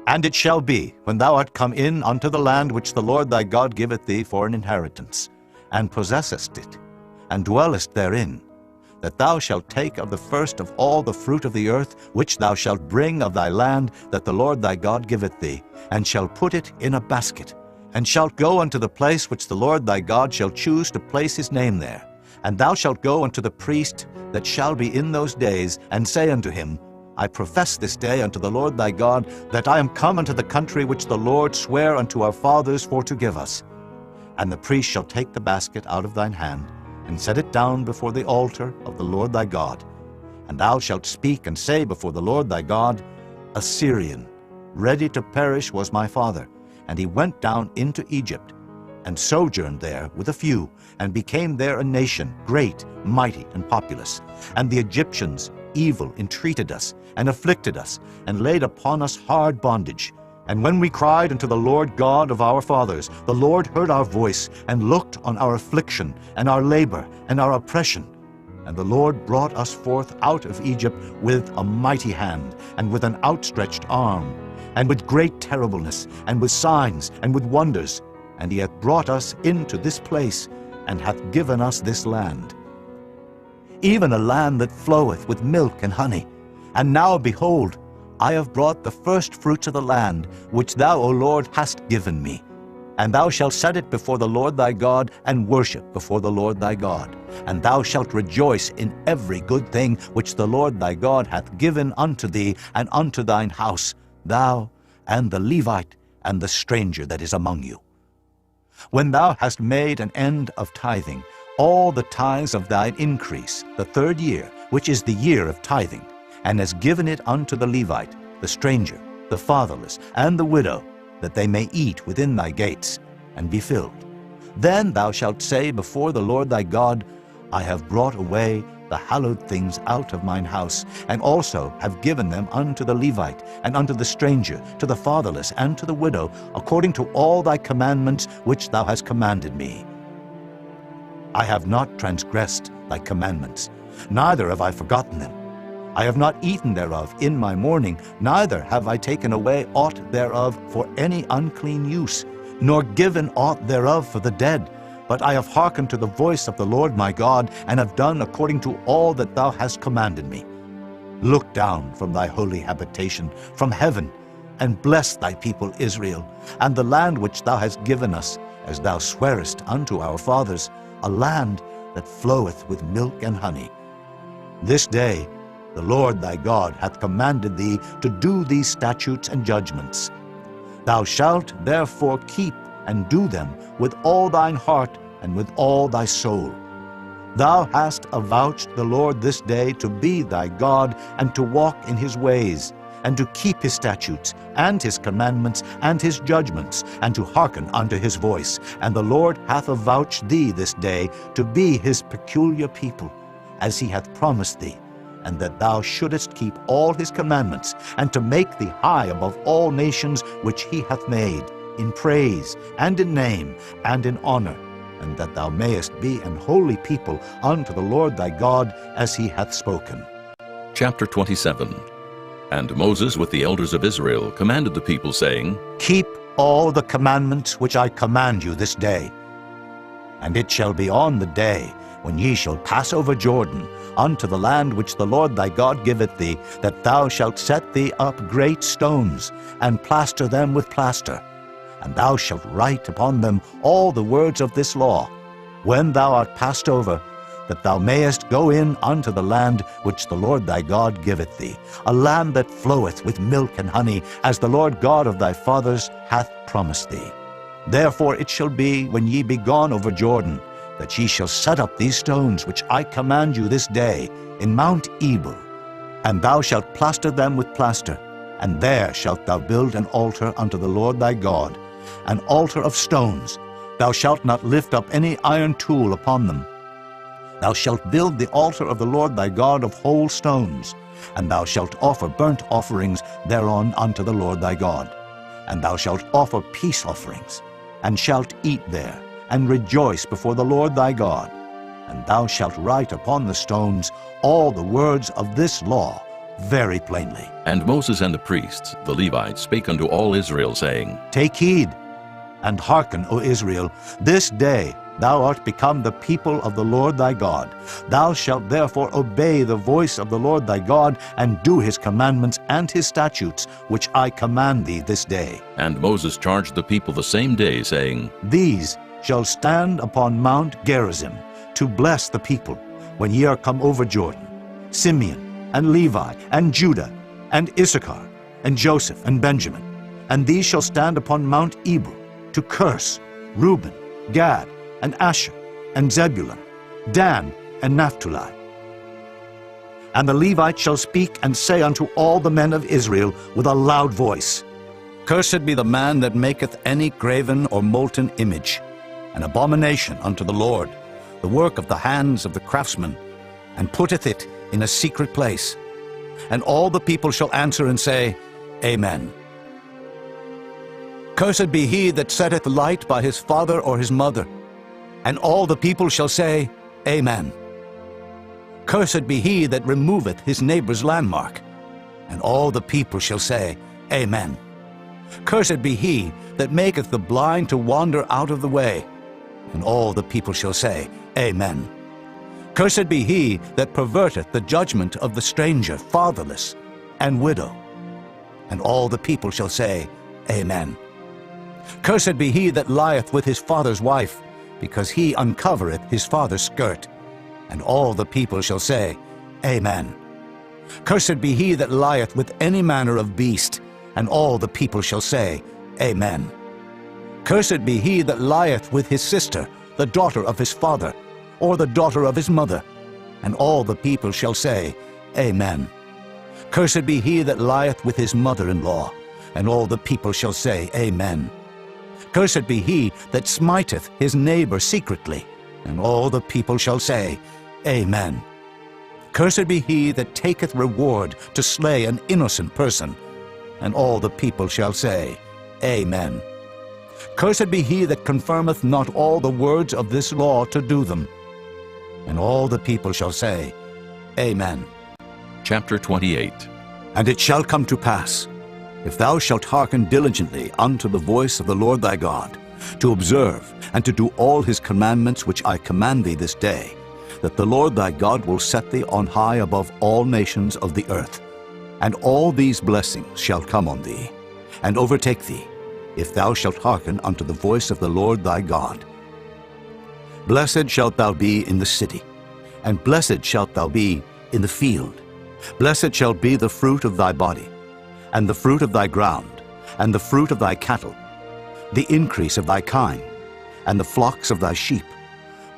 And it shall be, when thou art come in unto the land which the Lord thy God giveth thee for an inheritance, and possessest it, and dwellest therein, that thou shalt take of the first of all the fruit of the earth, which thou shalt bring of thy land that the Lord thy God giveth thee, and shalt put it in a basket, and shalt go unto the place which the Lord thy God shall choose to place his name there. And thou shalt go unto the priest that shall be in those days, and say unto him, I profess this day unto the Lord thy God, that I am come unto the country which the Lord sware unto our fathers for to give us. And the priest shall take the basket out of thine hand, and set it down before the altar of the Lord thy God. And thou shalt speak and say before the Lord thy God, A Syrian, ready to perish, was my father, and he went down into Egypt, and sojourned there with a few, and became there a nation, great, mighty, and populous. And the Egyptians evil entreated us, and afflicted us, and laid upon us hard bondage. And when we cried unto the Lord God of our fathers, the Lord heard our voice, and looked on our affliction, and our labor, and our oppression. And the Lord brought us forth out of Egypt with a mighty hand, and with an outstretched arm, and with great terribleness, and with signs, and with wonders. And he hath brought us into this place, and hath given us this land, even a land that floweth with milk and honey. And now, behold, I have brought the first fruits of the land, which thou, O Lord, hast given me. And thou shalt set it before the Lord thy God, and worship before the Lord thy God. And thou shalt rejoice in every good thing which the Lord thy God hath given unto thee and unto thine house, thou and the Levite and the stranger that is among you. When thou hast made an end of tithing, all the tithes of thine increase, the third year, which is the year of tithing, and hast given it unto the Levite, the stranger, the fatherless, and the widow, that they may eat within thy gates, and be filled. Then thou shalt say before the Lord thy God, I have brought away the hallowed things out of mine house, and also have given them unto the Levite, and unto the stranger, to the fatherless, and to the widow, according to all thy commandments which thou hast commanded me. I have not transgressed thy commandments, neither have I forgotten them. I have not eaten thereof in my mourning, neither have I taken away aught thereof for any unclean use, nor given aught thereof for the dead. But I have hearkened to the voice of the Lord my God, and have done according to all that thou hast commanded me. Look down from thy holy habitation, from heaven, and bless thy people Israel, and the land which thou hast given us, as thou swarest unto our fathers, a land that floweth with milk and honey. This day the Lord thy God hath commanded thee to do these statutes and judgments. Thou shalt therefore keep and do them with all thine heart and with all thy soul. Thou hast avouched the Lord this day to be thy God, and to walk in his ways, and to keep his statutes, and his commandments, and his judgments, and to hearken unto his voice. And the Lord hath avouched thee this day to be his peculiar people, as he hath promised thee, and that thou shouldest keep all his commandments, and to make thee high above all nations which he hath made, in praise, and in name, and in honor, and that thou mayest be an holy people unto the Lord thy God, as he hath spoken. Chapter 27. And Moses with the elders of Israel commanded the people, saying, Keep all the commandments which I command you this day. And it shall be on the day when ye shall pass over Jordan unto the land which the Lord thy God giveth thee, that thou shalt set thee up great stones, and plaster them with plaster. And thou shalt write upon them all the words of this law. When thou art passed over, that thou mayest go in unto the land which the Lord thy God giveth thee, a land that floweth with milk and honey, as the Lord God of thy fathers hath promised thee. Therefore it shall be, when ye be gone over Jordan, that ye shall set up these stones which I command you this day in Mount Ebal, and thou shalt plaster them with plaster, and there shalt thou build an altar unto the Lord thy God, an altar of stones. Thou shalt not lift up any iron tool upon them. Thou shalt build the altar of the Lord thy God of whole stones, and thou shalt offer burnt offerings thereon unto the Lord thy God. And thou shalt offer peace offerings, and shalt eat there, and rejoice before the Lord thy God. And thou shalt write upon the stones all the words of this law very plainly. And Moses and the priests, the Levites, spake unto all Israel, saying, Take heed, and hearken, O Israel, this day thou art become the people of the Lord thy God. Thou shalt therefore obey the voice of the Lord thy God, and do his commandments and his statutes, which I command thee this day. And Moses charged the people the same day, saying, These shall stand upon Mount Gerizim, to bless the people, when ye are come over Jordan, Simeon, and Levi, and Judah, and Issachar, and Joseph, and Benjamin. And these shall stand upon Mount Ebal, to curse Reuben, Gad, and Asher, and Zebulun, Dan, and Naphtali. And the Levites shall speak and say unto all the men of Israel with a loud voice, Cursed be the man that maketh any graven or molten image, an abomination unto the Lord, the work of the hands of the craftsman, and putteth it in a secret place. And all the people shall answer and say, Amen. Cursed be he that setteth light by his father or his mother. And all the people shall say, Amen. Cursed be he that removeth his neighbor's landmark. And all the people shall say, Amen. Cursed be he that maketh the blind to wander out of the way. And all the people shall say, Amen. Cursed be he that perverteth the judgment of the stranger, fatherless, and widow. And all the people shall say, Amen. Cursed be he that lieth with his father's wife, because he uncovereth his father's skirt. And all the people shall say, Amen. Cursed be he that lieth with any manner of beast, and all the people shall say, Amen. Cursed be he that lieth with his sister, the daughter of his father, or the daughter of his mother. And all the people shall say, Amen. Cursed be he that lieth with his mother-in-law, and all the people shall say, Amen. Cursed be he that smiteth his neighbor secretly, and all the people shall say, Amen. Cursed be he that taketh reward to slay an innocent person, and all the people shall say, Amen. Cursed be he that confirmeth not all the words of this law to do them. And all the people shall say, Amen. Chapter 28. And it shall come to pass, if thou shalt hearken diligently unto the voice of the Lord thy God, to observe and to do all his commandments which I command thee this day, that the Lord thy God will set thee on high above all nations of the earth. And all these blessings shall come on thee, and overtake thee, if thou shalt hearken unto the voice of the Lord thy God. Blessed shalt thou be in the city, and blessed shalt thou be in the field. Blessed shall be the fruit of thy body, and the fruit of thy ground, and the fruit of thy cattle, the increase of thy kine, and the flocks of thy sheep.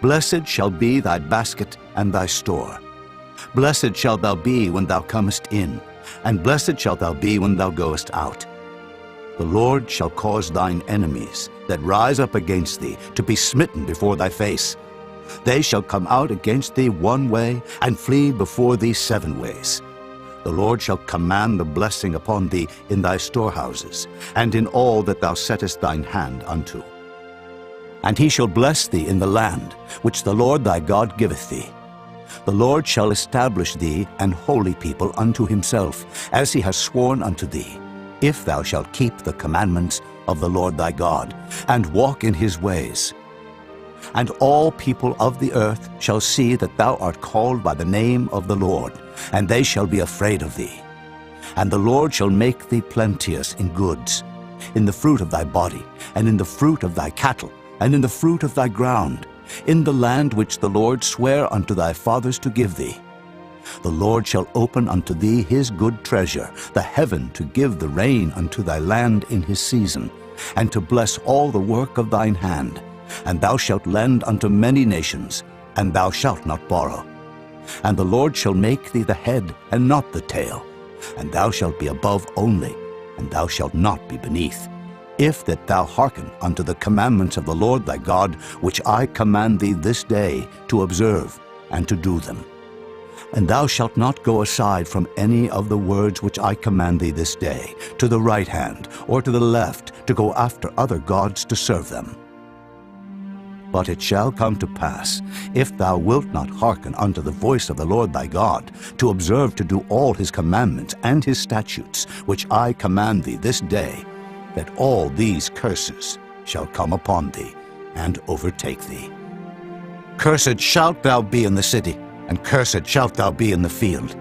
Blessed shall be thy basket and thy store. Blessed shalt thou be when thou comest in, and blessed shalt thou be when thou goest out. The Lord shall cause thine enemies that rise up against thee to be smitten before thy face. They shall come out against thee one way, and flee before thee 7 ways. The Lord shall command the blessing upon thee in thy storehouses, and in all that thou settest thine hand unto. And he shall bless thee in the land which the Lord thy God giveth thee. The Lord shall establish thee an holy people unto himself, as he has sworn unto thee, if thou shalt keep the commandments of the Lord thy God, and walk in his ways. And all people of the earth shall see that thou art called by the name of the Lord, and they shall be afraid of thee. And the Lord shall make thee plenteous in goods, in the fruit of thy body, and in the fruit of thy cattle, and in the fruit of thy ground, in the land which the Lord sware unto thy fathers to give thee. The Lord shall open unto thee his good treasure, the heaven to give the rain unto thy land in his season, and to bless all the work of thine hand. And thou shalt lend unto many nations, and thou shalt not borrow. And the Lord shall make thee the head, and not the tail. And thou shalt be above only, and thou shalt not be beneath, if that thou hearken unto the commandments of the Lord thy God, which I command thee this day to observe and to do them. And thou shalt not go aside from any of the words which I command thee this day, to the right hand or to the left, to go after other gods to serve them. But it shall come to pass, if thou wilt not hearken unto the voice of the Lord thy God, to observe to do all his commandments and his statutes, which I command thee this day, that all these curses shall come upon thee and overtake thee. Cursed shalt thou be in the city, and cursed shalt thou be in the field.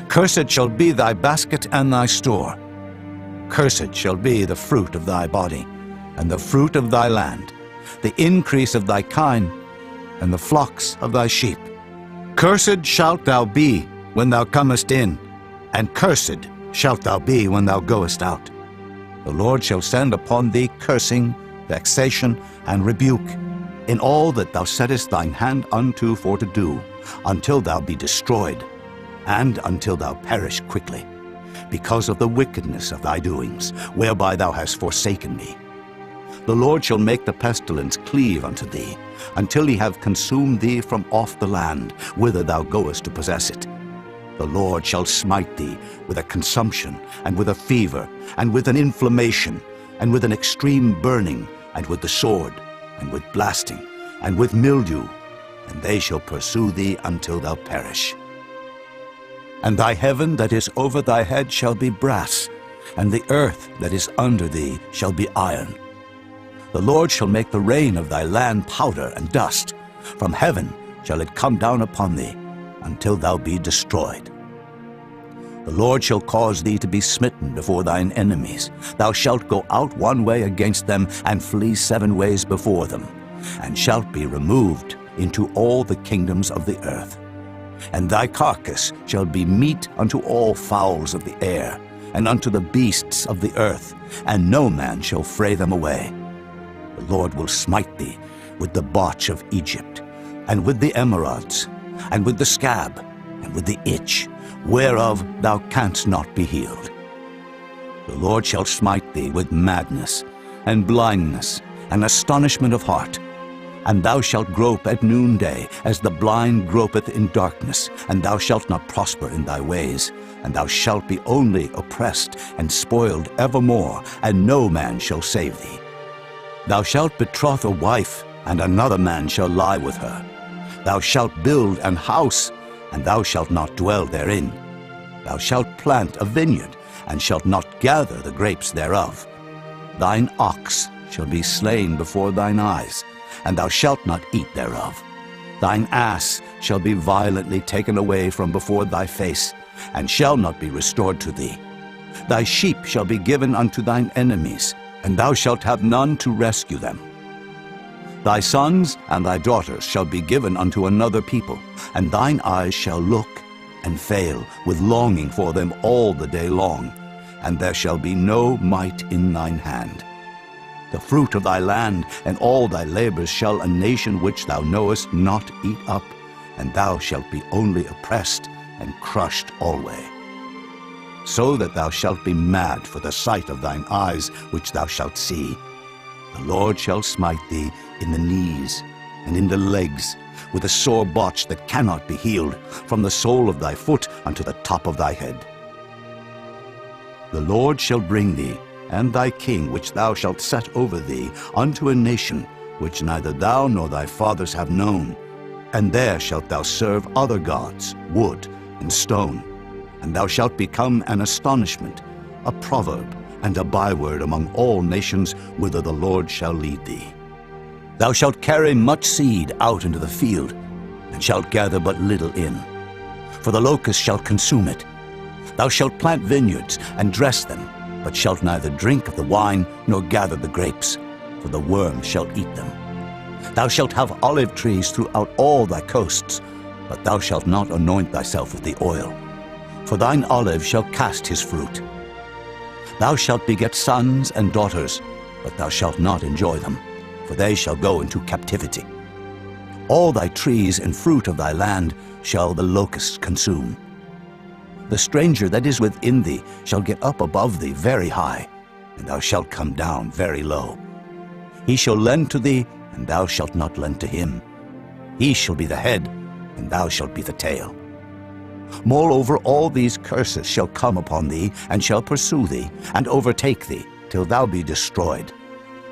Cursed shall be thy basket and thy store. Cursed shall be the fruit of thy body, and the fruit of thy land, the increase of thy kine, and the flocks of thy sheep. Cursed shalt thou be when thou comest in, and cursed shalt thou be when thou goest out. The Lord shall send upon thee cursing, vexation, and rebuke, in all that thou settest thine hand unto for to do, until thou be destroyed, and until thou perish quickly, because of the wickedness of thy doings, whereby thou hast forsaken me. The Lord shall make the pestilence cleave unto thee, until he have consumed thee from off the land, whither thou goest to possess it. The Lord shall smite thee with a consumption, and with a fever, and with an inflammation, and with an extreme burning, and with the sword, and with blasting, and with mildew, and they shall pursue thee until thou perish. And thy heaven that is over thy head shall be brass, and the earth that is under thee shall be iron. The Lord shall make the rain of thy land powder and dust. From heaven shall it come down upon thee, until thou be destroyed. The Lord shall cause thee to be smitten before thine enemies. Thou shalt go out one way against them, and flee 7 ways before them, and shalt be removed into all the kingdoms of the earth. And thy carcass shall be meat unto all fowls of the air, and unto the beasts of the earth, and no man shall fray them away. The Lord will smite thee with the botch of Egypt, and with the emerods, and with the scab, and with the itch, whereof thou canst not be healed. The Lord shall smite thee with madness, and blindness, and astonishment of heart. And thou shalt grope at noonday, as the blind gropeth in darkness, and thou shalt not prosper in thy ways, and thou shalt be only oppressed and spoiled evermore, and no man shall save thee. Thou shalt betroth a wife, and another man shall lie with her. Thou shalt build an house, and thou shalt not dwell therein. Thou shalt plant a vineyard, and shalt not gather the grapes thereof. Thine ox shall be slain before thine eyes, and thou shalt not eat thereof. Thine ass shall be violently taken away from before thy face, and shall not be restored to thee. Thy sheep shall be given unto thine enemies, and thou shalt have none to rescue them. Thy sons and thy daughters shall be given unto another people, and thine eyes shall look and fail with longing for them all the day long, and there shall be no might in thine hand. The fruit of thy land and all thy labors shall a nation which thou knowest not eat up, and thou shalt be only oppressed and crushed alway. So that thou shalt be mad for the sight of thine eyes which thou shalt see. The Lord shall smite thee in the knees and in the legs, with a sore botch that cannot be healed, from the sole of thy foot unto the top of thy head. The Lord shall bring thee, and thy king which thou shalt set over thee, unto a nation which neither thou nor thy fathers have known. And there shalt thou serve other gods, wood and stone. And thou shalt become an astonishment, a proverb, and a byword among all nations whither the Lord shall lead thee. Thou shalt carry much seed out into the field, and shalt gather but little in, for the locust shall consume it. Thou shalt plant vineyards and dress them, but shalt neither drink of the wine nor gather the grapes, for the worm shall eat them. Thou shalt have olive trees throughout all thy coasts, but thou shalt not anoint thyself with the oil, for thine olive shall cast his fruit. Thou shalt beget sons and daughters, but thou shalt not enjoy them, for they shall go into captivity. All thy trees and fruit of thy land shall the locusts consume. The stranger that is within thee shall get up above thee very high, and thou shalt come down very low. He shall lend to thee, and thou shalt not lend to him. He shall be the head, and thou shalt be the tail. Moreover, all these curses shall come upon thee, and shall pursue thee, and overtake thee, till thou be destroyed,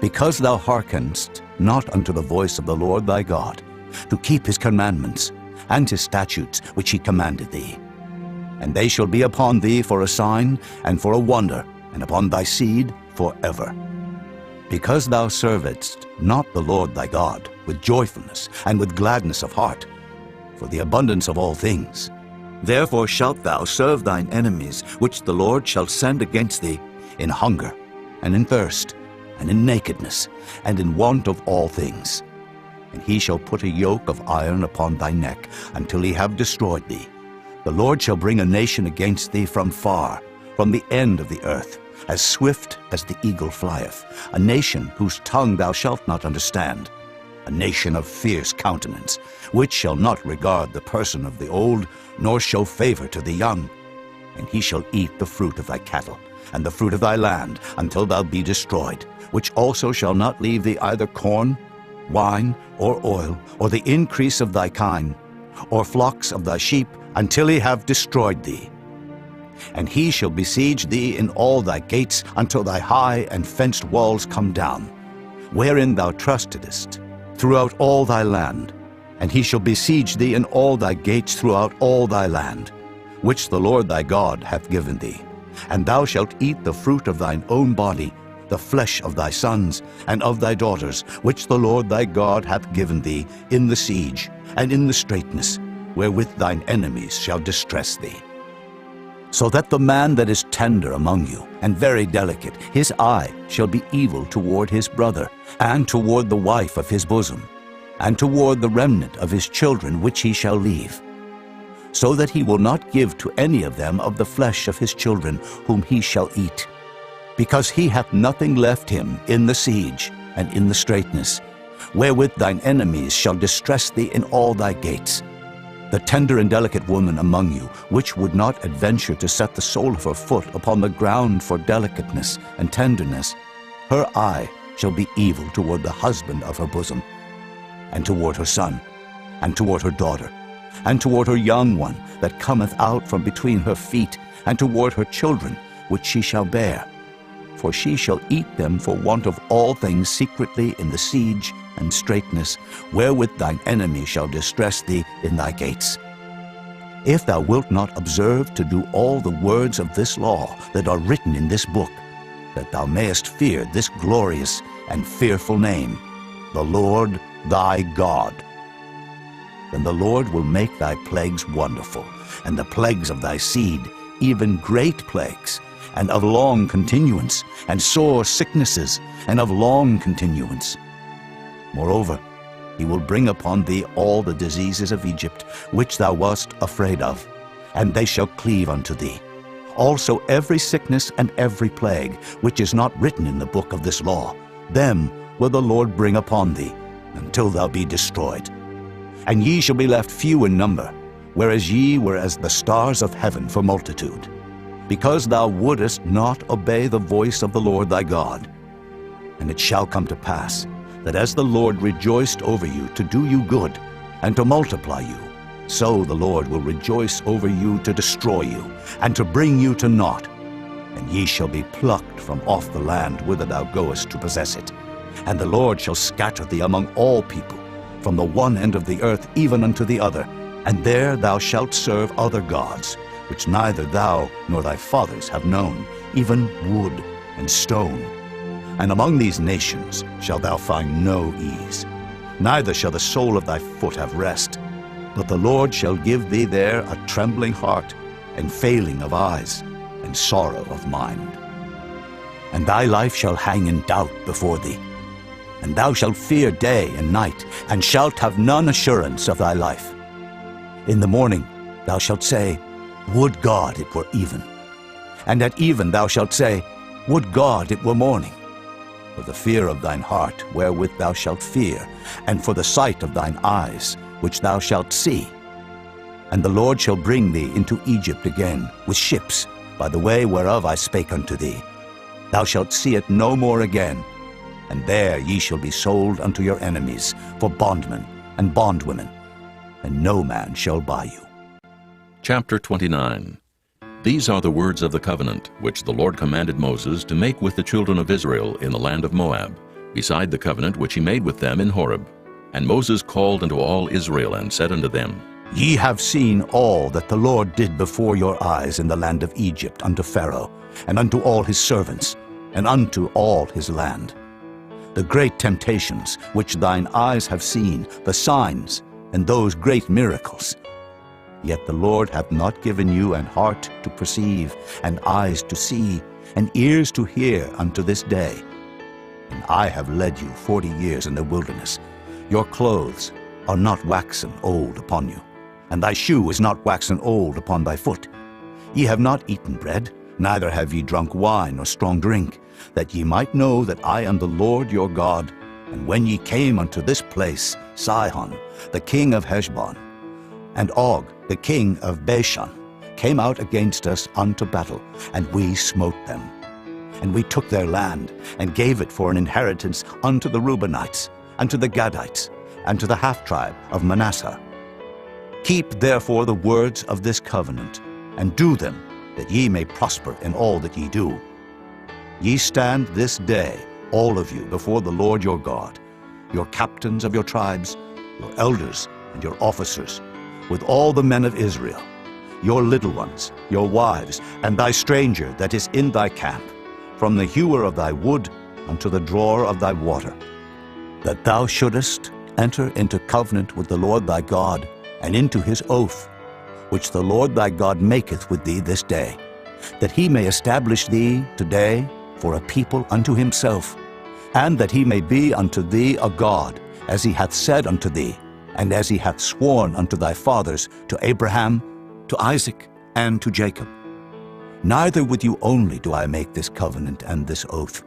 because thou hearkenest not unto the voice of the Lord thy God, to keep his commandments, and his statutes which he commanded thee. And they shall be upon thee for a sign, and for a wonder, and upon thy seed forever. Because thou servedst not the Lord thy God with joyfulness and with gladness of heart, for the abundance of all things, therefore shalt thou serve thine enemies, which the Lord shall send against thee, in hunger, and in thirst, and in nakedness, and in want of all things. And he shall put a yoke of iron upon thy neck, until he have destroyed thee. The Lord shall bring a nation against thee from far, from the end of the earth, as swift as the eagle flieth, a nation whose tongue thou shalt not understand, a nation of fierce countenance, which shall not regard the person of the old, nor show favor to the young. And he shall eat the fruit of thy cattle, and the fruit of thy land, until thou be destroyed, which also shall not leave thee either corn, wine, or oil, or the increase of thy kine, or flocks of thy sheep, until he have destroyed thee. And he shall besiege thee in all thy gates, until thy high and fenced walls come down, wherein thou trustedest, throughout all thy land. And he shall besiege thee in all thy gates throughout all thy land, which the Lord thy God hath given thee. And thou shalt eat the fruit of thine own body, the flesh of thy sons and of thy daughters, which the Lord thy God hath given thee in the siege and in the straitness, wherewith thine enemies shall distress thee. So that the man that is tender among you, and very delicate, his eye shall be evil toward his brother, and toward the wife of his bosom, and toward the remnant of his children which he shall leave, so that he will not give to any of them of the flesh of his children whom he shall eat, because he hath nothing left him in the siege and in the straitness, wherewith thine enemies shall distress thee in all thy gates. The tender and delicate woman among you, which would not adventure to set the sole of her foot upon the ground for delicateness and tenderness, her eye shall be evil toward the husband of her bosom, and toward her son, and toward her daughter, and toward her young one that cometh out from between her feet, and toward her children which she shall bear. For she shall eat them for want of all things secretly in the siege and straitness, wherewith thine enemy shall distress thee in thy gates. If thou wilt not observe to do all the words of this law that are written in this book, that thou mayest fear this glorious and fearful name, the Lord thy God, then the Lord will make thy plagues wonderful, and the plagues of thy seed, even great plagues, and of long continuance, and sore sicknesses, and of long continuance. Moreover, he will bring upon thee all the diseases of Egypt, which thou wast afraid of, and they shall cleave unto thee. Also every sickness and every plague, which is not written in the book of this law, them will the Lord bring upon thee, until thou be destroyed. And ye shall be left few in number, whereas ye were as the stars of heaven for multitude, because thou wouldest not obey the voice of the Lord thy God. And it shall come to pass, that as the Lord rejoiced over you to do you good, and to multiply you, so the Lord will rejoice over you to destroy you, and to bring you to naught. And ye shall be plucked from off the land whither thou goest to possess it. And the Lord shall scatter thee among all people, from the one end of the earth even unto the other, and there thou shalt serve other gods, which neither thou nor thy fathers have known, even wood and stone. And among these nations shalt thou find no ease, neither shall the sole of thy foot have rest. But the Lord shall give thee there a trembling heart, and failing of eyes, and sorrow of mind. And thy life shall hang in doubt before thee, and thou shalt fear day and night, and shalt have none assurance of thy life. In the morning thou shalt say, Would God it were even. And at even thou shalt say, Would God it were morning. For the fear of thine heart wherewith thou shalt fear, and for the sight of thine eyes which thou shalt see. And the Lord shall bring thee into Egypt again with ships, by the way whereof I spake unto thee. Thou shalt see it no more again, and there ye shall be sold unto your enemies for bondmen and bondwomen, and no man shall buy you. Chapter 29. These are the words of the covenant which the Lord commanded Moses to make with the children of Israel in the land of Moab, beside the covenant which he made with them in Horeb. And Moses called unto all Israel, and said unto them, Ye have seen all that the Lord did before your eyes in the land of Egypt unto Pharaoh, and unto all his servants, and unto all his land. The great temptations which thine eyes have seen, the signs, and those great miracles. Yet the Lord hath not given you an heart to perceive, and eyes to see, and ears to hear unto this day. And I have led you 40 years in the wilderness. Your clothes are not waxen old upon you, and thy shoe is not waxen old upon thy foot. Ye have not eaten bread, neither have ye drunk wine or strong drink, that ye might know that I am the Lord your God. And when ye came unto this place, Sihon, the king of Heshbon, and Og, the king of Bashan, came out against us unto battle, and we smote them. And we took their land, and gave it for an inheritance unto the Reubenites, and to the Gadites, and to the half-tribe of Manasseh. Keep therefore the words of this covenant, and do them, that ye may prosper in all that ye do. Ye stand this day, all of you, before the Lord your God, your captains of your tribes, your elders and your officers, with all the men of Israel, your little ones, your wives, and thy stranger that is in thy camp, from the hewer of thy wood unto the drawer of thy water, that thou shouldest enter into covenant with the Lord thy God, and into his oath, which the Lord thy God maketh with thee this day, that he may establish thee today for a people unto himself, and that he may be unto thee a God, as he hath said unto thee, and as he hath sworn unto thy fathers, to Abraham, to Isaac, and to Jacob. Neither with you only do I make this covenant and this oath,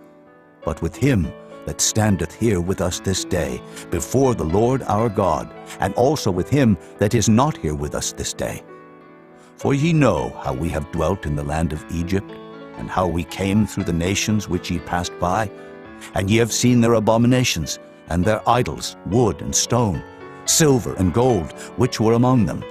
but with him that standeth here with us this day before the Lord our God, and also with him that is not here with us this day. For ye know how we have dwelt in the land of Egypt, and how we came through the nations which ye passed by, and ye have seen their abominations, and their idols, wood and stone, silver and gold, which were among them.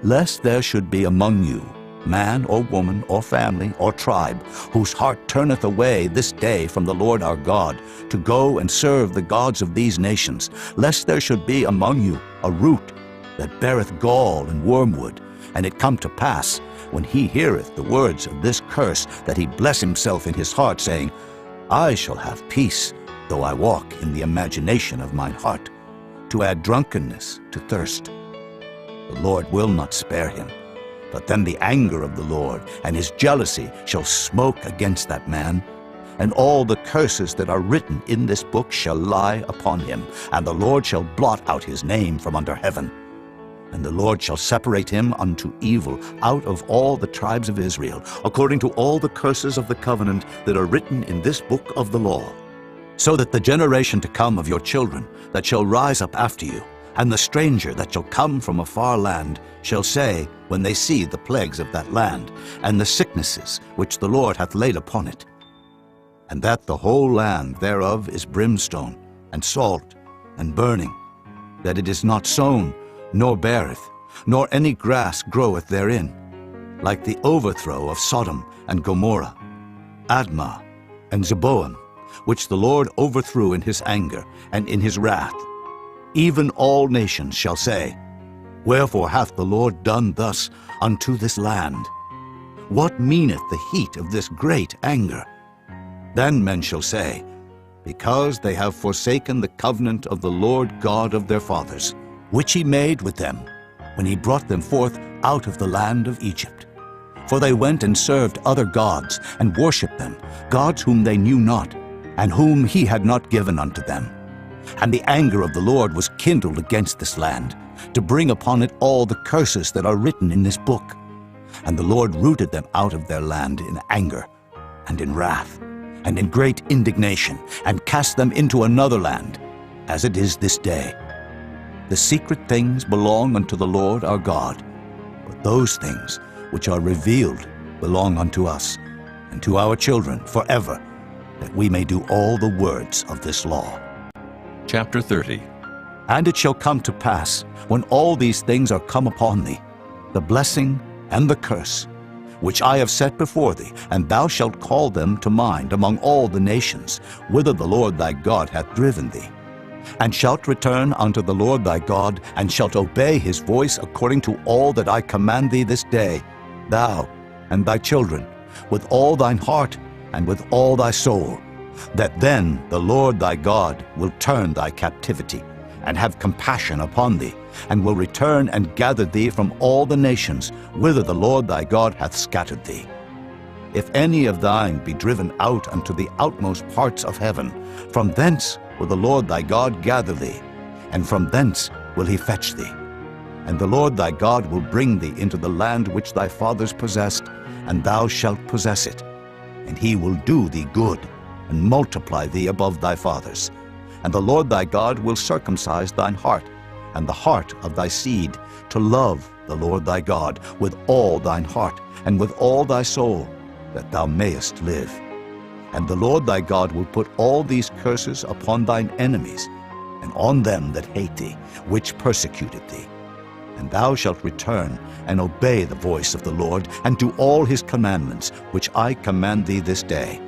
Lest there should be among you man or woman or family or tribe, whose heart turneth away this day from the Lord our God, to go and serve the gods of these nations, lest there should be among you a root that beareth gall and wormwood, and it come to pass, when he heareth the words of this curse, that he bless himself in his heart, saying, I shall have peace, though I walk in the imagination of mine heart, to add drunkenness to thirst. The Lord will not spare him, but then the anger of the Lord and his jealousy shall smoke against that man, and all the curses that are written in this book shall lie upon him, and the Lord shall blot out his name from under heaven. And the Lord shall separate him unto evil out of all the tribes of Israel, according to all the curses of the covenant that are written in this book of the law, so that the generation to come of your children that shall rise up after you, and the stranger that shall come from a far land, shall say, when they see the plagues of that land, and the sicknesses which the Lord hath laid upon it, and that the whole land thereof is brimstone, and salt, and burning, that it is not sown, nor beareth, nor any grass groweth therein, like the overthrow of Sodom and Gomorrah, Admah, and Zeboim, which the Lord overthrew in his anger and in his wrath. Even all nations shall say, Wherefore hath the Lord done thus unto this land? What meaneth the heat of this great anger? Then men shall say, Because they have forsaken the covenant of the Lord God of their fathers, which he made with them, when he brought them forth out of the land of Egypt. For they went and served other gods, and worshipped them, gods whom they knew not, and whom he had not given unto them. And the anger of the Lord was kindled against this land, to bring upon it all the curses that are written in this book. And the Lord rooted them out of their land in anger, and in wrath, and in great indignation, and cast them into another land, as it is this day. The secret things belong unto the Lord our God, but those things which are revealed belong unto us, and to our children forever, that we may do all the words of this law. Chapter 30. And it shall come to pass, when all these things are come upon thee, the blessing and the curse, which I have set before thee, and thou shalt call them to mind among all the nations, whither the Lord thy God hath driven thee, and shalt return unto the Lord thy God, and shalt obey his voice according to all that I command thee this day, thou and thy children, with all thine heart and with all thy soul, that then the Lord thy God will turn thy captivity, and have compassion upon thee, and will return and gather thee from all the nations whither the Lord thy God hath scattered thee. If any of thine be driven out unto the outmost parts of heaven, from thence will the Lord thy God gather thee, and from thence will he fetch thee. And the Lord thy God will bring thee into the land which thy fathers possessed, and thou shalt possess it. And he will do thee good, and multiply thee above thy fathers. And the Lord thy God will circumcise thine heart, and the heart of thy seed, to love the Lord thy God with all thine heart, and with all thy soul, that thou mayest live. And the Lord thy God will put all these curses upon thine enemies, and on them that hate thee, which persecuted thee. And thou shalt return and obey the voice of the Lord, and do all his commandments, which I command thee this day.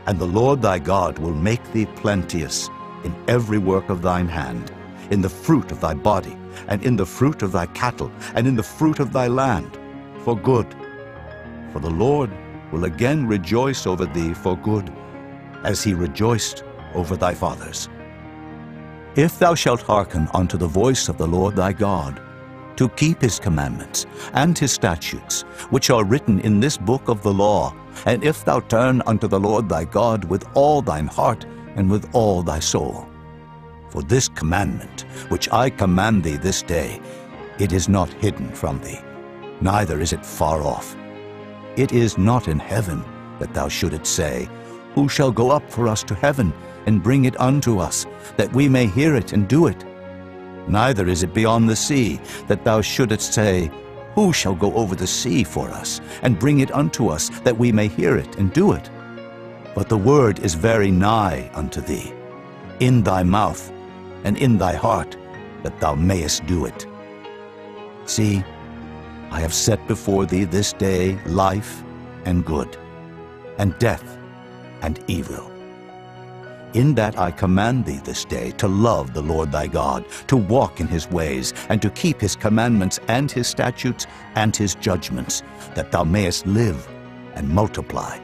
And the Lord thy God will make thee plenteous in every work of thine hand, in the fruit of thy body, and in the fruit of thy cattle, and in the fruit of thy land, for good. For the Lord will again rejoice over thee for good, as he rejoiced over thy fathers. If thou shalt hearken unto the voice of the Lord thy God, to keep his commandments and his statutes, which are written in this book of the law, and if thou turn unto the Lord thy God with all thine heart and with all thy soul. For this commandment, which I command thee this day, it is not hidden from thee, neither is it far off. It is not in heaven, that thou shouldest say, Who shall go up for us to heaven, and bring it unto us, that we may hear it and do it? Neither is it beyond the sea, that thou shouldest say, Who shall go over the sea for us, and bring it unto us, that we may hear it and do it? But the word is very nigh unto thee, in thy mouth and in thy heart, that thou mayest do it. See, I have set before thee this day life and good, and death and evil. In that I command thee this day to love the Lord thy God, to walk in his ways, and to keep his commandments and his statutes and his judgments, that thou mayest live and multiply.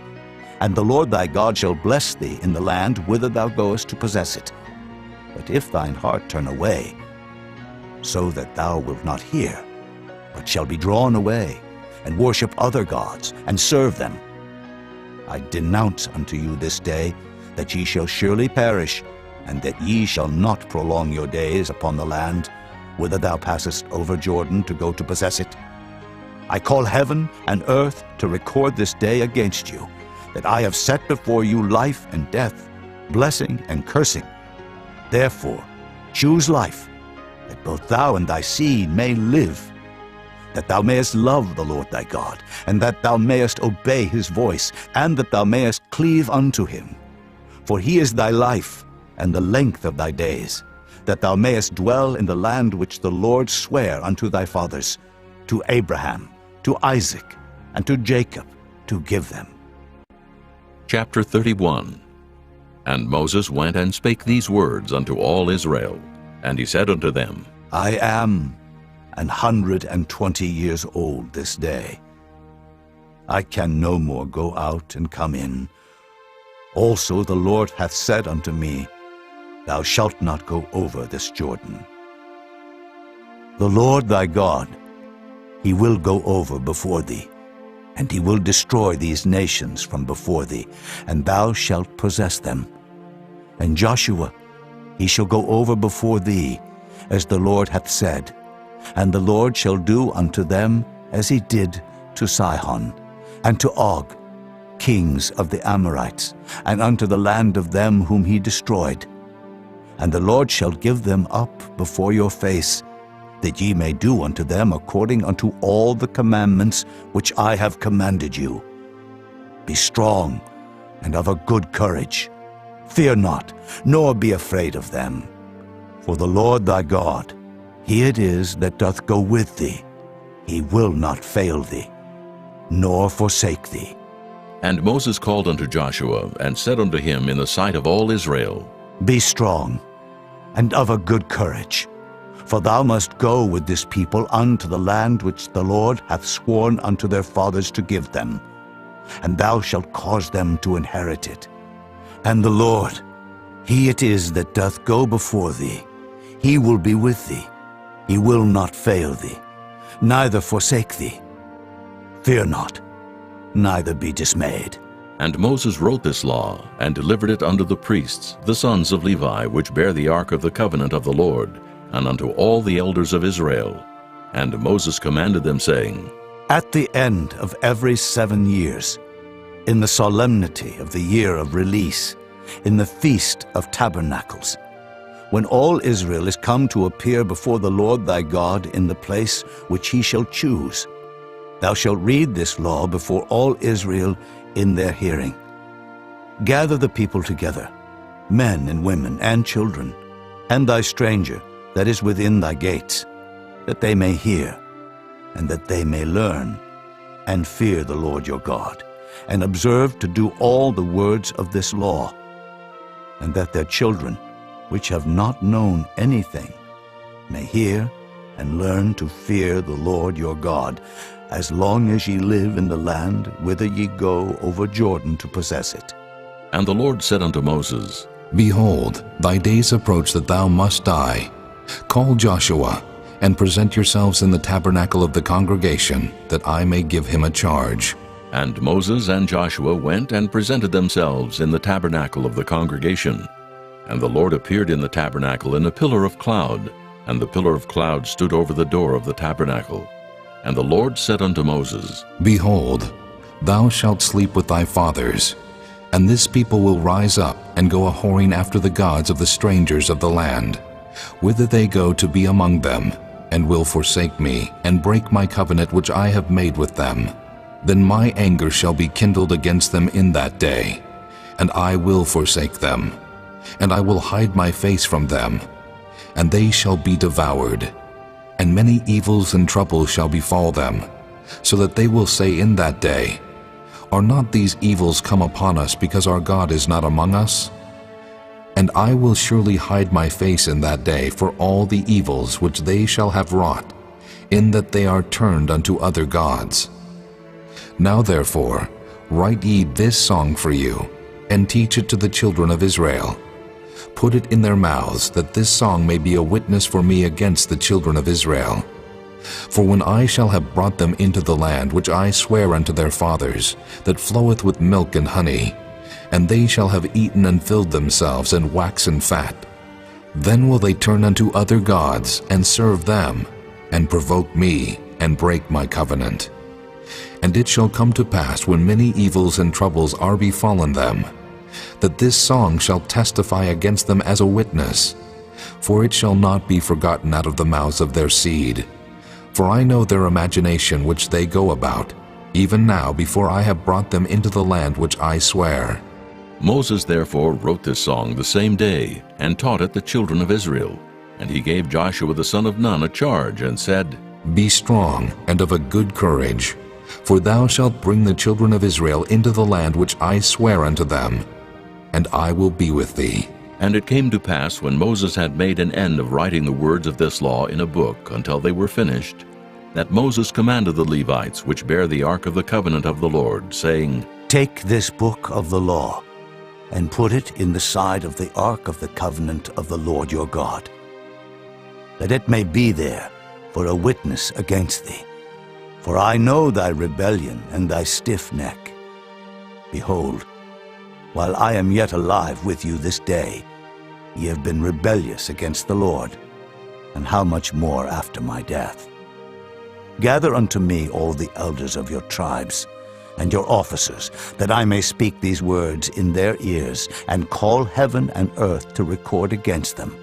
And the Lord thy God shall bless thee in the land whither thou goest to possess it. But if thine heart turn away, so that thou wilt not hear, but shall be drawn away, and worship other gods, and serve them, I denounce unto you this day that ye shall surely perish, and that ye shall not prolong your days upon the land, whither thou passest over Jordan to go to possess it. I call heaven and earth to record this day against you, that I have set before you life and death, blessing and cursing. Therefore choose life, that both thou and thy seed may live, that thou mayest love the Lord thy God, and that thou mayest obey his voice, and that thou mayest cleave unto him. For he is thy life and the length of thy days, that thou mayest dwell in the land which the Lord sware unto thy fathers, to Abraham, to Isaac, and to Jacob, to give them. Chapter 31. And Moses went and spake these words unto all Israel. And he said unto them, I am 120 years old this day. I can no more go out and come in. Also the Lord hath said unto me, Thou shalt not go over this Jordan. The Lord thy God, he will go over before thee, and he will destroy these nations from before thee, and thou shalt possess them, And Joshua, he shall go over before thee, as the Lord hath said. And the Lord shall do unto them as he did to Sihon, and to Og, kings of the Amorites, and unto the land of them whom he destroyed. And the Lord shall give them up before your face, that ye may do unto them according unto all the commandments which I have commanded you. Be strong and of a good courage. Fear not, nor be afraid of them. For the Lord thy God, he it is that doth go with thee. He will not fail thee, nor forsake thee. And Moses called unto Joshua, and said unto him in the sight of all Israel, Be strong and of a good courage, for thou must go with this people unto the land which the Lord hath sworn unto their fathers to give them, and thou shalt cause them to inherit it. And the Lord, he it is that doth go before thee. He will be with thee. He will not fail thee, neither forsake thee. Fear not, neither be dismayed. And Moses wrote this law, and delivered it unto the priests, the sons of Levi, which bear the ark of the covenant of the Lord, and unto all the elders of Israel. And Moses commanded them, saying, At the end of every 7 years, in the solemnity of the year of release, in the feast of tabernacles, when all Israel is come to appear before the Lord thy God in the place which he shall choose, thou shalt read this law before all Israel in their hearing. Gather the people together, men and women and children, and thy stranger that is within thy gates, that they may hear, and that they may learn, and fear the Lord your God, and observe to do all the words of this law, and that their children, which have not known anything, may hear and learn to fear the Lord your God, as long as ye live in the land whither ye go over Jordan to possess it. And the Lord said unto Moses, Behold, thy days approach that thou must die. Call Joshua, and present yourselves in the tabernacle of the congregation, that I may give him a charge. And Moses and Joshua went and presented themselves in the tabernacle of the congregation. And the Lord appeared in the tabernacle in a pillar of cloud, and the pillar of cloud stood over the door of the tabernacle. And the Lord said unto Moses, Behold, thou shalt sleep with thy fathers, and this people will rise up and go a-whoring after the gods of the strangers of the land, whither they go to be among them, and will forsake me, and break my covenant which I have made with them. Then my anger shall be kindled against them in that day, and I will forsake them, and I will hide my face from them, and they shall be devoured. And many evils and troubles shall befall them, so that they will say in that day, Are not these evils come upon us because our God is not among us? And I will surely hide my face in that day for all the evils which they shall have wrought, in that they are turned unto other gods. Now therefore, write ye this song for you, and teach it to the children of Israel. Put it in their mouths, that this song may be a witness for me against the children of Israel. For when I shall have brought them into the land which I swear unto their fathers, that floweth with milk and honey, and they shall have eaten and filled themselves and waxen fat, then will they turn unto other gods and serve them, and provoke me, and break my covenant. And it shall come to pass, when many evils and troubles are befallen them, that this song shall testify against them as a witness, for it shall not be forgotten out of the mouths of their seed. For I know their imagination which they go about, even now before I have brought them into the land which I swear. Moses therefore wrote this song the same day, and taught it the children of Israel. And he gave Joshua the son of Nun a charge, and said, Be strong and of a good courage, for thou shalt bring the children of Israel into the land which I swear unto them, and I will be with thee. And it came to pass, when Moses had made an end of writing the words of this law in a book until they were finished, that Moses commanded the Levites, which bear the ark of the covenant of the Lord, saying, Take this book of the law, and put it in the side of the ark of the covenant of the Lord your God, that it may be there for a witness against thee. For I know thy rebellion and thy stiff neck. Behold, While I am yet alive with you this day, ye have been rebellious against the Lord, and how much more after my death? Gather unto me all the elders of your tribes, and your officers, that I may speak these words in their ears, and call heaven and earth to record against them.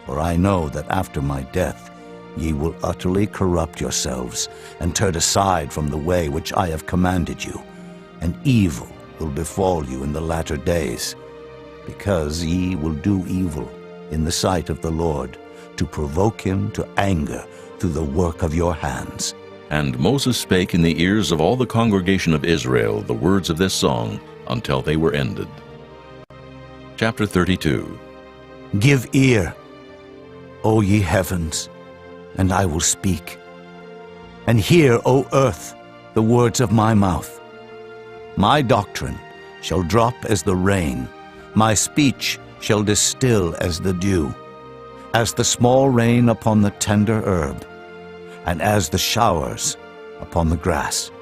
For I know that after my death ye will utterly corrupt yourselves, and turn aside from the way which I have commanded you, and evil will befall you in the latter days, because ye will do evil in the sight of the Lord, to provoke him to anger through the work of your hands. And Moses spake in the ears of all the congregation of Israel the words of this song until they were ended. Chapter 32. Give ear, O ye heavens, and I will speak. And hear, O earth, the words of my mouth. My doctrine shall drop as the rain, my speech shall distill as the dew, as the small rain upon the tender herb, and as the showers upon the grass.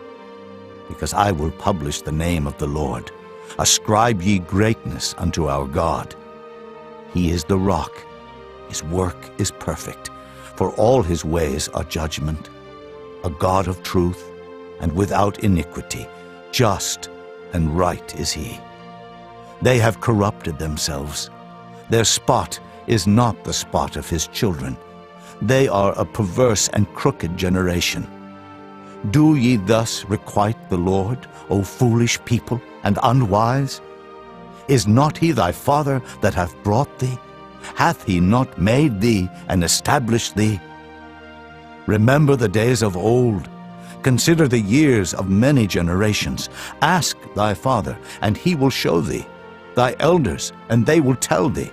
Because I will publish the name of the Lord. Ascribe ye greatness unto our God. He is the rock, his work is perfect, for all his ways are judgment. A God of truth, and without iniquity, just and right is he. They have corrupted themselves. Their spot is not the spot of his children. They are a perverse and crooked generation. Do ye thus requite the Lord, O foolish people, and unwise? Is not he thy father that hath brought thee? Hath he not made thee and established thee? Remember the days of old. Consider the years of many generations. Ask thy father, and he will show thee, thy elders, and they will tell thee.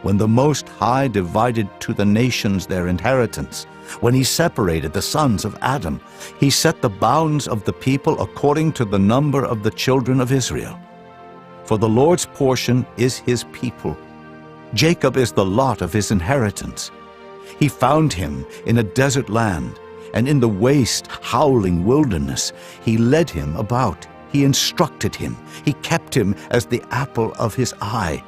When the Most High divided to the nations their inheritance, when he separated the sons of Adam, he set the bounds of the people according to the number of the children of Israel. For the Lord's portion is his people. Jacob is the lot of his inheritance. He found him in a desert land, and in the waste, howling wilderness. He led him about. He instructed him. He kept him as the apple of his eye.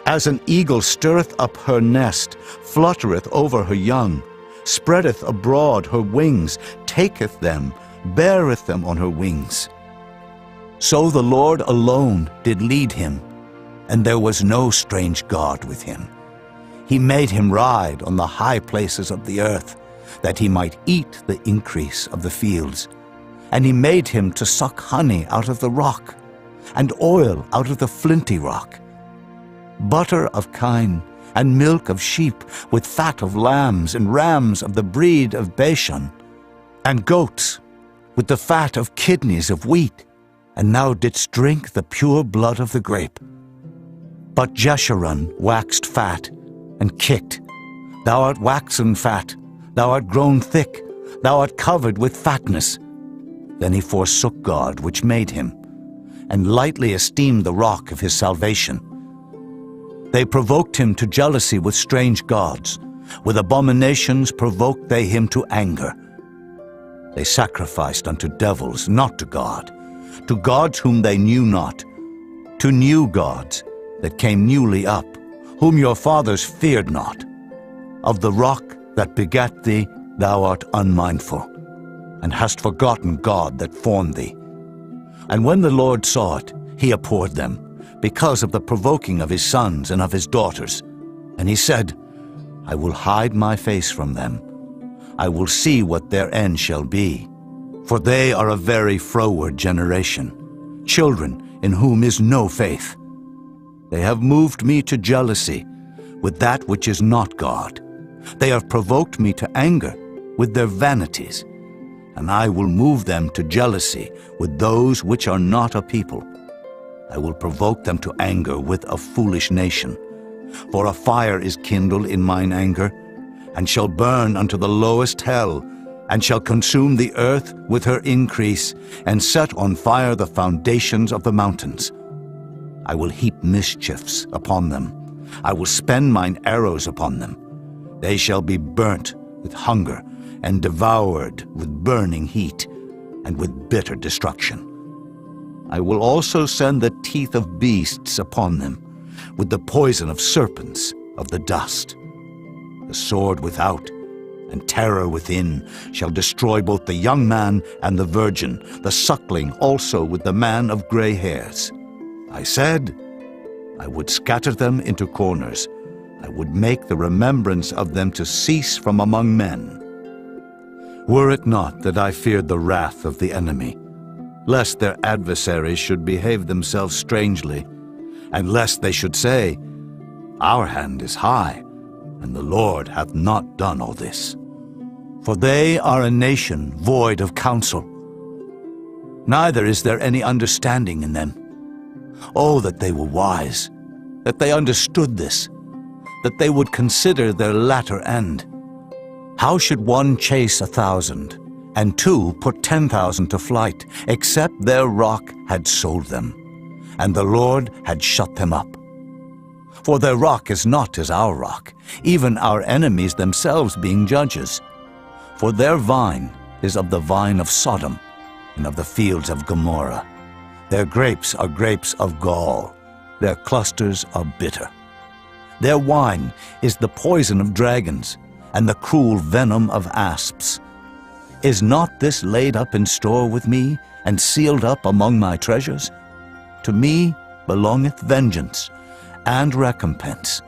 As an eagle stirreth up her nest, fluttereth over her young, spreadeth abroad her wings, taketh them, beareth them on her wings. So the Lord alone did lead him, and there was no strange God with him. He made him ride on the high places of the earth, that he might eat the increase of the fields. And he made him to suck honey out of the rock, and oil out of the flinty rock. Butter of kine, and milk of sheep, with fat of lambs, and rams of the breed of Bashan, and goats, with the fat of kidneys of wheat, and thou didst drink the pure blood of the grape. But Jeshurun waxed fat, and kicked. Thou art waxen fat, thou art grown thick, thou art covered with fatness. Then he forsook God which made him, and lightly esteemed the rock of his salvation. They provoked him to jealousy with strange gods. With abominations provoked they him to anger. They sacrificed unto devils, not to gods whom they knew not, to new gods that came newly up, whom your fathers feared not. Of the rock that begat thee thou art unmindful, and hast forgotten God that formed thee. And when the Lord saw it, he abhorred them, because of the provoking of his sons and of his daughters. And he said, I will hide my face from them. I will see what their end shall be. For they are a very froward generation, children in whom is no faith. They have moved me to jealousy with that which is not God. They have provoked me to anger with their vanities. And I will move them to jealousy with those which are not a people. I will provoke them to anger with a foolish nation. For a fire is kindled in mine anger, and shall burn unto the lowest hell, and shall consume the earth with her increase, and set on fire the foundations of the mountains. I will heap mischiefs upon them. I will spend mine arrows upon them. They shall be burnt with hunger, and devoured with burning heat, and with bitter destruction. I will also send the teeth of beasts upon them, with the poison of serpents of the dust. The sword without and terror within shall destroy both the young man and the virgin, the suckling also with the man of gray hairs. I said, I would scatter them into corners. I would make the remembrance of them to cease from among men. Were it not that I feared the wrath of the enemy, lest their adversaries should behave themselves strangely, and lest they should say, Our hand is high, and the Lord hath not done all this. For they are a nation void of counsel, neither is there any understanding in them. Oh, that they were wise, that they understood this, that they would consider their latter end. How should one chase 1,000, and two put 10,000 to flight, except their rock had sold them, and the Lord had shut them up? For their rock is not as our rock, even our enemies themselves being judges. For their vine is of the vine of Sodom, and of the fields of Gomorrah. Their grapes are grapes of gall, their clusters are bitter. Their wine is the poison of dragons, and the cruel venom of asps. Is not this laid up in store with me, and sealed up among my treasures? To me belongeth vengeance and recompense.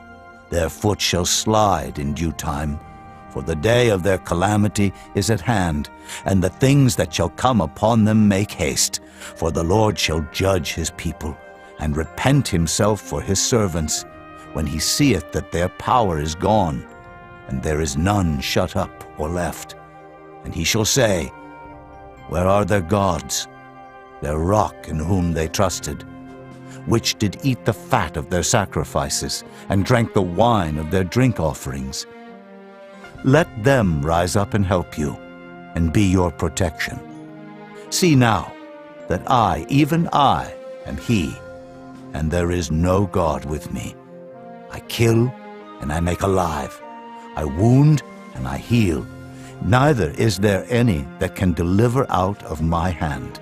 Their foot shall slide in due time, for the day of their calamity is at hand, and the things that shall come upon them make haste. For the Lord shall judge his people, and repent himself for his servants, when he seeth that their power is gone, and there is none shut up or left. And he shall say, Where are their gods, their rock in whom they trusted, which did eat the fat of their sacrifices, and drank the wine of their drink offerings? Let them rise up and help you, and be your protection. See now that I, even I, am he, and there is no God with me. I kill, and I make alive. I wound, and I heal. Neither is there any that can deliver out of my hand.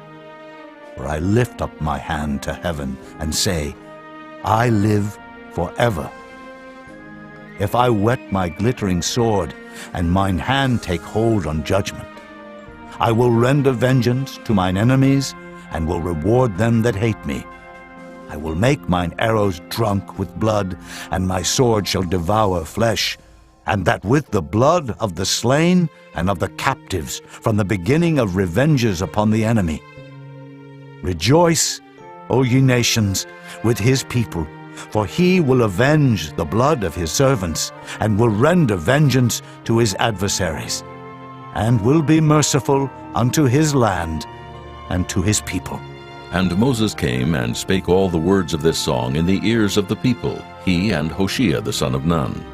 For I lift up my hand to heaven, and say, I live forever. If I whet my glittering sword, and mine hand take hold on judgment, I will render vengeance to mine enemies, and will reward them that hate me. I will make mine arrows drunk with blood, and my sword shall devour flesh, and that with the blood of the slain and of the captives, from the beginning of revenges upon the enemy. Rejoice, O ye nations, with his people, for he will avenge the blood of his servants, and will render vengeance to his adversaries, and will be merciful unto his land and to his people. And Moses came and spake all the words of this song in the ears of the people, he and Hoshea the son of Nun.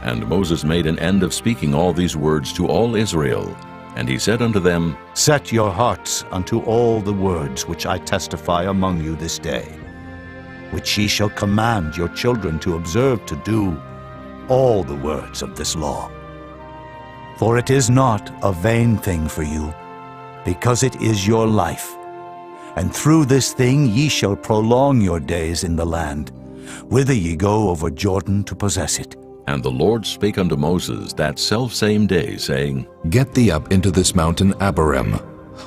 And Moses made an end of speaking all these words to all Israel. And he said unto them, Set your hearts unto all the words which I testify among you this day, which ye shall command your children to observe to do, all the words of this law. For it is not a vain thing for you, because it is your life. And through this thing ye shall prolong your days in the land, whither ye go over Jordan to possess it. And the Lord spake unto Moses that selfsame day, saying, Get thee up into this mountain Abarim,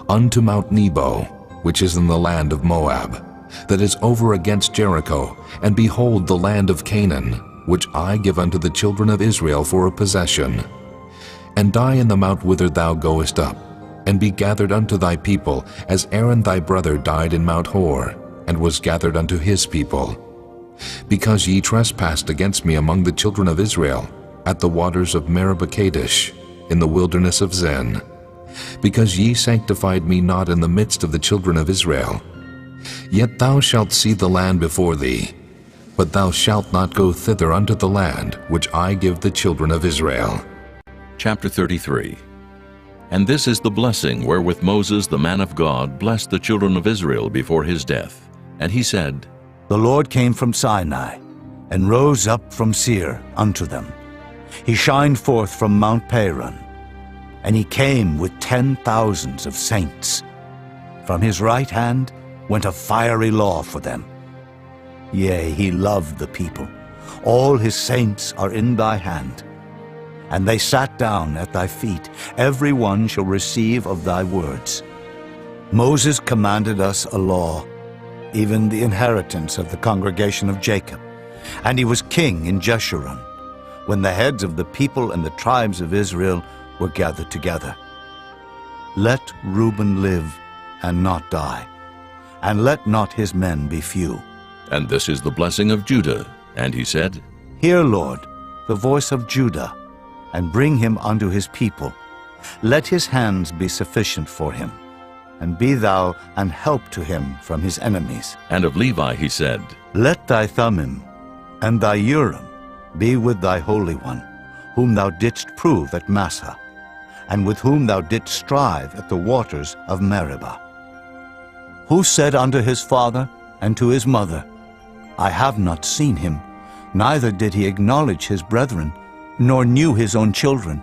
unto Mount Nebo, which is in the land of Moab, that is over against Jericho, and behold the land of Canaan, which I give unto the children of Israel for a possession. And die in the mount whither thou goest up, and be gathered unto thy people, as Aaron thy brother died in Mount Hor, and was gathered unto his people. Because ye trespassed against me among the children of Israel, at the waters of Meribah Kadesh, in the wilderness of Zin, because ye sanctified me not in the midst of the children of Israel. Yet thou shalt see the land before thee, but thou shalt not go thither unto the land which I give the children of Israel. Chapter 33. And this is the blessing wherewith Moses the man of God blessed the children of Israel before his death. And he said, The Lord came from Sinai, and rose up from Seir unto them. He shined forth from Mount Paran, and he came with 10,000s of saints. From his right hand went a fiery law for them. Yea, he loved the people. All his saints are in thy hand. And they sat down at thy feet. Every one shall receive of thy words. Moses commanded us a law, even the inheritance of the congregation of Jacob. And he was king in Jeshurun, when the heads of the people and the tribes of Israel were gathered together. Let Reuben live and not die, and let not his men be few. And this is the blessing of Judah. And he said, Hear, Lord, the voice of Judah, and bring him unto his people. Let his hands be sufficient for him, and be thou an help to him from his enemies. And of Levi he said, Let thy Thummim and thy Urim be with thy Holy One, whom thou didst prove at Massah, and with whom thou didst strive at the waters of Meribah. Who said unto his father and to his mother, I have not seen him, neither did he acknowledge his brethren, nor knew his own children.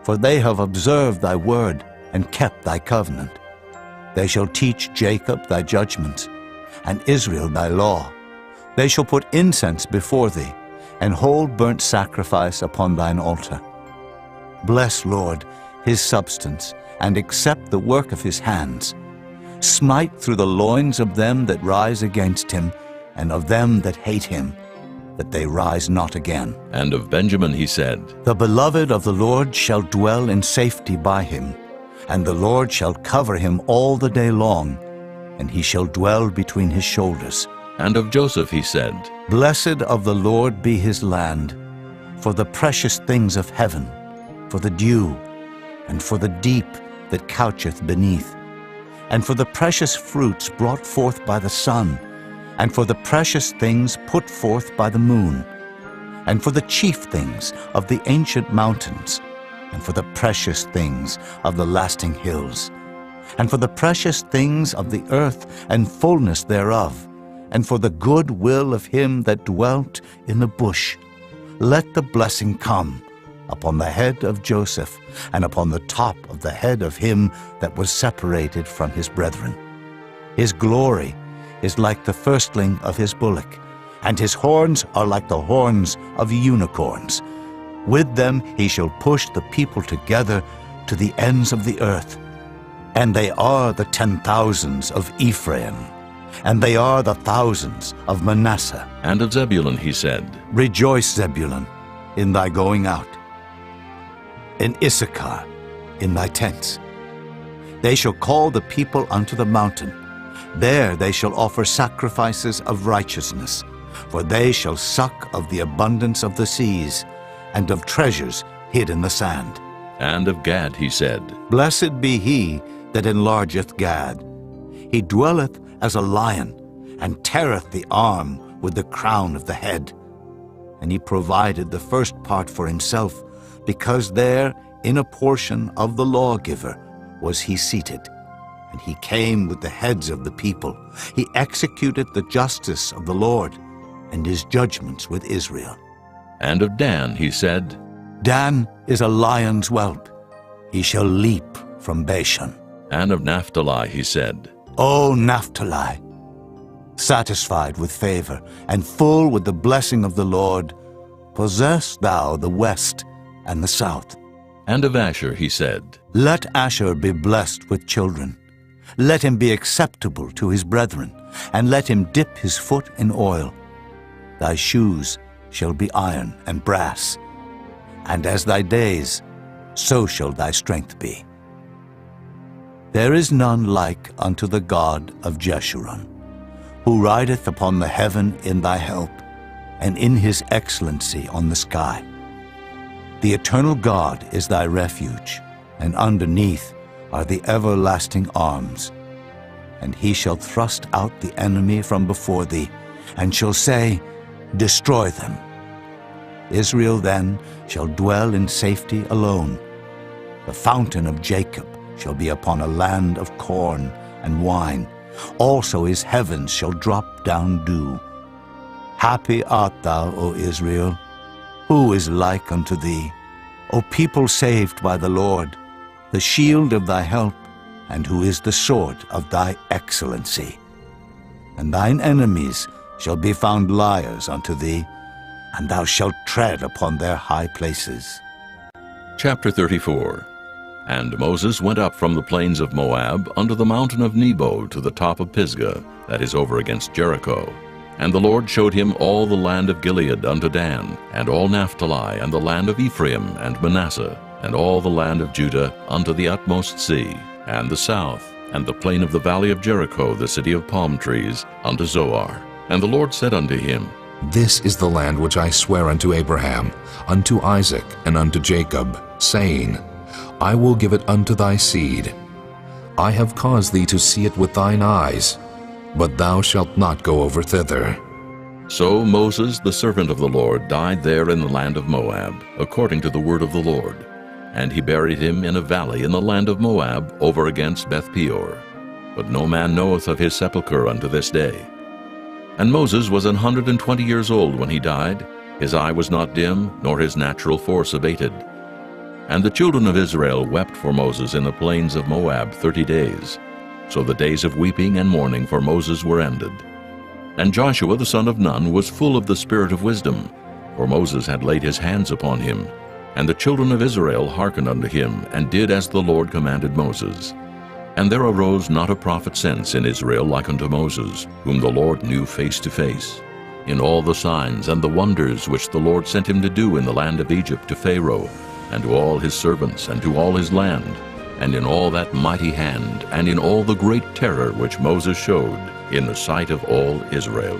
For they have observed thy word, and kept thy covenant. They shall teach Jacob thy judgments, and Israel thy law. They shall put incense before thee, and hold burnt sacrifice upon thine altar. Bless, Lord, his substance, and accept the work of his hands. Smite through the loins of them that rise against him, and of them that hate him, that they rise not again. And of Benjamin he said, The beloved of the Lord shall dwell in safety by him, and the Lord shall cover him all the day long, and he shall dwell between his shoulders. And of Joseph he said, Blessed of the Lord be his land, for the precious things of heaven, for the dew, and for the deep that coucheth beneath, and for the precious fruits brought forth by the sun, and for the precious things put forth by the moon, and for the chief things of the ancient mountains, and for the precious things of the lasting hills, and for the precious things of the earth and fullness thereof, and for the good will of him that dwelt in the bush. Let the blessing come upon the head of Joseph, and upon the top of the head of him that was separated from his brethren. His glory is like the firstling of his bullock, and his horns are like the horns of unicorns. With them he shall push the people together to the ends of the earth. And they are the 10,000s of Ephraim, and they are the thousands of Manasseh. And of Zebulun he said, Rejoice, Zebulun, in thy going out, in Issachar, in thy tents. They shall call the people unto the mountain. There they shall offer sacrifices of righteousness, for they shall suck of the abundance of the seas, and of treasures hid in the sand. And of Gad he said, Blessed be he that enlargeth Gad. He dwelleth as a lion, and teareth the arm with the crown of the head. And he provided the first part for himself, because there in a portion of the lawgiver was he seated. And he came with the heads of the people. He executed the justice of the Lord, and his judgments with Israel. And of Dan he said, Dan is a lion's whelp. He shall leap from Bashan. And of Naphtali he said, O Naphtali, satisfied with favor, and full with the blessing of the Lord, possess thou the west and the south. And of Asher he said, Let Asher be blessed with children. Let him be acceptable to his brethren, and let him dip his foot in oil. Thy shoes shall be iron and brass, and as thy days, so shall thy strength be. There is none like unto the God of Jeshurun, who rideth upon the heaven in thy help, and in his excellency on the sky. The eternal God is thy refuge, and underneath are the everlasting arms. And he shall thrust out the enemy from before thee, and shall say, Destroy them. Israel then shall dwell in safety alone. The fountain of Jacob shall be upon a land of corn and wine. Also his heavens shall drop down dew. Happy art thou, O Israel. Who is like unto thee? O people saved by the Lord, the shield of thy help, and who is the sword of thy excellency. and thine enemies shall be found liars unto thee, and thou shalt tread upon their high places. Chapter 34. And Moses went up from the plains of Moab unto the mountain of Nebo to the top of Pisgah, that is over against Jericho. And the Lord showed him all the land of Gilead unto Dan, and all Naphtali, and the land of Ephraim and Manasseh, and all the land of Judah unto the utmost sea, and the south, and the plain of the valley of Jericho, the city of palm trees, unto Zoar. And the Lord said unto him, This is the land which I swear unto Abraham, unto Isaac, and unto Jacob, saying, I will give it unto thy seed. I have caused thee to see it with thine eyes, but thou shalt not go over thither. So Moses, the servant of the Lord, died there in the land of Moab, according to the word of the Lord. And he buried him in a valley in the land of Moab, over against Beth-peor. But no man knoweth of his sepulchre unto this day. And Moses was 120 years old when he died. His eye was not dim, nor his natural force abated. And the children of Israel wept for Moses in the plains of Moab 30 days. So the days of weeping and mourning for Moses were ended. And Joshua the son of Nun was full of the spirit of wisdom, for Moses had laid his hands upon him. And the children of Israel hearkened unto him, and did as the Lord commanded Moses. And there arose not a prophet since in Israel like unto Moses, whom the Lord knew face to face, in all the signs and the wonders which the Lord sent him to do in the land of Egypt to Pharaoh, and to all his servants, and to all his land, and in all that mighty hand, and in all the great terror which Moses showed in the sight of all Israel.